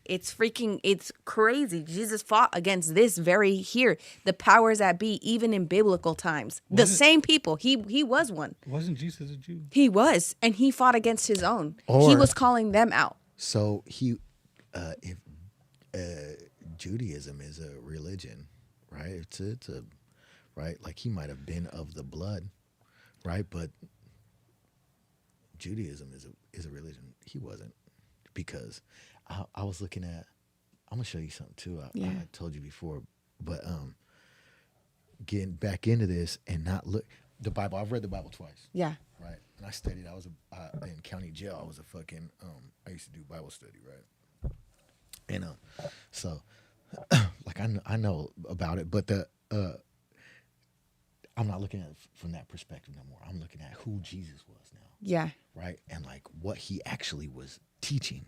Speaker 2: It's crazy. Jesus fought against this very here. The powers that be, even in biblical times. The same people. He was one.
Speaker 3: Wasn't Jesus a Jew?
Speaker 2: He was, and he fought against his own. He
Speaker 1: Or-
Speaker 2: was calling them out.
Speaker 1: So if Judaism is a religion, right? It's a right. Like he might have been of the blood, right? But Judaism is a religion. He wasn't, because I was looking at. I'm gonna show you something too. I told you before, but getting back into this and not look the Bible. I've read the Bible twice.
Speaker 2: Yeah.
Speaker 1: Right, and I studied. I was in county jail. I was a fucking. I used to do Bible study, right? And so like I know about it, but I'm not looking at it from that perspective no more. I'm looking at who Jesus was now,
Speaker 2: Yeah.
Speaker 1: right? And like what he actually was teaching,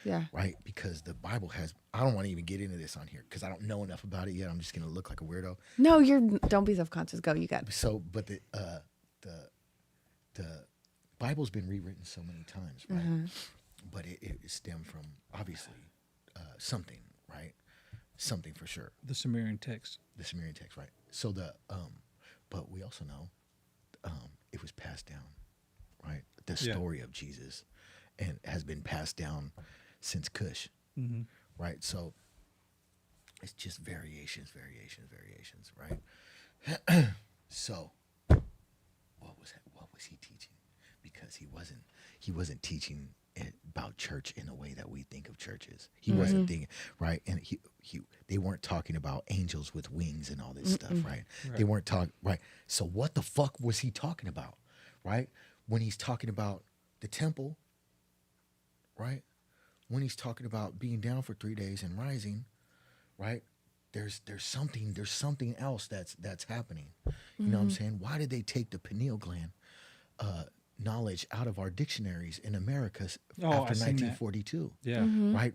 Speaker 2: Yeah.
Speaker 1: right? Because the Bible has. I don't want to even get into this on here because I don't know enough about it yet. I'm just gonna look like a weirdo.
Speaker 2: No, don't be self-conscious. Go, you got it.
Speaker 1: So, but the Bible's been rewritten so many times, right? But it stemmed from obviously something, right? Something for sure.
Speaker 3: The Sumerian text.
Speaker 1: The Sumerian text, right? So but we also know it was passed down, right? The story of Jesus, and has been passed down since Cush, right? So it's just variations, right? So what was he teaching? Because he wasn't teaching about church in the way that we think of churches. He wasn't thinking, right? And they weren't talking about angels with wings and all this stuff, right? They weren't talking, right? So what the fuck was he talking about, right? When he's talking about the temple, right? When he's talking about being down for 3 days and rising, right? There's something else that's happening. You know what I'm saying? Why did they take the pineal gland knowledge out of our dictionaries in America
Speaker 3: Oh,
Speaker 1: after
Speaker 3: I seen that.
Speaker 1: 1942?
Speaker 3: Yeah.
Speaker 1: Right?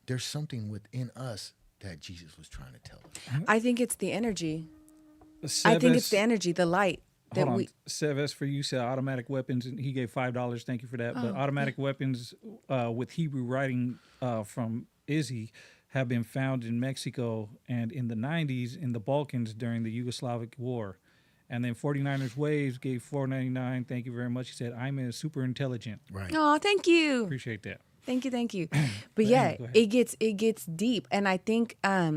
Speaker 1: There's something within us that Jesus was trying to tell us.
Speaker 2: I think it's the energy. I think it's the energy, the light that
Speaker 3: Hold on.
Speaker 2: we.
Speaker 3: Seves for you said automatic weapons, and he gave $5. Thank you for that. But automatic weapons with Hebrew writing from Izzy have been found in Mexico and in the 90s in the Balkans during the Yugoslavic War. And then 49ers Waves gave $4.99. Thank you very much. He said, Ayme is super intelligent.
Speaker 1: Right.
Speaker 2: Oh, thank you.
Speaker 3: Appreciate that.
Speaker 2: Thank you. But yeah,
Speaker 3: go ahead.
Speaker 2: it gets deep, and I think I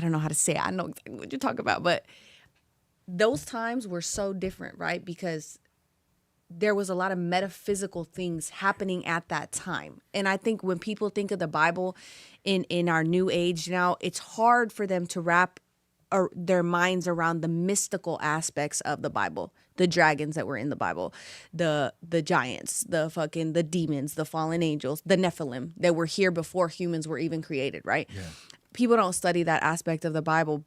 Speaker 2: don't know how to say it. I know exactly what you're talking about, but those times were so different, right? Because there was a lot of metaphysical things happening at that time. And I think when people think of the Bible in our new age now, it's hard for them to wrap their minds around the mystical aspects of the Bible. The dragons that were in the Bible, the giants, the demons, the fallen angels, the Nephilim that were here before humans were even created, right?
Speaker 1: Yeah.
Speaker 2: People don't study that aspect of the Bible,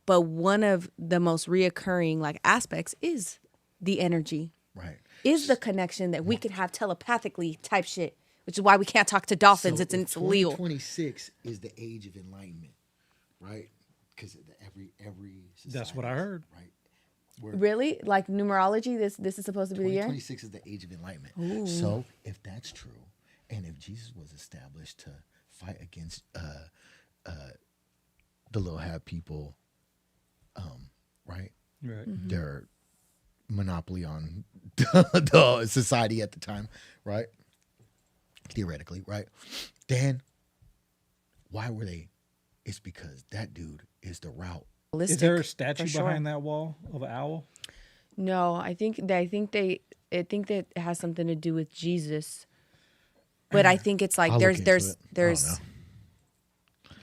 Speaker 2: but one of the most reoccurring like aspects is the energy.
Speaker 1: Right.
Speaker 2: Is the connection that we can have telepathically type shit, which is why we can't talk to dolphins.
Speaker 1: So
Speaker 2: It's illegal.
Speaker 1: 2026 is the age of enlightenment, right? Because every society,
Speaker 3: That's what I heard.
Speaker 1: right?
Speaker 2: Really? Like numerology? This is supposed to be the year?
Speaker 1: 2026 is the age of enlightenment. So if that's true, and if Jesus was established to fight against the little hat people, right?
Speaker 3: Right.
Speaker 1: Their monopoly on the society at the time, right? Theoretically, right? Then why were they? It's because that dude is the route.
Speaker 3: Is there a statue
Speaker 2: for sure.
Speaker 3: behind that wall of an owl?
Speaker 2: No, I think that it has something to do with Jesus. But I think it's like
Speaker 1: I'll look into it. I
Speaker 2: there's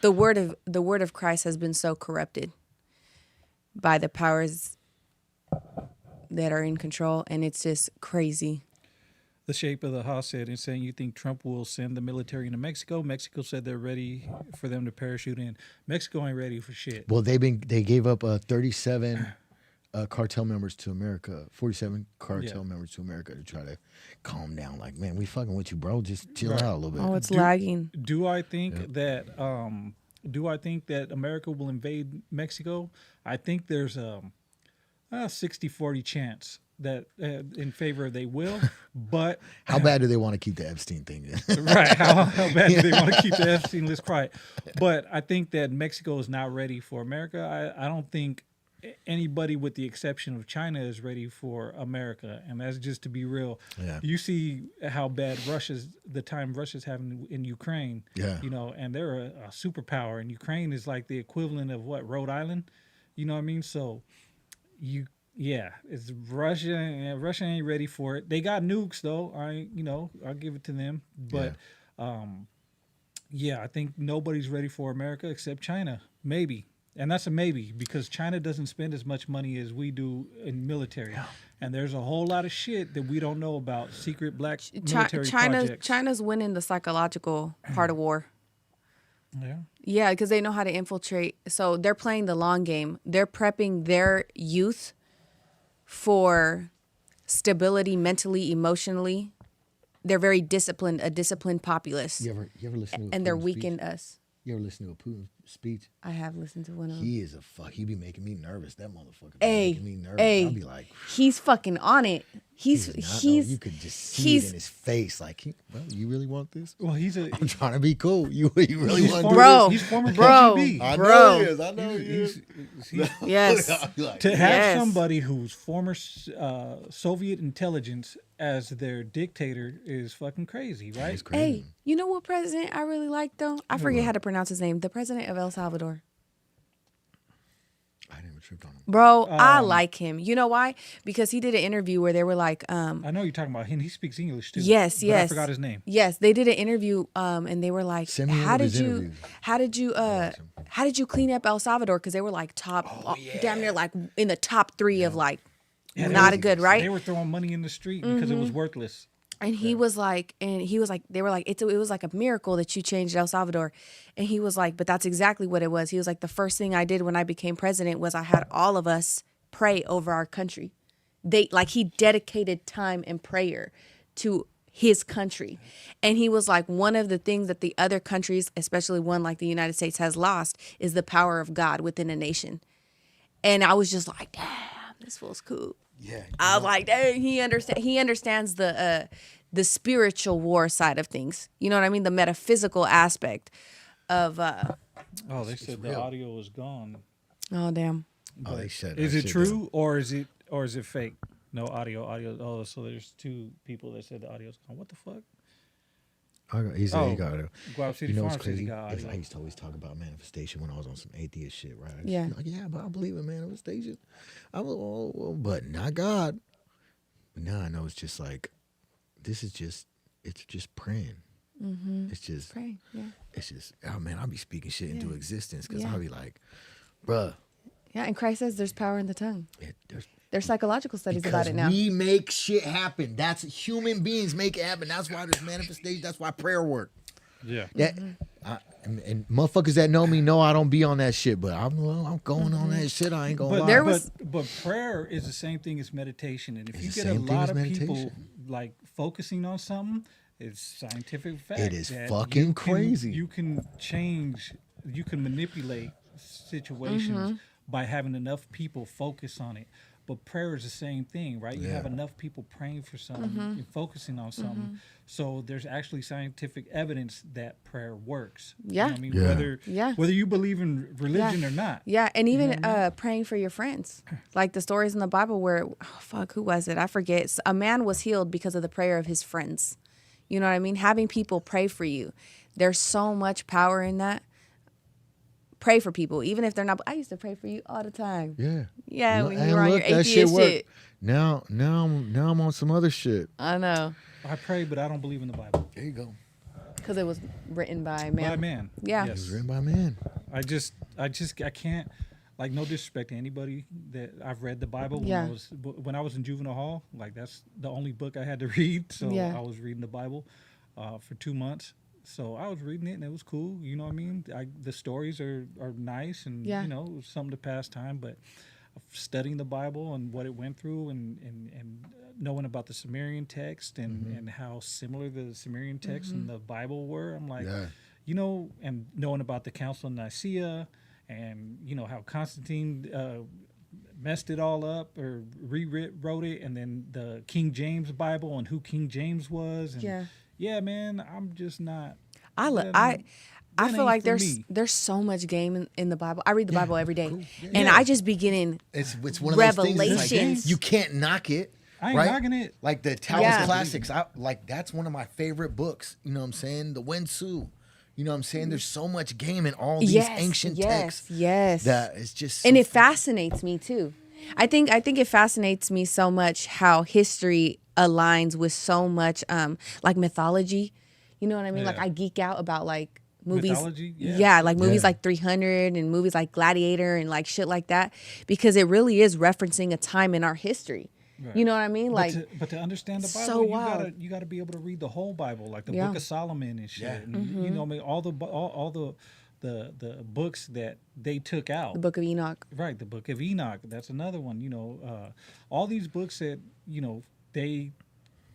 Speaker 1: don't know.
Speaker 2: the word of Christ has been so corrupted by the powers that are in control, and it's just crazy.
Speaker 3: The Shape of the House said, "In saying you think Trump will send the military into Mexico, Mexico said they're ready for them to parachute in. Mexico ain't ready for shit."
Speaker 1: Well, they gave up 37 cartel members to America, 47 cartel members to America to try to calm down. Like, man, we fucking with you, bro. Just chill out a little bit.
Speaker 2: Oh, it's lagging.
Speaker 3: Do I think that America will invade Mexico? I think there's a 60-40 chance that in favor they will, but
Speaker 1: How bad do they want to keep the Epstein thing in?
Speaker 3: right, how bad do they want to keep the Epstein list quiet? But I think that Mexico is not ready for America. I don't think anybody with the exception of China is ready for America, and that's just to be real.
Speaker 1: Yeah.
Speaker 3: You see how bad Russia's having in Ukraine.
Speaker 1: Yeah.
Speaker 3: You know, and they're a superpower, and Ukraine is like the equivalent of what, Rhode Island? You know what I mean? So it's Russia. And Russia ain't ready for it. They got nukes though. I'll give it to them. But I think nobody's ready for America except China. Maybe. And that's a maybe, because China doesn't spend as much money as we do in military. And there's a whole lot of shit that we don't know about, secret black military projects.
Speaker 2: China's winning the psychological part of war.
Speaker 3: Yeah.
Speaker 2: Yeah, because they know how to infiltrate. So they're playing the long game. They're prepping their youth for stability mentally, emotionally. They're very disciplined, a disciplined populace.
Speaker 1: You ever listen to
Speaker 2: And they're
Speaker 1: Putin's
Speaker 2: weakening
Speaker 1: speech?
Speaker 2: us.
Speaker 1: You ever listen to a Putin speech?
Speaker 2: I have listened to one of them.
Speaker 1: He is a fuck. He be making me nervous. That motherfucker be
Speaker 2: Hey,
Speaker 1: making me nervous.
Speaker 2: hey.
Speaker 1: I'll be like,
Speaker 2: He's fucking on it. He's
Speaker 1: you could just see it in his face. Like, well, you really want this?
Speaker 3: Well,
Speaker 1: I'm trying to be cool. You really want
Speaker 2: Bro,
Speaker 3: he's former
Speaker 2: bro,
Speaker 3: KGB.
Speaker 1: I
Speaker 2: bro.
Speaker 1: know he is. I know he is.
Speaker 2: Yes.
Speaker 1: I'll be like,
Speaker 3: To have
Speaker 2: Yes.
Speaker 3: somebody who's former Soviet intelligence as their dictator is fucking crazy, right?
Speaker 1: it's crazy.
Speaker 2: Hey, you know what president I really like though? I forget how to pronounce his name. The president of El Salvador.
Speaker 1: I never tripped on him.
Speaker 2: Bro, I like him. You know why? Because he did an interview where they were like,
Speaker 3: I know you're talking about him. He speaks English too.
Speaker 2: yes,
Speaker 3: but
Speaker 2: yes.
Speaker 3: I forgot his name.
Speaker 2: Yes, they did an interview, and they were like,
Speaker 1: Send me one
Speaker 2: how
Speaker 1: of
Speaker 2: did
Speaker 1: his
Speaker 2: you,
Speaker 1: interviews.
Speaker 2: how did you clean up El Salvador? Because they were like damn near like in the top 3 of like
Speaker 3: Yeah,
Speaker 2: not
Speaker 3: they-
Speaker 2: a good, right?
Speaker 3: They were throwing money in the street because it was worthless.
Speaker 2: And he was like, they were like, it was like a miracle that you changed El Salvador. And he was like, but that's exactly what it was. He was like, the first thing I did when I became president was I had all of us pray over our country. He dedicated time and prayer to his country. And he was like, one of the things that the other countries, especially one like the United States, has lost is the power of God within a nation. And I was just like, damn, this fool's cool.
Speaker 1: Yeah.
Speaker 2: I was like, dang, he understands the spiritual war side of things. You know what I mean? The metaphysical aspect of
Speaker 3: Oh, they said the
Speaker 1: real.
Speaker 3: audio was gone.
Speaker 2: oh damn.
Speaker 1: Oh, they said.
Speaker 3: Is
Speaker 1: that
Speaker 3: it
Speaker 1: shit
Speaker 3: true or is it fake? No audio. Oh, so there's 2 people that said the audio's gone. What the fuck?
Speaker 1: He said he got it.
Speaker 3: Guap City
Speaker 1: You know what's
Speaker 3: Farm says he
Speaker 1: crazy?
Speaker 3: got
Speaker 1: Is
Speaker 3: audio.
Speaker 1: I used to always talk about manifestation when I was on some atheist shit, right? I used
Speaker 2: Yeah.
Speaker 1: to be like, yeah, but I believe in manifestation. But not God. now I know it's just like, it's just praying. It's just,
Speaker 2: Pray. Yeah.
Speaker 1: it's just, oh man, I'll be speaking shit into
Speaker 2: Yeah.
Speaker 1: existence because
Speaker 2: Yeah.
Speaker 1: I'll be like, bruh,
Speaker 2: Yeah. And Christ says there's power in the tongue. There's psychological studies
Speaker 1: because
Speaker 2: about it now.
Speaker 1: we make shit happen. That's human beings make it happen. That's why there's manifestation. That's why prayer work.
Speaker 3: Yeah.
Speaker 1: That and motherfuckers that know me know I don't be on that shit, but I'm going on that shit. I ain't gonna lie.
Speaker 3: But prayer is the same thing as meditation, and if
Speaker 1: It's
Speaker 3: you
Speaker 1: the
Speaker 3: get a
Speaker 1: same thing
Speaker 3: lot
Speaker 1: as
Speaker 3: of people
Speaker 1: meditation.
Speaker 3: like focusing on something, it's scientific fact.
Speaker 1: It is
Speaker 3: that
Speaker 1: fucking crazy.
Speaker 3: You can change, you can manipulate situations by having enough people focus on it. But prayer is the same thing, right? You
Speaker 1: Yeah.
Speaker 3: have enough people praying for something and focusing on something. So there's actually scientific evidence that prayer works.
Speaker 2: Yeah.
Speaker 3: You know what I mean?
Speaker 1: Yeah.
Speaker 3: Whether you believe in religion or not.
Speaker 2: Yeah, and even
Speaker 3: know what I
Speaker 2: praying for your friends. Like the stories in the Bible where, who was it? I forget. A man was healed because of the prayer of his friends. You know what I mean? Having people pray for you. There's so much power in that. Pray for people, even if they're not. I used to pray for you all the time.
Speaker 1: Yeah.
Speaker 2: Yeah, when
Speaker 1: And
Speaker 2: you were on your
Speaker 1: look, that
Speaker 2: atheist
Speaker 1: worked.
Speaker 2: shit.
Speaker 1: Now I'm on some other shit.
Speaker 2: I know.
Speaker 3: I pray, but I don't believe in the Bible.
Speaker 1: There you go.
Speaker 2: Because it was written by man.
Speaker 3: By man.
Speaker 2: Yeah.
Speaker 1: It was
Speaker 3: Yes.
Speaker 1: written by man.
Speaker 3: I can't, like, no disrespect to anybody that I've read the Bible
Speaker 2: Yeah.
Speaker 3: when I was in juvenile hall. Like, that's the only book I had to read. So
Speaker 2: Yeah.
Speaker 3: I was reading the Bible for 2 months. So I was reading it and it was cool. You know what I mean? The stories are nice and,
Speaker 2: Yeah.
Speaker 3: you know, it was something to pass time. But studying the Bible and what it went through and knowing about the Sumerian text and how similar the Sumerian text and the Bible were, I'm like,
Speaker 1: Yeah.
Speaker 3: you know, and knowing about the Council of Nicaea and, you know, how Constantine messed it all up or rewrote it, and then the King James Bible and who King James was. And yeah, man, I'm just not.
Speaker 2: I
Speaker 3: that
Speaker 2: feel
Speaker 3: ain't
Speaker 2: like
Speaker 3: for me.
Speaker 2: there's so much game in the Bible. I read the Bible every day,
Speaker 1: cool. Yeah.
Speaker 2: and
Speaker 3: Yeah.
Speaker 2: I just be getting
Speaker 1: It's one of those things. It's
Speaker 2: Revelations.
Speaker 1: like, you can't knock it.
Speaker 3: I ain't
Speaker 1: right?
Speaker 3: knocking it.
Speaker 1: Like the Taoist
Speaker 2: Yeah.
Speaker 1: classics. That's one of my favorite books. You know what I'm saying? The Wen Tzu. You know what I'm saying? There's so much game in all these ancient texts.
Speaker 2: Yes.
Speaker 1: That it's just
Speaker 2: And
Speaker 1: so
Speaker 2: it fascinates me too. I think it fascinates me so much how history aligns with so much like mythology. You know what I mean? Like
Speaker 3: Yeah.
Speaker 2: I geek out about like movies.
Speaker 3: Mythology? Yeah.
Speaker 2: Yeah, like movies
Speaker 1: Yeah.
Speaker 2: like 300 and movies like Gladiator and like shit like that, because it really is referencing a time in our history.
Speaker 3: Right.
Speaker 2: You know what I mean? Like
Speaker 3: But to understand the Bible,
Speaker 2: so
Speaker 3: you
Speaker 2: wild.
Speaker 3: gotta be able to read the whole Bible, like the
Speaker 2: Yeah.
Speaker 3: Book of Solomon and shit.
Speaker 1: Yeah.
Speaker 3: And, you know, what I mean, all the books that they took out.
Speaker 2: the Book of Enoch.
Speaker 3: Right, the Book of Enoch. That's another one. You know, all these books that, you know, they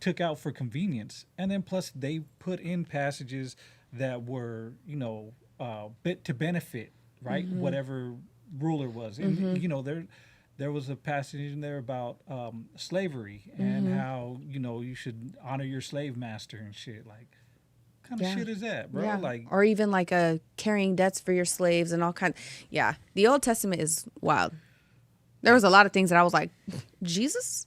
Speaker 3: took out for convenience, and then plus they put in passages that were, you know, to benefit, right, whatever ruler was. And you know, there was a passage in there about slavery and how, you know, you should honor your slave master and shit. Like, what kind of
Speaker 2: Yeah.
Speaker 3: shit is that, bro?
Speaker 2: Yeah.
Speaker 3: Like,
Speaker 2: Or even like carrying debts for your slaves and all kinds. Yeah. The Old Testament is wild. There was a lot of things that I was like, Jesus?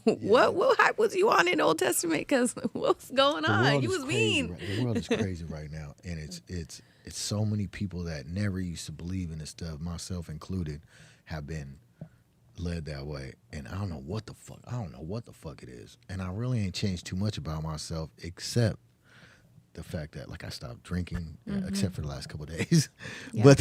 Speaker 2: What hype was you on in the Old Testament? Because what's going
Speaker 1: The
Speaker 2: on?
Speaker 1: world
Speaker 2: You
Speaker 1: is
Speaker 2: was
Speaker 1: crazy,
Speaker 2: mean.
Speaker 1: right? The world is crazy right now, and it's so many people that never used to believe in this stuff, myself included, have been led that way. And I don't know what the fuck it is. And I really ain't changed too much about myself, except the fact that, like, I stopped drinking, except for the last couple of days.
Speaker 2: Yeah.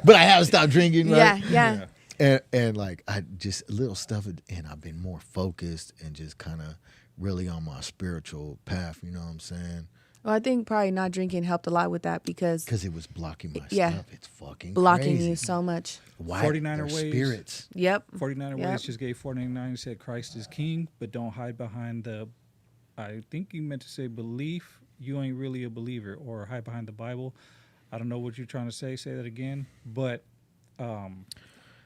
Speaker 1: But I haven't stopped drinking, right?
Speaker 2: Yeah.
Speaker 1: And like, I just little stuff, and I've been more focused and just kind of really on my spiritual path. You know what I'm saying?
Speaker 2: Well, I think probably not drinking helped a lot with that because
Speaker 1: Because it was blocking my
Speaker 2: Yeah.
Speaker 1: stuff. It's fucking
Speaker 2: blocking
Speaker 1: crazy.
Speaker 2: you so much.
Speaker 1: Why?
Speaker 3: 49er
Speaker 1: They're
Speaker 3: ways.
Speaker 1: spirits.
Speaker 2: Yep.
Speaker 3: 49er
Speaker 2: Yep.
Speaker 3: Ways just gave 499. Said Christ is king, but don't hide behind I think you meant to say belief. You ain't really a believer, or hide behind the Bible. I don't know what you're trying to say. Say that again. But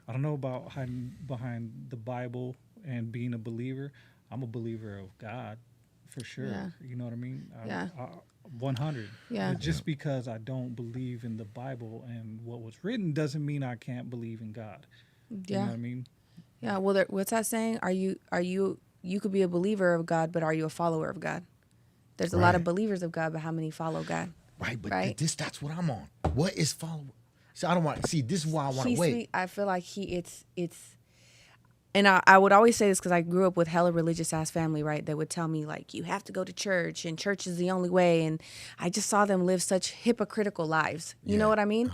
Speaker 3: I don't know about hiding behind the Bible and being a believer. I'm a believer of God, for sure.
Speaker 2: Yeah.
Speaker 3: You know what I mean?
Speaker 2: Yeah.
Speaker 3: 100.
Speaker 2: Yeah.
Speaker 3: But just because I don't believe in the Bible and what was written doesn't mean I can't believe in God. You
Speaker 2: Yeah.
Speaker 3: know what I mean?
Speaker 2: Yeah. Well, what's that saying? You could be a believer of God, but are you a follower of God? There's a lot of
Speaker 1: Right.
Speaker 2: believers of God, but how many follow God?
Speaker 1: Right, but
Speaker 2: Right.
Speaker 1: that's what I'm on. What is follow? So I don't want to see. This is why I want to wait.
Speaker 2: I feel like it's and I would always say this because I grew up with hella religious ass family, right? That would tell me like, you have to go to church and church is the only way. And I just saw them live such hypocritical lives. You know what I mean?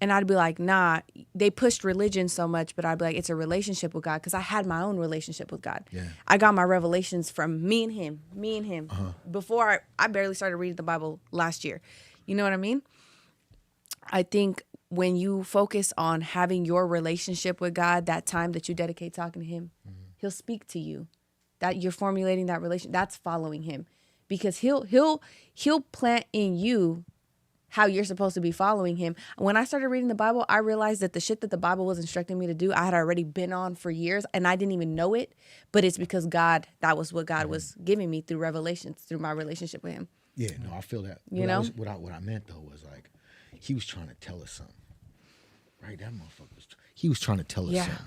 Speaker 2: And I'd be like, nah, they pushed religion so much, but I'd be like, it's a relationship with God, because I had my own relationship with God.
Speaker 1: Yeah.
Speaker 2: I got my revelations from me and him. Before I barely started reading the Bible last year. You know what I mean? I think when you focus on having your relationship with God, that time that you dedicate talking to him, he'll speak to you. That you're formulating that relation, that's following him. Because he'll plant in you how you're supposed to be following him. When I started reading the Bible, I realized that the shit that the Bible was instructing me to do, I had already been on for years, and I didn't even know it. But it's because that was what God was giving me through revelations, through my relationship with him.
Speaker 1: Yeah, no, I feel that.
Speaker 2: You know?
Speaker 1: What I meant, though, was like, he was trying to tell us something. Right? That motherfucker he was trying to tell us something.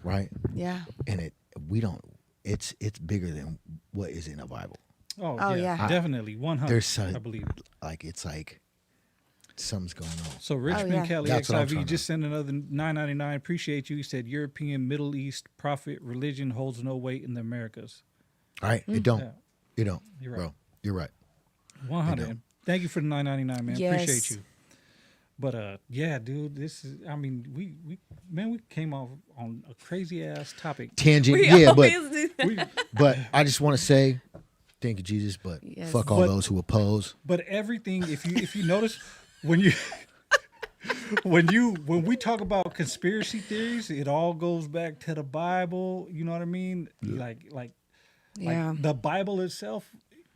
Speaker 1: Right?
Speaker 2: Yeah.
Speaker 1: And it's bigger than what is in the Bible.
Speaker 3: Oh yeah. Definitely. 100, I believe.
Speaker 1: Like, it's like, something's going on.
Speaker 3: So Richmond Kelly
Speaker 1: That's what I'm
Speaker 3: XIV
Speaker 1: trying
Speaker 3: just sent another $9.99. Appreciate you. He said European, Middle East prophet religion holds no weight in the Americas.
Speaker 1: All right? It don't.
Speaker 3: Yeah.
Speaker 1: It don't.
Speaker 3: You're right.
Speaker 1: Bro, you're right.
Speaker 3: 100. Thank you for the $9.99, man.
Speaker 2: Yes.
Speaker 3: Appreciate you. But yeah, dude, this is. I mean, we came off on a crazy ass topic.
Speaker 1: Tangent,
Speaker 2: We
Speaker 1: yeah, but
Speaker 2: always do that.
Speaker 1: but I just want to say, thank you, Jesus, but
Speaker 2: Yes.
Speaker 1: fuck all those who oppose.
Speaker 3: But everything, if you notice, when we talk about conspiracy theories, it all goes back to the Bible. You know what I mean?
Speaker 1: Yeah.
Speaker 3: Like
Speaker 2: Yeah.
Speaker 3: the Bible itself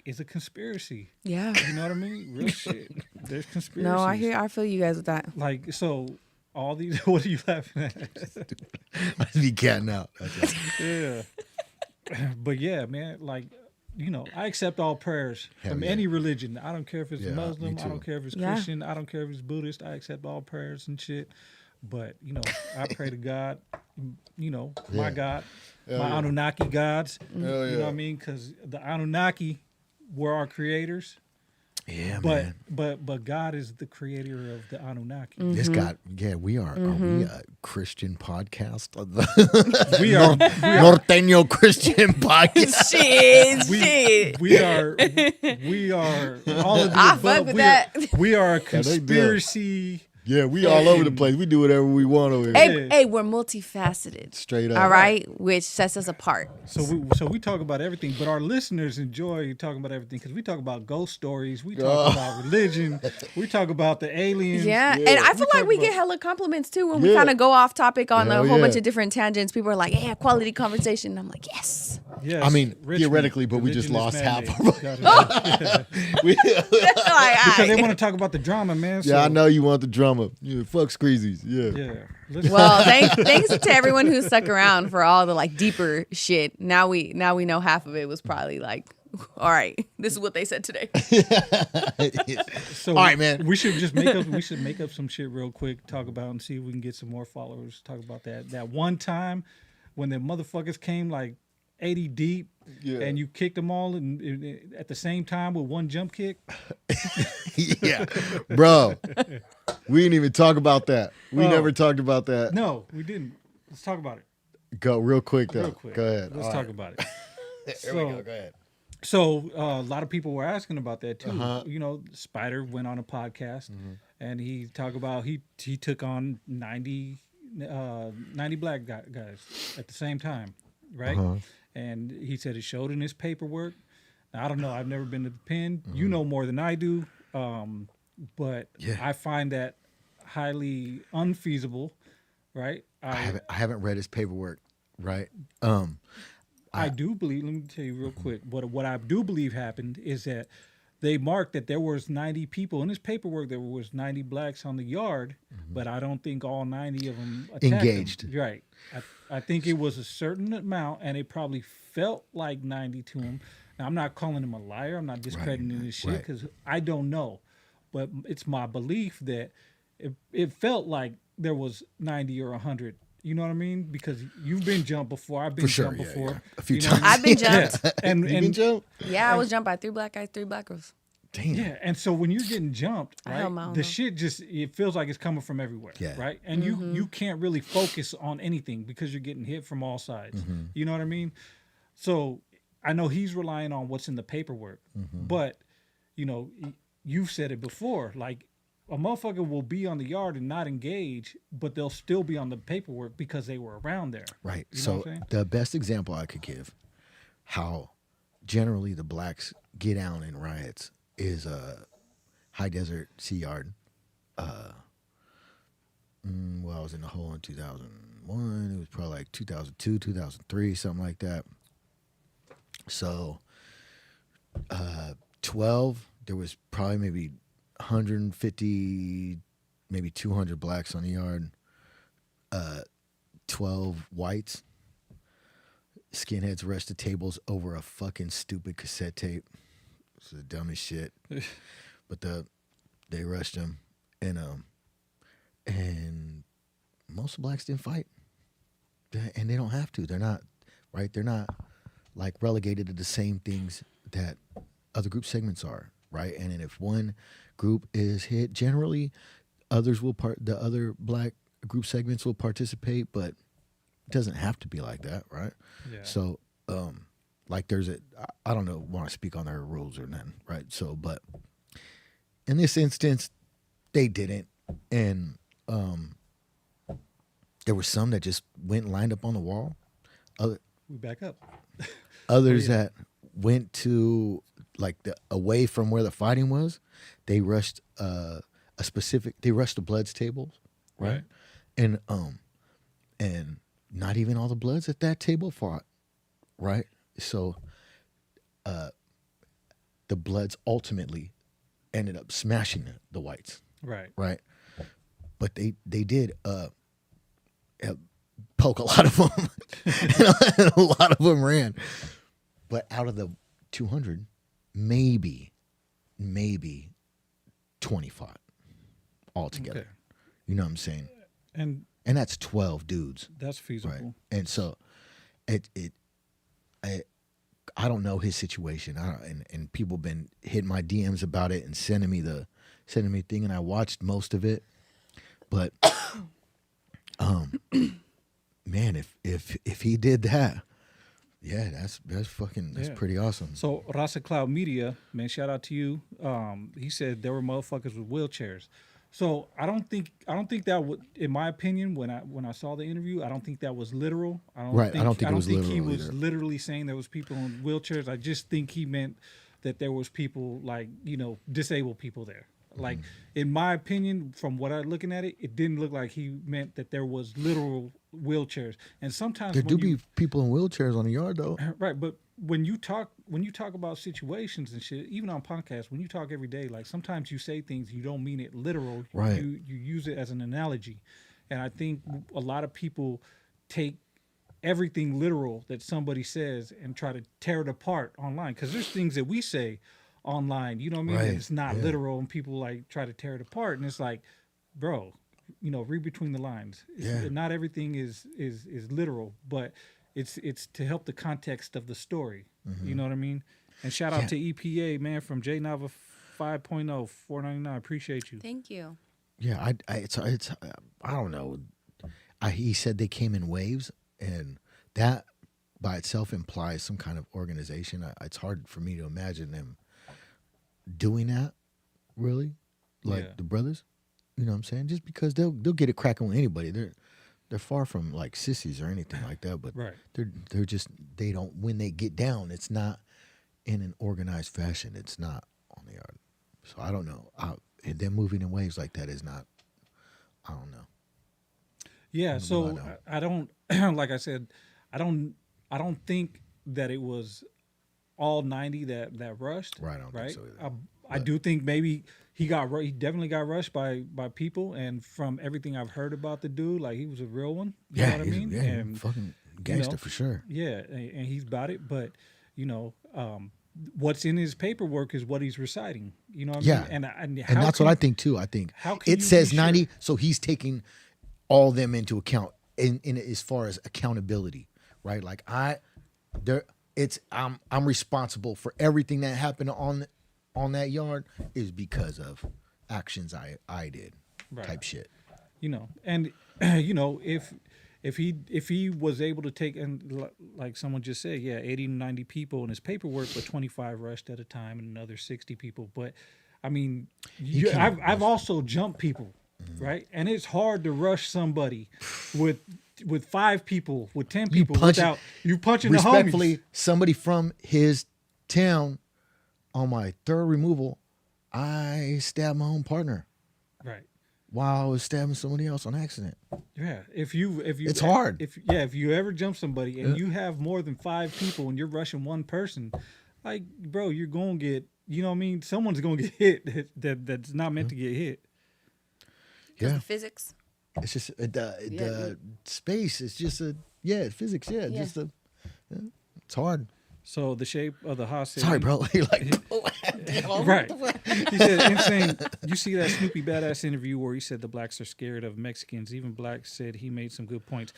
Speaker 3: is a conspiracy.
Speaker 2: Yeah.
Speaker 3: You know what I mean? Real shit. There's conspiracies.
Speaker 2: No, I feel you guys with that.
Speaker 3: Like, so all these. What are you laughing at?
Speaker 1: I just be catting out. That's it.
Speaker 3: Yeah. But yeah, man, like, you know, I accept all prayers
Speaker 1: Hell
Speaker 3: from
Speaker 1: yeah.
Speaker 3: any religion. I don't care if it's
Speaker 1: Yeah, me
Speaker 3: Muslim. I
Speaker 1: too.
Speaker 3: don't care if it's
Speaker 2: Yeah.
Speaker 3: Christian. I don't care if it's Buddhist. I accept all prayers and shit. But, you know, I pray to God, you know, my
Speaker 1: Yeah.
Speaker 3: God,
Speaker 1: Hell
Speaker 3: my
Speaker 1: yeah.
Speaker 3: Anunnaki gods.
Speaker 1: Hell
Speaker 3: You know
Speaker 1: yeah.
Speaker 3: what I mean? Because the Anunnaki were our creators.
Speaker 1: Yeah,
Speaker 3: But
Speaker 1: man.
Speaker 3: but God is the creator of the Anunnaki.
Speaker 1: This got we are we a Christian podcast?
Speaker 3: We are
Speaker 1: Norteño Christian podcast.
Speaker 2: Shit.
Speaker 3: we are all of the
Speaker 2: I
Speaker 3: above.
Speaker 2: fuck with
Speaker 3: We
Speaker 2: that.
Speaker 3: we are a
Speaker 1: they do.
Speaker 3: conspiracy.
Speaker 1: Yeah, we all over the place. We do whatever we want over here.
Speaker 2: Hey, we're multifaceted.
Speaker 1: Straight up.
Speaker 2: All right, which sets us apart.
Speaker 3: So we talk about everything, but our listeners enjoy talking about everything because we talk about ghost stories, we talk about religion, we talk about the aliens.
Speaker 2: Yeah,
Speaker 1: Yeah.
Speaker 2: and I feel
Speaker 3: We
Speaker 2: like we
Speaker 3: talk
Speaker 2: get
Speaker 3: about-
Speaker 2: hella compliments too when we
Speaker 1: Yeah.
Speaker 2: kind of go off topic on
Speaker 1: Hell
Speaker 2: a whole bunch
Speaker 1: yeah.
Speaker 2: of different tangents. People are like, "Yeah, quality conversation." And I'm like, "Yes."
Speaker 3: Yes,
Speaker 1: I mean,
Speaker 3: Richmond,
Speaker 1: theoretically, but we just
Speaker 3: religion is
Speaker 1: lost half
Speaker 3: man-made.
Speaker 1: of
Speaker 3: Because they
Speaker 2: Like,
Speaker 3: want to talk about the drama, man. So,
Speaker 1: Yeah, I know you want the drama. Yeah, fuck Screezies. Yeah.
Speaker 3: Yeah. Let's-
Speaker 2: well, thanks to everyone who stuck around for all the like deeper shit. Now we know half of it was probably like, all right, this is what they said today.
Speaker 3: So
Speaker 1: All right, man.
Speaker 3: We should make up some shit real quick, talk about and see if we can get some more followers. Talk about that one time when the motherfuckers came like 80 deep
Speaker 1: Yeah.
Speaker 3: and you kicked them all at the same time with one jump kick.
Speaker 1: Yeah. Bro, we didn't even talk about that. We
Speaker 3: Oh.
Speaker 1: never talked about that.
Speaker 3: No, we didn't. Let's talk about it
Speaker 1: Go real quick, though.
Speaker 3: real quick.
Speaker 1: Go ahead.
Speaker 3: Let's
Speaker 1: All
Speaker 3: talk
Speaker 1: right.
Speaker 3: about it.
Speaker 1: There we go. Go ahead.
Speaker 3: So a lot of people were asking about that too.
Speaker 1: Uh-huh.
Speaker 3: You know, Spider went on a podcast and he talked about he took on 90 black guys at the same time, right?
Speaker 1: Uh-huh.
Speaker 3: And he said it showed in his paperwork. Now, I don't know. I've never been to the pen. You know more than I do, but
Speaker 1: Yeah.
Speaker 3: I find that highly unfeasible, right?
Speaker 1: I haven't read his paperwork, right?
Speaker 3: I do believe. Let me tell you real quick. What I do believe happened is that they marked that there was 90 people in his paperwork. There was 90 blacks on the yard, but I don't think all 90 of them attacked
Speaker 1: Engaged.
Speaker 3: him. Right. I think it was a certain amount, and it probably felt like 90 to him. Now I'm not calling him a liar. I'm not discrediting his shit
Speaker 1: right.
Speaker 3: because I don't know, but it's my belief that it felt like there was 90 or 100. You know what I mean? Because you've been jumped before. I've been
Speaker 1: For sure.
Speaker 3: jumped
Speaker 1: Yeah,
Speaker 3: before.
Speaker 1: yeah. A few
Speaker 3: You know
Speaker 1: times.
Speaker 3: what I
Speaker 2: I've been jumped.
Speaker 3: And
Speaker 1: You been jumped?
Speaker 2: Yeah, I was jumped by 3 black guys, 3 black girls.
Speaker 1: Damn.
Speaker 3: Yeah, and so when you're getting jumped,
Speaker 2: I don't
Speaker 3: right,
Speaker 2: know.
Speaker 3: the shit just it feels like it's coming from everywhere,
Speaker 1: Yeah.
Speaker 3: right? And you can't really focus on anything because you're getting hit from all sides. You know what I mean? So I know he's relying on what's in the paperwork, but you know, you've said it before, like a motherfucker will be on the yard and not engage, but they'll still be on the paperwork because they were around there.
Speaker 1: Right.
Speaker 3: You know
Speaker 1: So
Speaker 3: what I'm saying?
Speaker 1: the best example I could give how generally the blacks get down in riots is High Desert Sea Yard. Well, I was in the hole in 2001. It was probably like 2002, 2003, something like that. So 12, there was probably maybe 150, maybe 200 blacks on the yard. 12 whites. Skinheads rushed the tables over a fucking stupid cassette tape. It's the dumbest shit. But they rushed them, and most blacks didn't fight, and they don't have to. They're not, right? They're not like relegated to the same things that other group segments are, right? And then if one group is hit, generally, the other black group segments will participate, but it doesn't have to be like that, right?
Speaker 3: Yeah.
Speaker 1: So, like I don't know, want to speak on their rules or nothing, right? So, but in this instance, they didn't, and there were some that just went and lined up on the wall.
Speaker 3: We back up.
Speaker 1: Others that went to like away from where the fighting was. They rushed they rushed the Bloods tables, right? And not even all the Bloods at that table fought, right? So the Bloods ultimately ended up smashing the whites, right? But they did poke a lot of them, and a lot of them ran. But out of the 200, maybe 20 fought altogether.
Speaker 3: Okay.
Speaker 1: You know what I'm saying?
Speaker 3: And
Speaker 1: that's 12 dudes,
Speaker 3: that's feasible.
Speaker 1: right? And so I don't know his situation. And people been hitting my DMs about it and sending me thing, and I watched most of it. But man, if he did that, yeah, that's pretty awesome.
Speaker 3: So Rasa Cloud Media, man, shout out to you. He said there were motherfuckers with wheelchairs. So I don't think that would, in my opinion, when I saw the interview, I don't think that was literal. I don't think he was literally saying there was people in wheelchairs. I just think he meant that there was people like, disabled people there. Like, in my opinion, from what I'm looking at it, it didn't look like he meant that there was literal wheelchairs. And sometimes
Speaker 1: there do be people in wheelchairs on the yard, though.
Speaker 3: Right, but when you talk about situations and shit, even on podcasts, when you talk every day, like sometimes you say things you don't mean it literal.
Speaker 1: Right.
Speaker 3: You use it as an analogy, and I think a lot of people take everything literal that somebody says and try to tear it apart online, because there's things that we say online, you know what I mean?
Speaker 1: Right.
Speaker 3: It's not literal, and people like try to tear it apart, and it's like, bro, read between the lines. Not everything is literal, but it's to help the context of the story. You know what I mean? And shout out to EPA, man, from J Nava 5.0 $4.99. Appreciate you.
Speaker 2: Thank you.
Speaker 1: Yeah, it's I don't know. He said they came in waves, and that by itself implies some kind of organization. It's hard for me to imagine them doing that, really, like the brothers. You know what I'm saying? Just because they'll get it cracking with anybody. They're far from like sissies or anything like that, but they're just, they don't, when they get down, it's not in an organized fashion. It's not on the yard. So I don't know. Them moving in waves like that is not, I don't know.
Speaker 3: Yeah, so I don't like I said, I don't think that it was all 90 that rushed.
Speaker 1: Right, I don't think so either.
Speaker 3: I do think maybe he definitely got rushed by people, and from everything I've heard about the dude, like, he was a real one. You know what I mean?
Speaker 1: Yeah, and fucking gangster for sure.
Speaker 3: Yeah, and he's about it, but what's in his paperwork is what he's reciting. You know what I mean? And
Speaker 1: that's what I think too. I think it says 90, so he's taking all them into account in as far as accountability, right? Like I'm responsible for everything that happened on on that yard is because of actions I did,
Speaker 3: Right.
Speaker 1: type shit.
Speaker 3: You know, and you know, if he was able to take, and like someone just said, yeah, 80 to 90 people in his paperwork, but 25 rushed at a time and another 60 people. But I mean, I've also jumped people, right? And it's hard to rush somebody with 5 people, with 10 people without you punching the homies.
Speaker 1: Respectfully, somebody from his town on my third removal, I stabbed my own partner
Speaker 3: Right.
Speaker 1: while I was stabbing somebody else on accident.
Speaker 3: Yeah, if you,
Speaker 1: It's hard.
Speaker 3: If you ever jump somebody and you have more than 5 people and you're rushing one person, like, bro, you're gonna get, you know what I mean? Someone's gonna get hit that's not meant to get hit.
Speaker 2: Because
Speaker 1: Yeah,
Speaker 2: the physics.
Speaker 1: it's just the space. It's just physics. Yeah,
Speaker 2: Yeah.
Speaker 1: just it's hard.
Speaker 3: So the shape of the hostage.
Speaker 1: Sorry, bro. You're like,
Speaker 3: Right. He said, N-Sane, you see that Snoopy Badass interview where he said the blacks are scared of Mexicans. Even Black said he made some good points.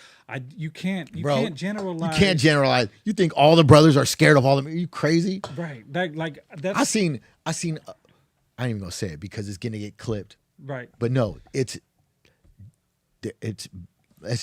Speaker 3: You can't generalize.
Speaker 1: You can't generalize. You think all the brothers are scared of all of them? Are you crazy?
Speaker 3: Right. Like that's
Speaker 1: I seen. I ain't even gonna say it because it's gonna get clipped.
Speaker 3: right.
Speaker 1: But no, it's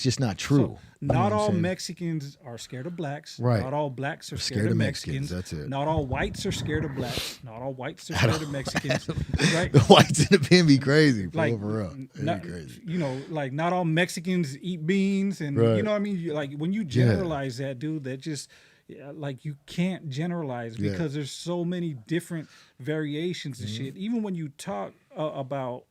Speaker 1: just not true.
Speaker 3: So
Speaker 1: You know
Speaker 3: not
Speaker 1: what I'm
Speaker 3: all
Speaker 1: saying?
Speaker 3: Mexicans are scared of blacks.
Speaker 1: Right.
Speaker 3: Not all blacks are scared of Mexicans.
Speaker 1: That's it.
Speaker 3: Not all whites are scared of blacks. Not all whites are scared of Mexicans. Right.
Speaker 1: The whites in the pen be crazy, bro,
Speaker 3: Like,
Speaker 1: for real. They
Speaker 3: not,
Speaker 1: be crazy.
Speaker 3: you know, like not all Mexicans eat beans, and
Speaker 1: Right.
Speaker 3: you know what I mean. Like when you generalize that, dude, that just like you can't generalize because there's so many different variations of shit. Even when you talk about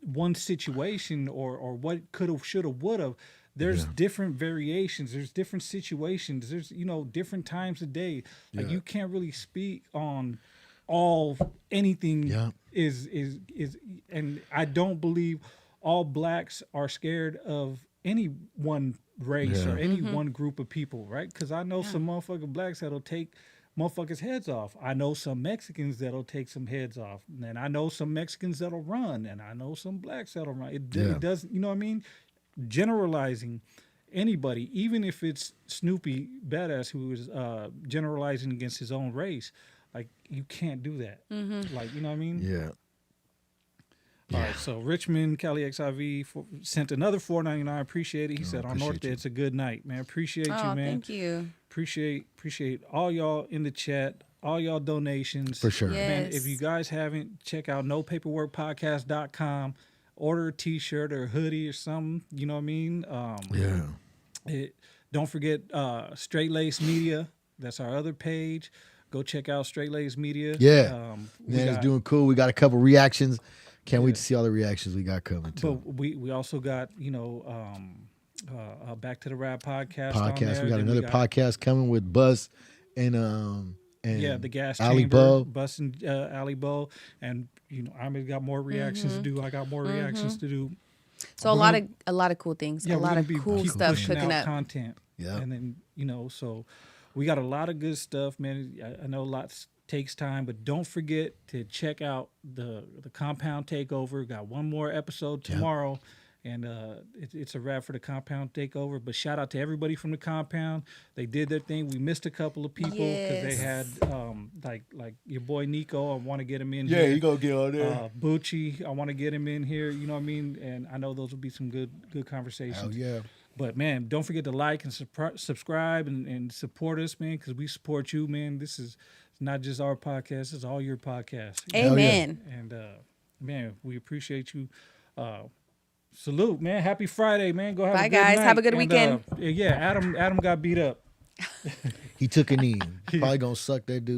Speaker 3: one situation or what could have, should have, would have. There's different variations. There's different situations. There's different times a day. Like you can't really speak on all anything.
Speaker 1: Yeah.
Speaker 3: Is and I don't believe all blacks are scared of any one race or any one group of people, right? Because I know some motherfucking blacks that'll take motherfuckers' heads off. I know some Mexicans that'll take some heads off, and I know some Mexicans that'll run, and I know some blacks that'll run. It doesn't, you know what I mean? Generalizing anybody, even if it's Snoopy Badass who is generalizing against his own race, like you can't do that. Like, you know what I mean?
Speaker 1: Yeah.
Speaker 3: All right, so Richmond Cali XIV sent another $4.99. Appreciate it. He said on North Day, it's a good night, man. Appreciate you, man.
Speaker 2: Thank you.
Speaker 3: Appreciate all y'all in the chat, all y'all donations.
Speaker 1: For sure.
Speaker 3: Man,
Speaker 2: Yes.
Speaker 3: if you guys haven't, check out nopaperworkpodcast.com. Order a t-shirt or a hoodie or something, you know what I mean? Don't forget Straight Lace Media. That's our other page. Go check out Straight Lace Media.
Speaker 1: Yeah. Man, it's doing cool. We got a couple reactions. Can't wait to see all the reactions we got coming too.
Speaker 3: But we also got, Back to the Rap podcast. On there.
Speaker 1: We got
Speaker 3: Then
Speaker 1: another podcast coming with Buzz and
Speaker 3: the Gas
Speaker 1: Ali
Speaker 3: Chamber,
Speaker 1: Bo.
Speaker 3: Bus and Ali Bo, and Ayme got more reactions to do. I got more reactions to do.
Speaker 2: So a lot of cool things.
Speaker 3: Yeah,
Speaker 2: a
Speaker 3: we're
Speaker 2: lot
Speaker 3: gonna
Speaker 2: of
Speaker 3: be
Speaker 2: cool
Speaker 3: keep
Speaker 2: stuff
Speaker 3: pushing
Speaker 2: cooking
Speaker 3: out
Speaker 2: up.
Speaker 3: content.
Speaker 1: Yeah.
Speaker 3: And then so we got a lot of good stuff, man. I know lots takes time, but don't forget to check out the Compound Takeover. Got one more episode tomorrow. And it's a wrap for the Compound Takeover. But shout out to everybody from the Compound. They did their thing. We missed a couple of people because they had like your boy Nico. I want to get him in here.
Speaker 1: Yeah, you gonna get on there.
Speaker 3: Bucci, I want to get him in here. You know what I mean? And I know those will be some good conversations.
Speaker 1: Hell yeah.
Speaker 3: But man, don't forget to like and subscribe and support us, man, because we support you, man. This is not just our podcast; it's all your podcasts.
Speaker 2: Amen.
Speaker 3: And man, we appreciate you. Salute, man. Happy Friday, man. Go have
Speaker 2: Bye,
Speaker 3: a good
Speaker 2: guys.
Speaker 3: night.
Speaker 2: Have a good
Speaker 3: And,
Speaker 2: weekend.
Speaker 3: Adam got beat up.
Speaker 1: He took a knee. Probably gonna suck that dude.